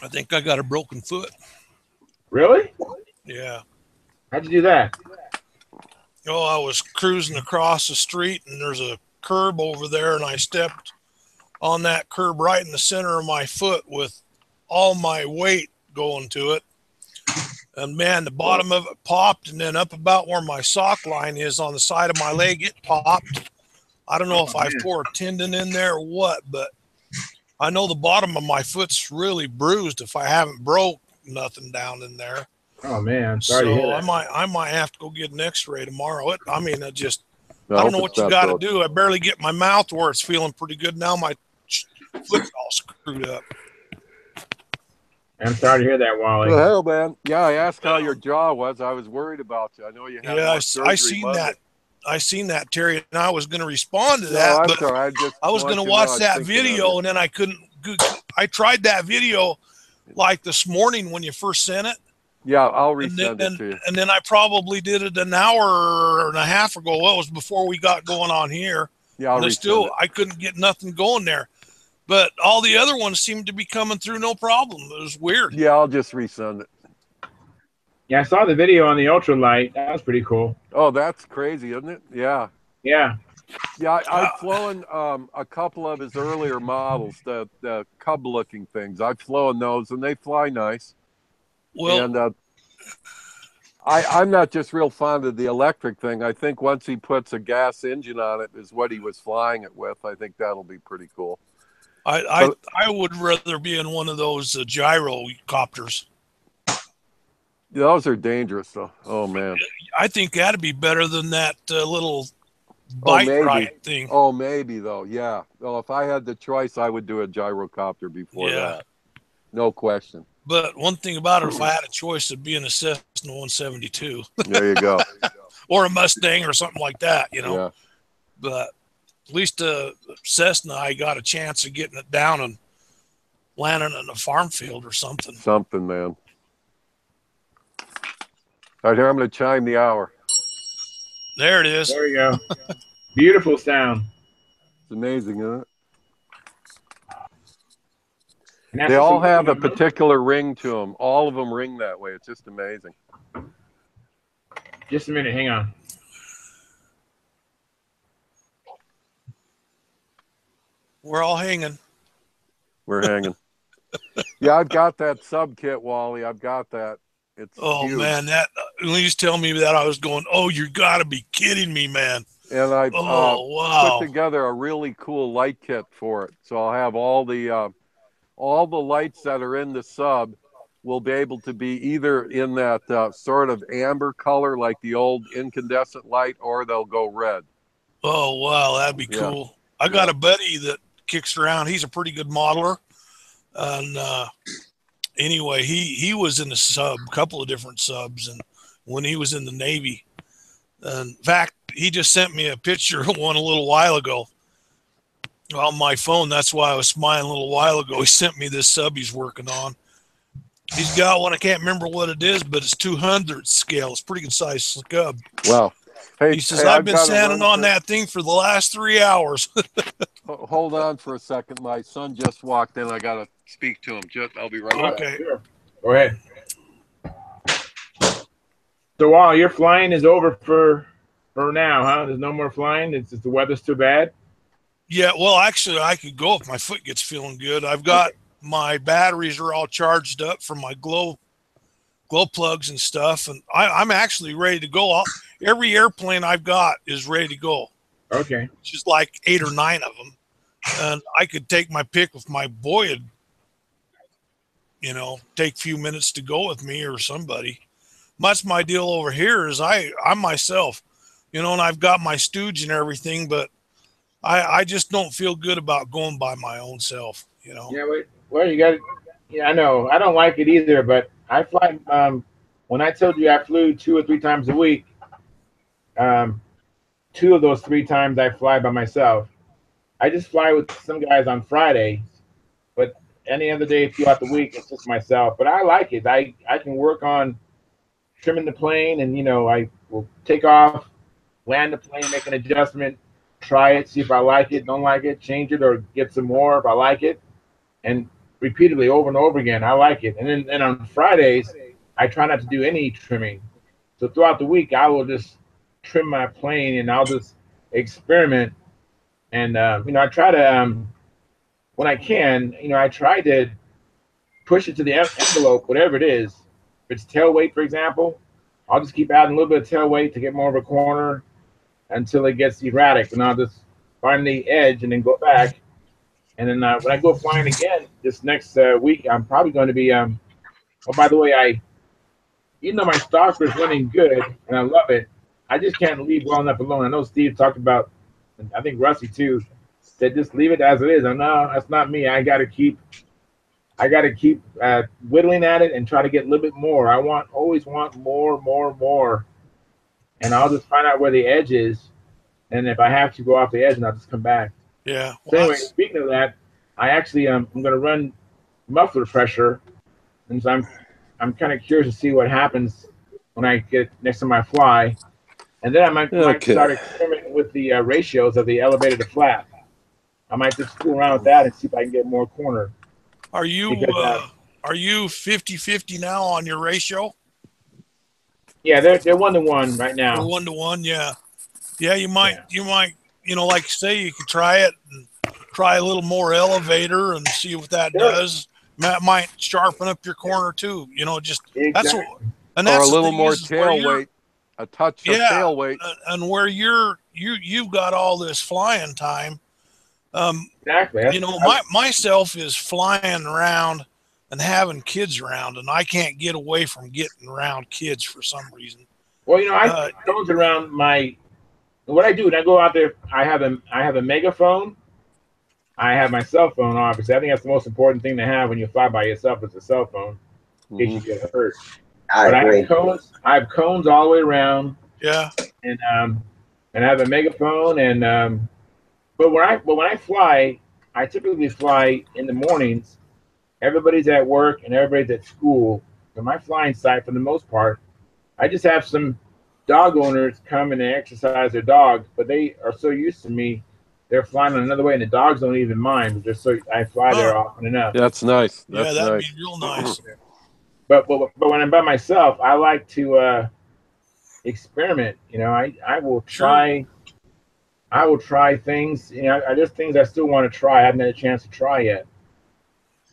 I think I got a broken foot. Really? Yeah. How'd you do that? Oh, I was cruising across the street and there's a curb over there, and I stepped on that curb right in the center of my foot with all my weight going to it. And man, the bottom of it popped, and then up about where my sock line is on the side of my leg, it popped. I don't know if I tore a tendon in there or what, but I know the bottom of my foot's really bruised if I haven't broke nothing down in there. Oh man, sorry to hear that. I might have to go get an X-ray tomorrow. I don't know what it's you not got to broke. do. I barely get my mouth where it's feeling pretty good now. My foot's all screwed up. I'm sorry to hear that, Wally. Well, hell, man. Yeah, I asked how your jaw was. I was worried about you. I know you had more surgery I seen Monday. that. I seen that, Terry, and I was going to respond to No, that, I'm but sorry. I was going to watch that video, and then I couldn't. I tried that video like this morning when you first sent it. Yeah, I'll resend it to you. And then I probably did it an hour and a half ago. Well, it was before we got going on here. Yeah, I'll resend it. I couldn't get nothing going there. But all the other ones seemed to be coming through no problem. It was weird. Yeah, I'll just resend it. Yeah, I saw the video on the ultralight. That was pretty cool. Oh, that's crazy, isn't it? Yeah. Yeah. Yeah, I've flown a couple of his earlier models, the cub-looking things. I've flown those, and they fly nice. Well, and I'm not just real fond of the electric thing. I think once he puts a gas engine on it is what he was flying it with. I think that'll be pretty cool. I would rather be in one of those gyro copters. Those are dangerous, though. Oh, man. I think that'd be better than that little bike ride thing. Oh, maybe, though. Yeah. Well, if I had the choice, I would do a gyrocopter before that. No question. But one thing about it, if I had a choice, it'd be in a Cessna 172. There you go. Or a Mustang or something like that, you know. Yeah. But at least Cessna, I got a chance of getting it down and landing in a farm field or something. Something, man. All right, here I'm going to chime the hour. There it is. There you go. Beautiful sound. It's amazing, isn't it? And They all have a particular ring to them. All of them ring that way. It's just amazing. Just a minute. Hang on. We're all hanging. We're hanging. Yeah, I've got that sub kit, Wally. I've got that. It's huge. Man, that when you tell me that, I was going, "Oh, you got to be kidding me, man!" And I've wow. put together a really cool light kit for it. So I'll have all the lights that are in the sub will be able to be either in that sort of amber color, like the old incandescent light, or they'll go red. Oh wow, that'd be cool. I got a buddy that kicks around. He's a pretty good modeler, and anyway, he was in the sub, a couple of different subs, and when he was in the Navy. And in fact, he just sent me a picture of one a little while ago on my phone. That's why I was smiling a little while ago. He sent me this sub he's working on. He's got one, I can't remember what it is, but it's 200 scale. It's pretty good size sub. Wow. Hey, he says, I've been standing on that thing for the last 3 hours. Hold on for a second. My son just walked in. I got to speak to him. I'll be right back. Okay. Sure. Go ahead. So while your flying is over for now, huh? There's no more flying. It's just the weather's too bad. Yeah, well, actually, I could go if my foot gets feeling good. I've got my batteries are all charged up from my glow plugs and stuff, and I'm actually ready to go. Every airplane I've got is ready to go. Okay. Just like 8 or 9 of them, and I could take my pick if my boy would, take a few minutes to go with me or somebody. That's my deal over here is I'm myself, and I've got my stooge and everything, but I just don't feel good about going by my own self, Yeah, well, you got. Yeah, I know. I don't like it either, but I fly. When I told you I flew 2 or 3 times a week, 2 of those 3 times I fly by myself. I just fly with some guys on Fridays, but any other day throughout the week, it's just myself. But I like it. I can work on trimming the plane, and I will take off, land the plane, make an adjustment, try it, see if I like it, don't like it, change it, or get some more if I like it, and repeatedly over and over again. I like it. And then on Fridays, I try not to do any trimming. So throughout the week, I will just trim my plane and I'll just experiment. And I try to when I can, I try to push it to the envelope, whatever it is. If it's tail weight, for example, I'll just keep adding a little bit of tail weight to get more of a corner until it gets erratic, and I'll just find the edge and then go back. And then when I go flying again this next week, I'm probably going to be. Oh, by the way, even though my stalker is running good and I love it, I just can't leave well enough alone. I know Steve talked about, and I think Rusty too, said just leave it as it is. No, that's not me. I got to keep whittling at it and try to get a little bit more. Always want more, and I'll just find out where the edge is, and if I have to go off the edge, and I'll just come back. Yeah. Well, so anyway, speaking of that, I actually I'm going to run muffler pressure, and so I'm kind of curious to see what happens when I get next time I fly, and then I might start experimenting with the ratios of the elevator to flat. I might just fool around with that and see if I can get more corner. Are you 50-50 now on your ratio? Yeah, they're 1-to-1 right now. They're 1-to-1, yeah. Yeah, you might, like say you could try it and try a little more elevator and see what that does. That might sharpen up your corner too. Just exactly. Or a little more tail weight, a touch of tail weight. And where you've got all this flying time. Exactly. Myself is flying around and having kids around, and I can't get away from getting around kids for some reason. Well, I goes around what I do when I go out there. I have a megaphone. I have my cell phone, obviously. I think that's the most important thing to have when you fly by yourself is a cell phone in case you get hurt. I agree. I have cones all the way around. Yeah. And I have a megaphone but when I fly, I typically fly in the mornings. Everybody's at work and everybody's at school. So my flying site, for the most part, I just have some dog owners come and exercise their dogs, but they are so used to me, they're flying on another way, and the dogs don't even mind. I fly there often enough. That's nice. That'd be real nice. But when I'm by myself, I like to experiment. I will try. Sure. I will try things. There's things I still want to try. I haven't had a chance to try yet.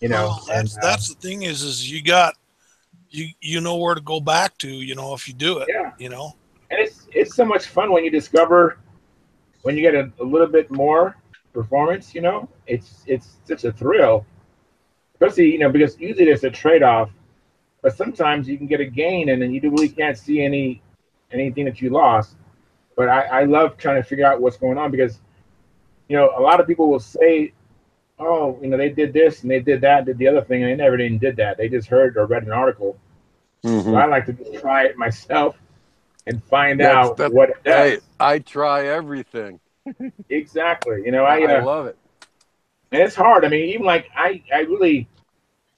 That's the thing is you got you know where to go back to. If you do it. Yeah. And it's so much fun when you discover when you get a little bit more performance. It's such a thrill, especially because usually there's a trade-off, but sometimes you can get a gain and then you really can't see anything that you lost. But I love trying to figure out what's going on because, a lot of people will say, oh, they did this and they did that, did the other thing, and they never even did that. They just heard or read an article. Mm-hmm. So I like to just try it myself and find out what it does. Hey, I try everything. Exactly. I love it. And it's hard. Even like I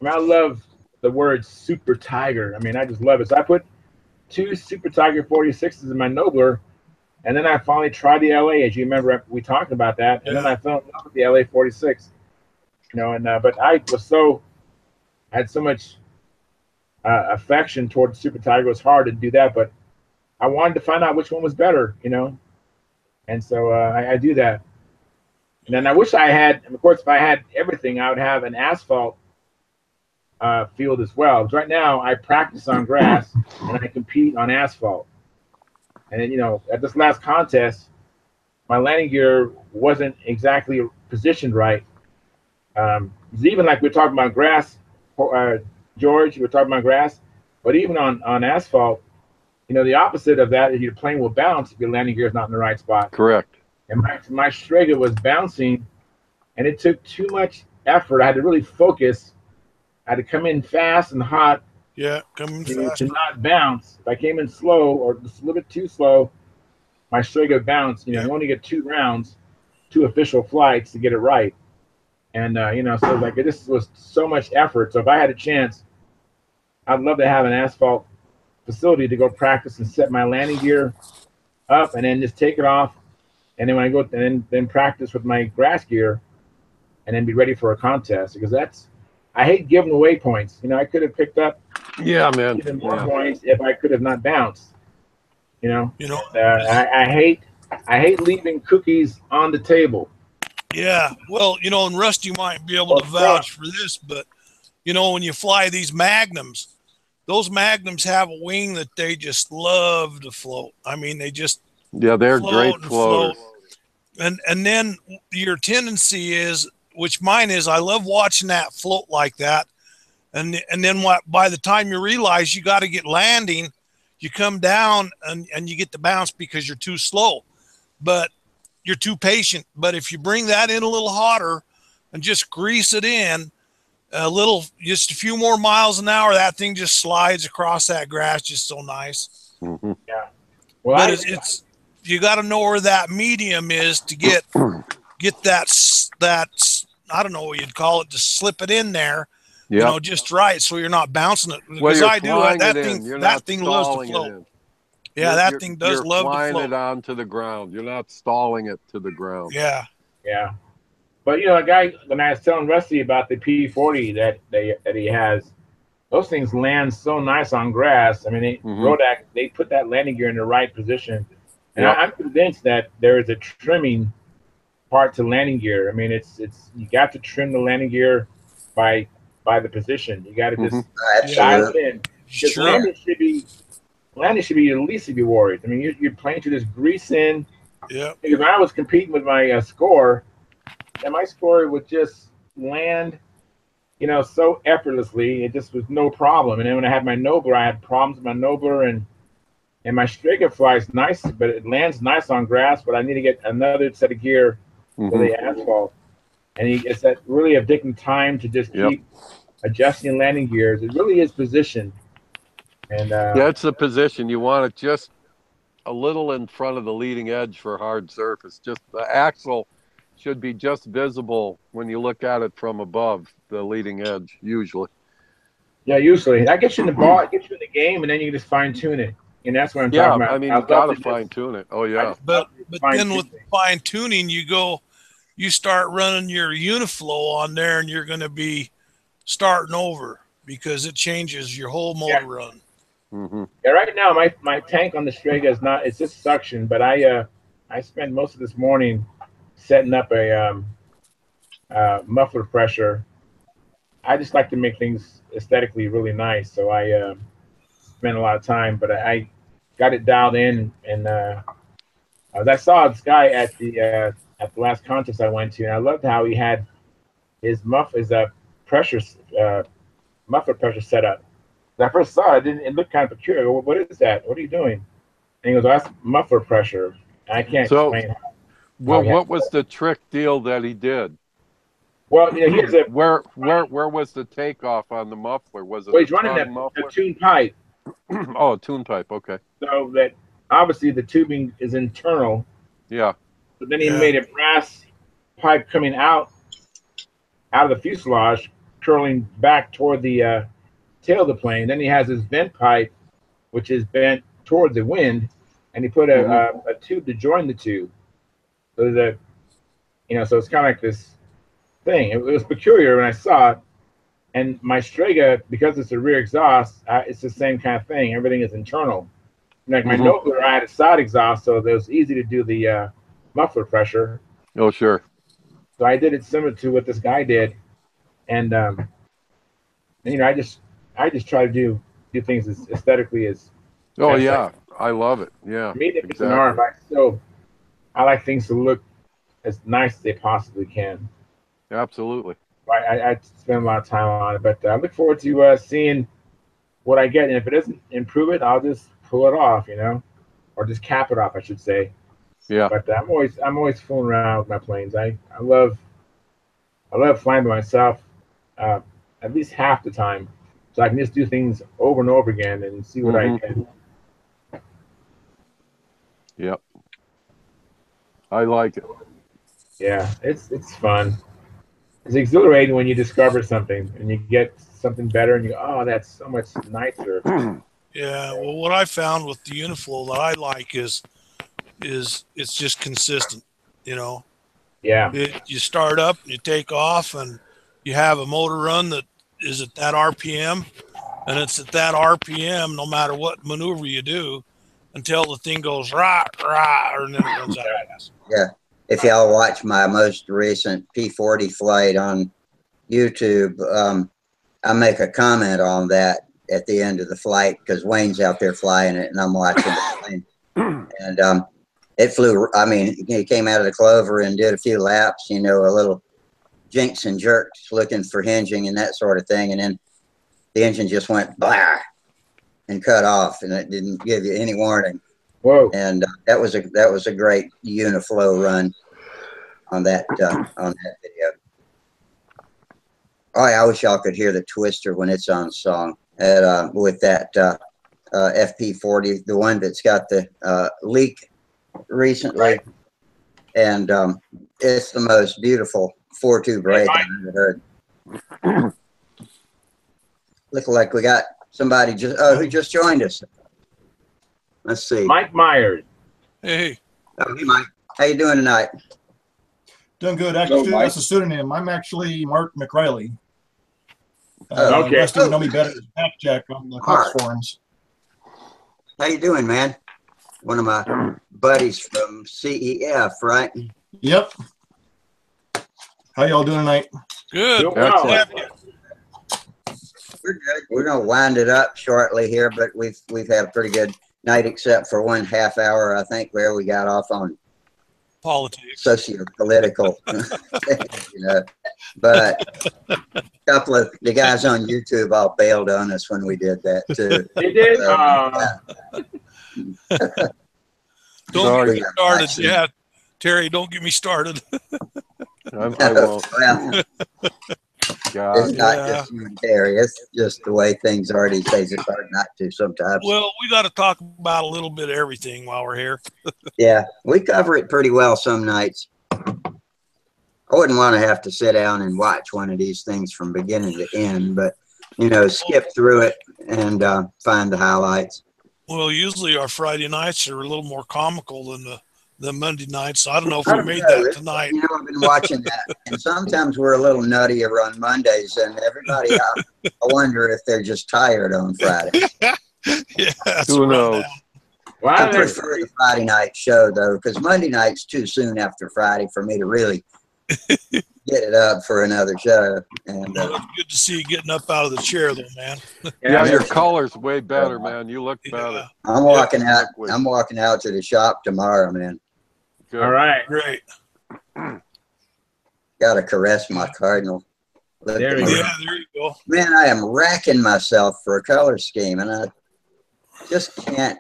love the word Super Tiger. I just love it. So I put 2 Super Tiger 46s in my Nobler. And then I finally tried the LA, as you remember, we talked about that. And then I fell in love with the LA 46, but I had so much affection towards Super Tiger. It was hard to do that, but I wanted to find out which one was better, And so I do that. And then I wish I had, and of course, if I had everything, I would have an asphalt field as well. Because right now I practice on grass and I compete on asphalt. And then, at this last contest, my landing gear wasn't exactly positioned right. Even like we're talking about grass, George, we're talking about grass, but even on asphalt, the opposite of that is your plane will bounce if your landing gear is not in the right spot. Correct. And my Strega was bouncing, and it took too much effort. I had to really focus. I had to come in fast and hot. Yeah, coming fast. To not bounce. If I came in slow or just a little bit too slow, my Strega bounced. You only get 2 rounds, 2 official flights to get it right. And, so like this was so much effort. So if I had a chance, I'd love to have an asphalt facility to go practice and set my landing gear up and then just take it off and then when I go and then practice with my grass gear, and then be ready for a contest, because I hate giving away points. You know, I could have picked up Yeah, man. even more points if I could have not bounced. You know, I hate leaving cookies on the table. Yeah, well, and Rusty might be able to vouch for this, but when you fly these Magnums, those Magnums have a wing that they just love to float. I mean, they just they're great floaters. And then your tendency is, which mine is, I love watching that float like that. And then by the time you realize you got to get landing, you come down and you get the bounce because you're too slow, but you're too patient. But if you bring that in a little hotter and just grease it in just a few more miles an hour, that thing just slides across that grass just so nice. Mm-hmm. Yeah. Well, but it's you got to know where that medium is to get that I don't know what you'd call it, to slip it in there. Yep. Just right, so you're not bouncing it. Because I do that thing. That thing loves to float. Yeah, that thing does love to float. You're flying it onto the ground. You're not stalling it to the ground. Yeah. Yeah. But a guy, when I was telling Rusty about the P40 that he has, those things land so nice on grass. I mean, Rodak, they put that landing gear in the right position, and I'm convinced that there is a trimming part to landing gear. I mean, it's you got to trim the landing gear by the position. You got to just dial it in. Because landing should be your least of your worries. I mean, you're playing to this grease in. Yeah. Because when I was competing with my score, and my score would just land, so effortlessly. It just was no problem. And then when I had my Nobler, I had problems with my Nobler, and my Strega flies nice, but it lands nice on grass. But I need to get another set of gear for the asphalt. And it's that really addicting time to just keep adjusting landing gears. It really is position. And it's the position. You want it just a little in front of the leading edge for hard surface. Just the axle should be just visible when you look at it from above the leading edge, usually. Yeah, usually. That gets you in the ball, it gets you in the game, and then you can just fine-tune it. And that's what I'm talking about. I mean, you got to fine-tune it. Oh, yeah. But then with fine-tuning, you start running your Uniflow on there, and you're going to be starting over because it changes your whole motor run. Yeah, right now, my tank on the Strega it's just suction, but I spent most of this morning setting up a muffler pressure. I just like to make things aesthetically really nice, so I spent a lot of time, but I got it dialed in, and I saw this guy at the last contest I went to, and I loved how he had his pressure muffler pressure set up. When I first saw it, it looked kind of peculiar. I go, what is that? What are you doing? And he goes, that's muffler pressure. And I can't explain how. Well, what was the trick deal that he did? Well, here's where was the takeoff on the muffler? Was it? Well, he's running a tune pipe. Oh, a tune pipe. Okay. So that obviously the tubing is internal. Yeah. But then he made a brass pipe coming out of the fuselage, curling back toward the tail of the plane. Then he has his vent pipe, which is bent toward the wind, and he put a tube to join the two. So that so it's kind of like this thing. It was peculiar when I saw it. And my Strega, because it's a rear exhaust, it's the same kind of thing. Everything is internal. Like my Nobler, I had a side exhaust, so it was easy to do the muffler pressure. Oh, sure. So I did it similar to what this guy did, and I just try to do things as aesthetically as. Oh yeah, I love it. Yeah. For me, if it's an art, I like things to look as nice as they possibly can. Absolutely. I spend a lot of time on it, but I look forward to seeing what I get, and if it doesn't improve it, I'll just pull it off, or just cap it off, I should say. Yeah. But I'm always fooling around with my planes. I love flying by myself, at least half the time, so I can just do things over and over again and see what I can. Yep. I like it. Yeah, it's fun. It's exhilarating when you discover something and you get something better and you go, oh, that's so much nicer. Yeah, well, what I found with the Uniflow that I like is is it's just consistent, you know. Yeah. You start up, you take off, and you have a motor run that is at that RPM, and it's at that RPM no matter what maneuver you do until the thing goes rah, rah, and then it runs out of gas. Yeah. If y'all watch my most recent P40 flight on YouTube, I make a comment on that at the end of the flight because Wayne's out there flying it and I'm watching the plane. And it flew, I mean, he came out of the clover and did a few laps, you know, a little jinks and jerks looking for hinging and that sort of thing. And then the engine just went blah and cut off, and it didn't give you any warning. Whoa. And that was a great uniflow run on that video. Oh, I wish y'all could hear the twister when it's on song with that FP40, the one that's got the leak recently. Right. And it's the most beautiful 4.2 brake I've ever heard. Look like we got somebody who just joined us. Let's see. Mike Myers. Hey. Oh, hey, Mike. How you doing tonight? Doing good. Actually, Hello, that's a pseudonym. I'm actually Mark McRiley. Oh, okay. The rest of you know me better as Back Check on the Cox forums. How you doing, man? One of my buddies from CEF, right? Yep. How y'all doing tonight? Good. Doing well. We're good. We're gonna wind it up shortly here, but we've had a pretty good night, except for 1/2 hour, I think, where we got off on Politics. socio-political, you know. But a couple of the guys on YouTube all bailed on us when we did that too. They did. Don't get me started. Yeah, Terry, don't get me started. I won't. Well, God. it's not just you and Terry. It's just the way things are these days. It's hard not to sometimes. Well, we got to talk about a little bit of everything while we're here. Yeah, we cover it pretty well some nights. I wouldn't want to have to sit down and watch one of these things from beginning to end, but, you know, skip through it and find the highlights. Well, usually our Friday nights are a little more comical than the Monday nights. So I don't know if we made that tonight. You know, I've been watching that, and sometimes we're a little nuttier on Mondays, and everybody, I wonder if they're just tired on Friday. Yeah, Who knows? I prefer the Friday night show, though, because Monday night's too soon after Friday for me to really get it up for another show. And well, it's good to see you getting up out of the chair, though, man. Yeah, your color's way better, man. You look better. I'm walking out. I'm walking out to the shop tomorrow, man. Good. All right. Great. Got to caress my Cardinal. There you go. Yeah, there you go. Man, I am racking myself for a color scheme, and I just can't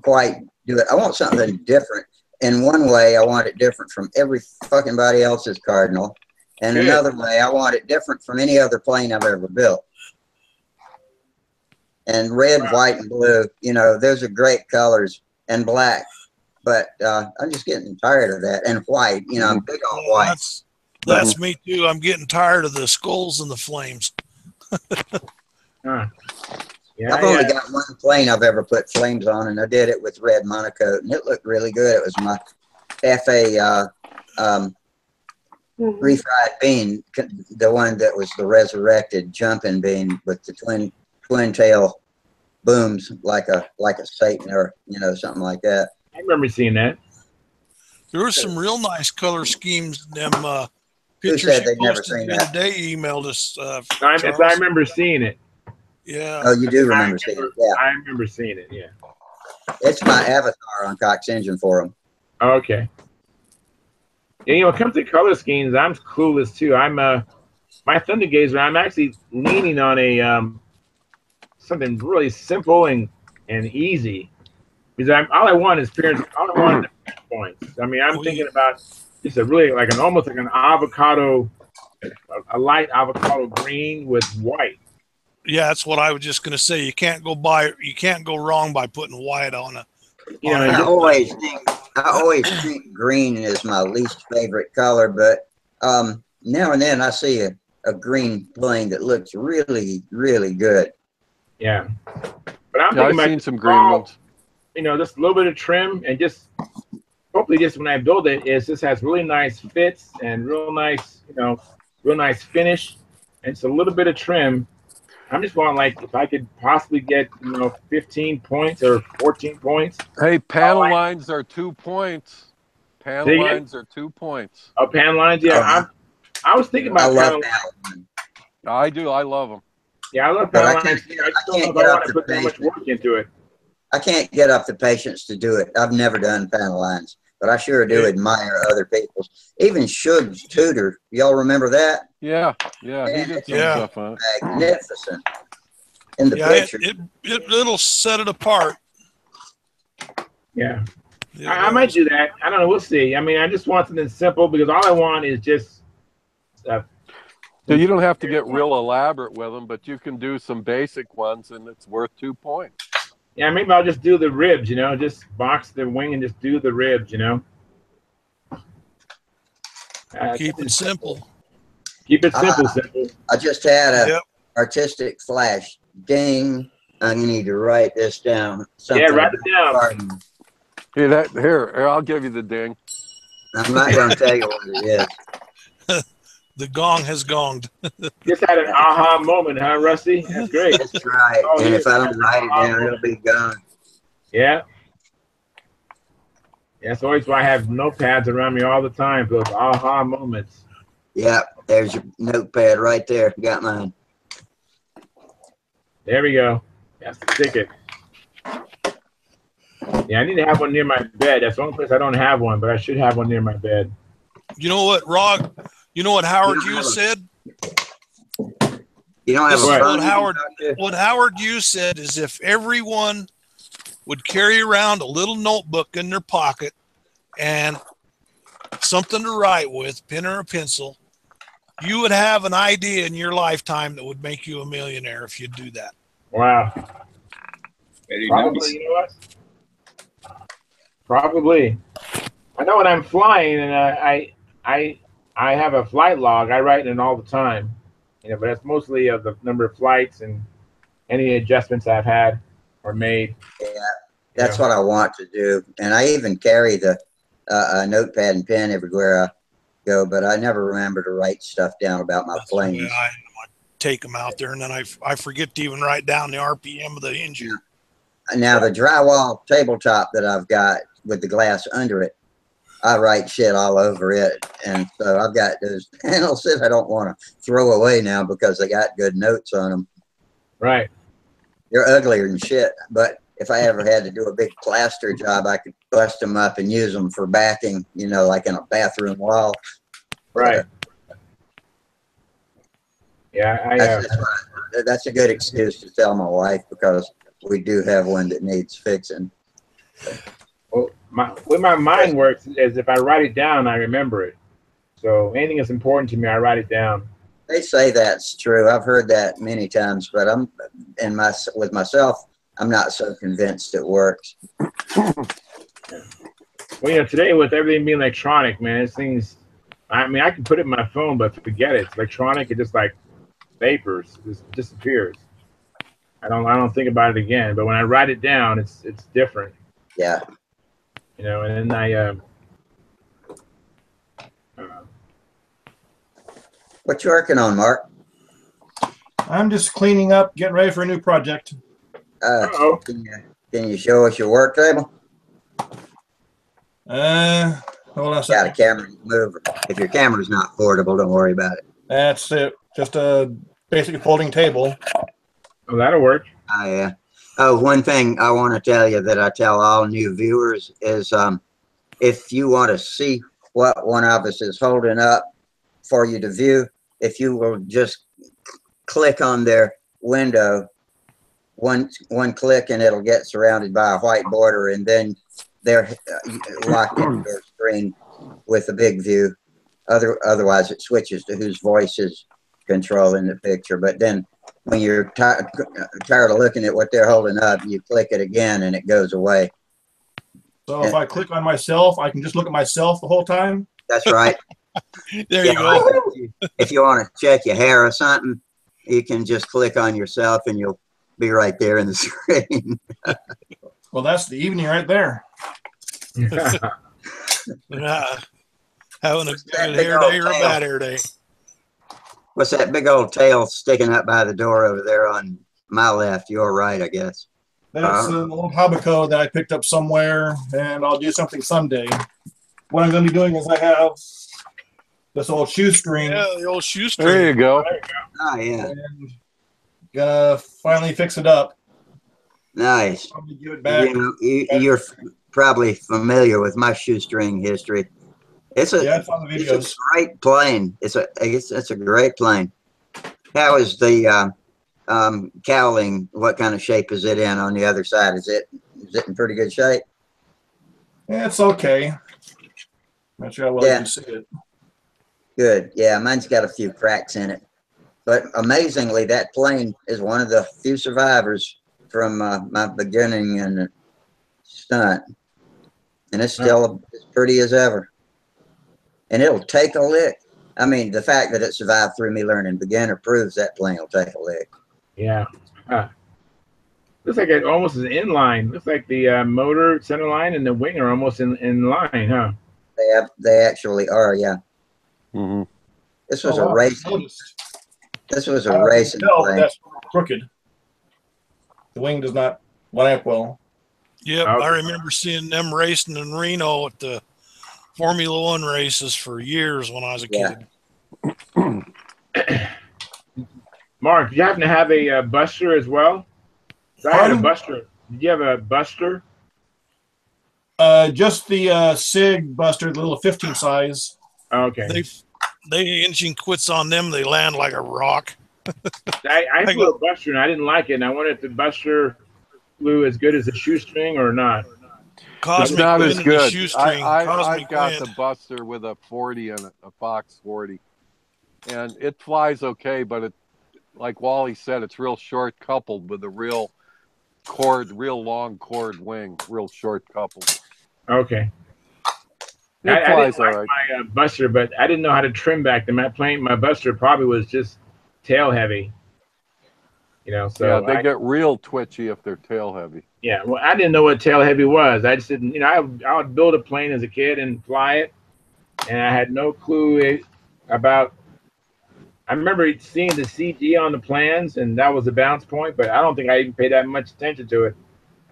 quite do it. I want something different. In one way, I want it different from every fucking body else's Cardinal. And another way, I want it different from any other plane I've ever built. And red, white, and blue, you know, those are great colors, and black. But I'm just getting tired of that. And white, you know, I'm big on white. That's me too. I'm getting tired of the skulls and the flames. Yeah, I've only got one plane I've ever put flames on, and I did it with red monocoat, and it looked really good. It was my Cafe refried bean, the one that was the resurrected jumping bean with the twin tail booms like a Satan, or you know, something like that. I remember seeing that. There were some real nice color schemes in them Who pictures said you they'd never posted seen the other that? day. You emailed us. I remember seeing it. Yeah. Oh, you do remember seeing it? Yeah. I remember seeing it. Yeah. It's my avatar on Cox Engine Forum. Okay. Yeah, you know, when it comes to color schemes, I'm clueless too. I'm my Thunder Gazer, I'm actually leaning on a something really simple and easy, because all I want is appearance. All I want is points. I mean, I'm thinking about just a really like almost like an avocado, a light avocado green with white. Yeah, that's what I was just going to say. You can't go wrong by putting white on it. You know, I always think green is my least favorite color, but now and then I see a green plane that looks really, really good. Yeah, but I'm Yeah, thinking I've about seen some green ones. You know, just a little bit of trim and just hopefully just when I build it, is this has really nice fits and real nice, real nice finish, and it's a little bit of trim. I'm just wanting, like, if I could possibly get 15 points or 14 points. Hey, panel lines are 2 points. Panel lines are 2 points. Oh, panel lines, yeah. I was thinking about panel lines. I do. I love them. Yeah, I love panel lines. I just don't know if I want to put that much work into it. I can't get up the patience to do it. I've never done panel lines, but I sure do admire other people's. Even Shug's tutor, y'all remember that? Yeah, yeah, he did some stuff on it. Magnificent in the picture. It'll set it apart. Yeah, I might do that. I don't know. We'll see. I mean, I just want something simple because all I want is just. So you don't have to get real elaborate with them, but you can do some basic ones, and it's worth 2 points. Yeah, maybe I'll just do the ribs, just box the wing and just do the ribs, Keep it simple. Keep it simple. I just had a artistic flash. Ding. I need to write this down. Yeah, write it down. Here, I'll give you the ding. I'm not going to tell you what it is. The gong has gonged. Just had an aha moment, huh, Rusty? That's great. That's right. And if I don't write it down, it'll be gone. Yeah. That's always why I have notepads around me all the time for those aha moments. Yeah, there's your notepad right there. Got mine. There we go. That's the ticket. Yeah, I need to have one near my bed. That's the only place I don't have one, but I should have one near my bed. You know what, Rog? You know what Howard Hughes said? You don't have a phone? What Howard Hughes said is if everyone would carry around a little notebook in their pocket and something to write with, pen or a pencil, you would have an idea in your lifetime that would make you a millionaire if you do that. Wow. Very Probably, nice. you know what? Probably. I know when I'm flying and I have a flight log, I write in it all the time. But that's mostly of the number of flights and any adjustments I've had or made. Yeah, that's what I want to do. And I even carry the notepad and pen everywhere I go, but I never remember to write stuff down about my planes. Yeah, I take them out there, and then I forget to even write down the RPM of the engine. Now, the drywall tabletop that I've got with the glass under it, I write shit all over it. And so I've got those panels that I don't want to throw away now because they got good notes on them. Right. They're uglier than shit. But if I ever had to do a big plaster job, I could bust them up and use them for backing, like in a bathroom wall. Right. Yeah, that's a good excuse to tell my wife because we do have one that needs fixing. Well, the way my mind works is if I write it down, I remember it. So anything that's important to me, I write it down. They say that's true. I've heard that many times, but with myself, I'm not so convinced it works. Well, today with everything being electronic, man, this thing's. I mean, I can put it in my phone, but forget it. It's electronic. It just like vapors, it just disappears. I don't think about it again. But when I write it down, it's different. Yeah. And then What you working on, Mark? I'm just cleaning up, getting ready for a new project. Can you show us your work table? Hold on a Got second. a camera mover. If your camera's not portable, don't worry about it. That's it. Just a basic folding table. Oh, that'll work. Oh, yeah. Oh, one thing I want to tell you that I tell all new viewers is if you want to see what one of us is holding up for you to view, if you will just click on their window, one click, and it'll get surrounded by a white border, and then they're locked into their screen with a big view. Otherwise, it switches to whose voice is controlling the picture. But then when you're tired of looking at what they're holding up, you click it again, and it goes away. So if I click on myself, I can just look at myself the whole time? That's right. There you go. If you want to check your hair or something, you can just click on yourself, and you'll be right there in the screen. Well, that's the evening right there. Having a What's that good big hair old day or a tail? bad hair day. What's that big old tail sticking up by the door over there on my left? Your right, I guess. That's an old Habaco that I picked up somewhere, and I'll do something someday. What I'm going to be doing is I have this old shoestring. Yeah, the old shoestring. There you go. Oh, yeah. And gonna finally fix it up. Nice. Probably give it back. You're probably familiar with my shoestring history. It's it's on the a videos. great plane. I guess it's a great plane. How is the cowling? What kind of shape is it in on the other side? Is it in pretty good shape? It's okay. Not sure how well you can see it. Good. Yeah, mine's got a few cracks in it. But amazingly, that plane is one of the few survivors from my beginning in the stunt. And it's still as pretty as ever. And it'll take a lick. I mean, the fact that it survived through me learning beginner proves that plane will take a lick. Yeah. Looks like it almost is in line. Looks like the motor center line and the wing are almost in line, huh? They actually are, yeah. Mm-hmm. This was a racing. This was a racing plane. That's crooked. The wing does not line up well. Yep, I remember seeing them racing in Reno at the Formula One races for years when I was a kid. Mark, do you happen to have a buster as well? I had a buster. Did you have a buster? Just the SIG buster, the little 15 size. Okay. They engine quits on them. They land like a rock. I flew a buster and I didn't like it. And I wondered if the buster flew as good as the shoestring or not. It's not as good. I got wind. the buster with a 40 in it, a Fox 40. And it flies okay, but it, like Wally said, it's real short coupled with a real long cord wing, real short coupled. Okay. It flies all right. My buster, but I didn't know how to trim back them. My buster probably was just tail heavy. You know, so yeah, they get real twitchy if they're tail heavy. Yeah, well, I didn't know what tail heavy was. I just didn't, I would build a plane as a kid and fly it, and I had no clue about. I remember seeing the CG on the plans, and that was the bounce point, but I don't think I even paid that much attention to it.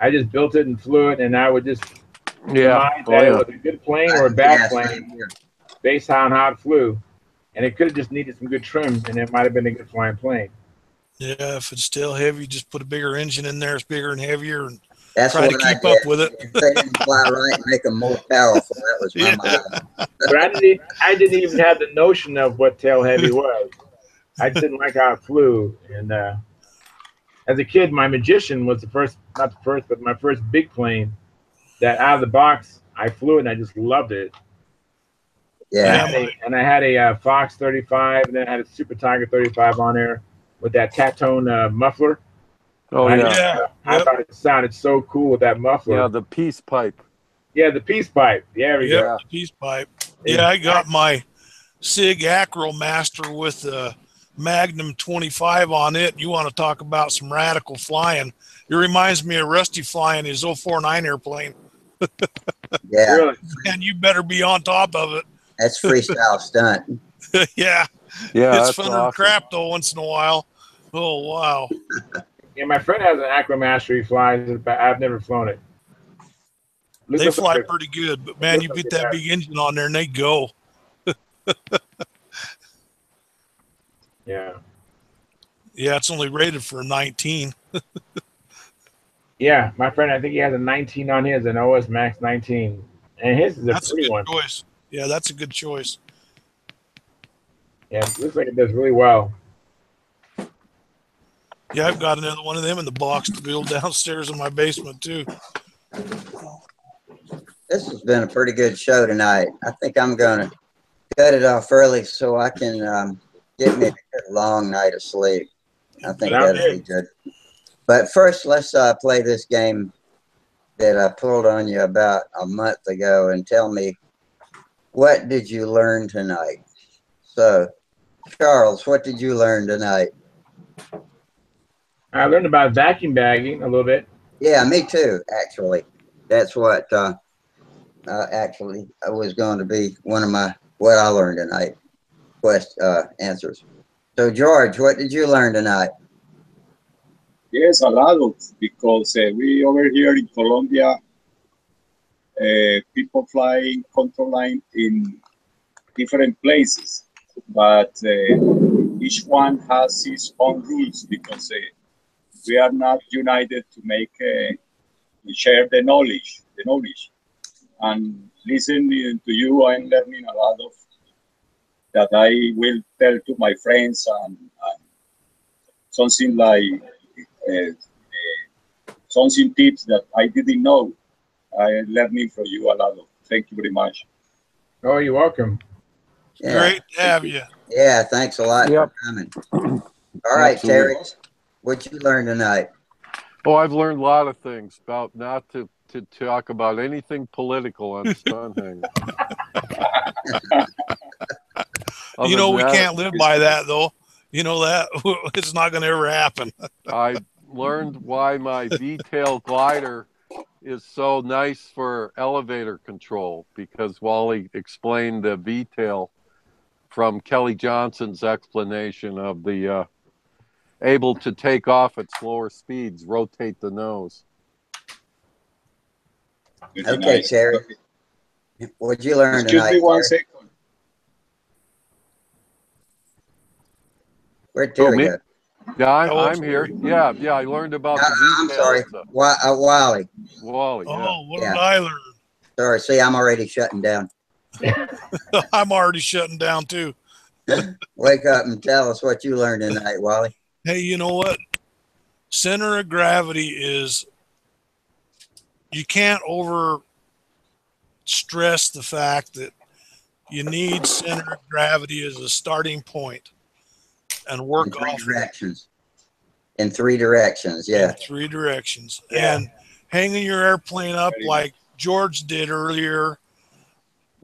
I just built it and flew it, and I would just surmise that it was a good plane or a bad plane based on how it flew. And it could have just needed some good trim, and it might have been a good flying plane. Yeah, if it's tail heavy, just put a bigger engine in there. It's bigger and heavier, and That's try to keep up with it. If they didn't fly right, make them more powerful. That was my mind. But I didn't even have the notion of what tail heavy was. I just didn't like how it flew. And as a kid, my Magician was not the first, but my first big plane that out of the box, I flew it and I just loved it. Yeah. And I had a Fox 35, and then I had a Super Tiger 35 on there with that Tatone muffler. Oh, yeah. I thought it sounded so cool with that muffler. Yeah, the peace pipe. Yeah, the peace pipe. Yeah, we go. The peace pipe. Yeah, I got my SIG Acro Master with the Magnum 25 on it. You want to talk about some radical flying. It reminds me of Rusty flying his 049 airplane. Yeah. Really? And you better be on top of it. That's freestyle stunt. Yeah. Yeah, it's fun and crap though once in a while. Oh wow. Yeah, my friend has an Acromaster he flies, but I've never flown it. They fly pretty good, but man, you get that big engine on there and they go. Yeah. Yeah, it's only rated for a 19. Yeah, my friend, I think he has a 19 on his, an OS Max 19. And his is a pretty one. Choice. Yeah, that's a good choice. Yeah, it looks like it does really well. Yeah, I've got another one of them in the box to build downstairs in my basement too. This has been a pretty good show tonight. I think I'm going to cut it off early so I can get me a good long night of sleep. I think that'll be good. But first, let's play this game that I pulled on you about a month ago and tell me, what did you learn tonight? So, Charles, what did you learn tonight? I learned about vacuum bagging a little bit. Yeah, me too, actually. That's what actually was going to be one of my what I learned tonight answers. So George, what did you learn tonight? Yes, a lot of, because we over here in Colombia, people fly control line in different places, but each one has its own rules because we are not united to make share the knowledge. And listening to you, I'm learning a lot of that I will tell to my friends and something like something tips that I didn't know. I learning from you a lot of. Thank you very much. Oh, you're welcome. Yeah. Great to have you. Yeah, thanks a lot Yep. for coming. All right, Absolutely. Terry, what you learned tonight? Oh, I've learned a lot of things about not to talk about anything political on Stunthangar. You know, we that, can't live by that, though. You know that it's not going to ever happen. I learned why my V-tail glider is so nice for elevator control, because Wally explained the V-tail from Kelly Johnson's explanation of the able to take off at slower speeds, rotate the nose. Okay, nice. Terry, what'd you learn Excuse tonight? me one Terry? second. Where'd Terry me? go? Yeah, Oh, I'm here. Yeah, I learned about the I'm V-tail. sorry, Wally. Wally, yeah. oh, what Yeah. did I learn? Sorry, see, I'm already shutting down. I'm already shutting down too. Wake up and tell us what you learned tonight, Wally. Hey, you know what? Center of gravity is, you can't over stress the fact that you need center of gravity as a starting point and In work three off of it directions. In three directions, yeah. in three directions. Yeah. And hanging your airplane up Very like George did earlier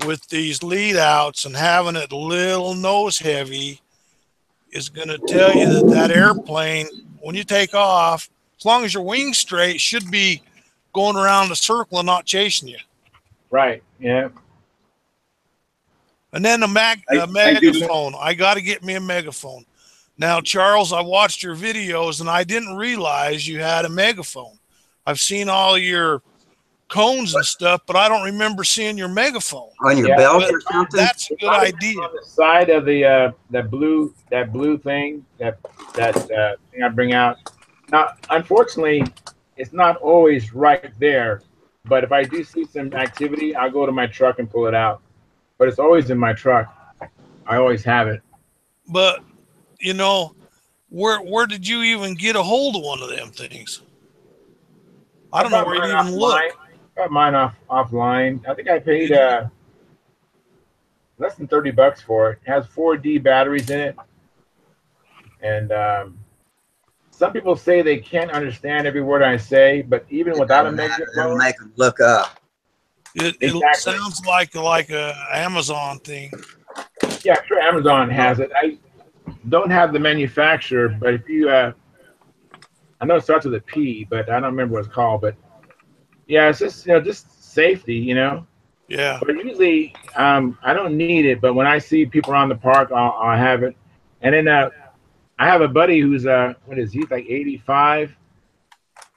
with these lead outs and having it little nose heavy is going to tell you that that airplane, when you take off, as long as your wing's straight, should be going around a circle and not chasing you. Right. Yeah. And then a I did megaphone. I got to get me a megaphone. Now, Charles, I watched your videos and I didn't realize you had a megaphone. I've seen all your cones and stuff, but I don't remember seeing your megaphone. On your Yeah, belt But or something? that's a good idea. On the side of the that blue thing that thing I bring out. Now, unfortunately, it's not always right there. But if I do see some activity, I'll go to my truck and pull it out. But it's always in my truck. I always have it. But, you know, where did you even get a hold of one of them things? I don't know where you even look. Got mine offline. I think I paid less than $30 for it. It has 4D batteries in it, and some people say they can't understand every word I say, but even It without a doesn't matter. It'll megaphone, make them look up. It exactly. sounds like a Amazon thing. Yeah, I'm sure Amazon has it. I don't have the manufacturer, but if you, I know it starts with a P, but I don't remember what it's called. But yeah, it's just just safety, Yeah. But usually, I don't need it. But when I see people around the park, I'll have it. And then I have a buddy who's what is he? He's like 85,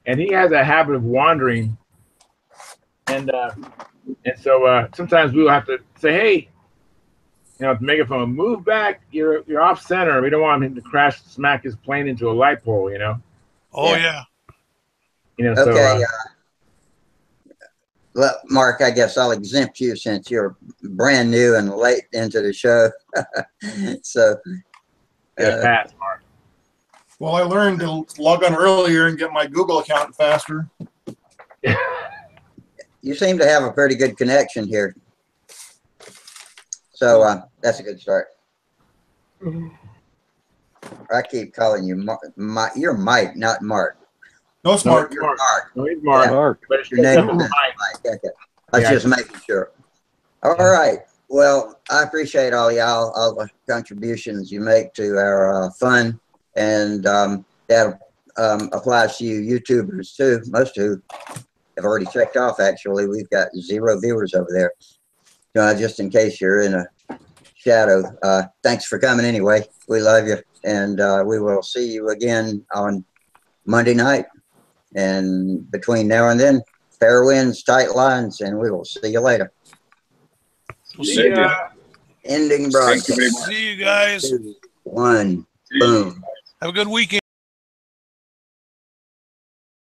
and he has a habit of wandering. And so sometimes we will have to say, hey, the megaphone, move back. You're off center. We don't want him to crash, smack his plane into a light pole. Oh, Yeah. yeah. So. Okay, look, Mark, I guess I'll exempt you since you're brand new and late into the show. So, Pass, Mark. Well, I learned to log on earlier and get my Google account faster. you seem to have a pretty good connection here. So that's a good start. I keep calling you you're Mike, not Mark. No, it's Mark. You're Mark. No, he's Mark. Yeah. Mark. But it's Your name Mike. is Mike. Okay. I was just making sure. All right. Well, I appreciate all the contributions you make to our fun, and that applies to you YouTubers too. Most who I've already checked off, actually. We've got 0 viewers over there. Just in case you're in a shadow. Thanks for coming anyway. We love you. And we will see you again on Monday night. And between now and then, fair winds, tight lines, and we will see you later. We'll see you. Ending Thank you very broadcast. much. See you guys. 2, 1, boom. Have a good weekend.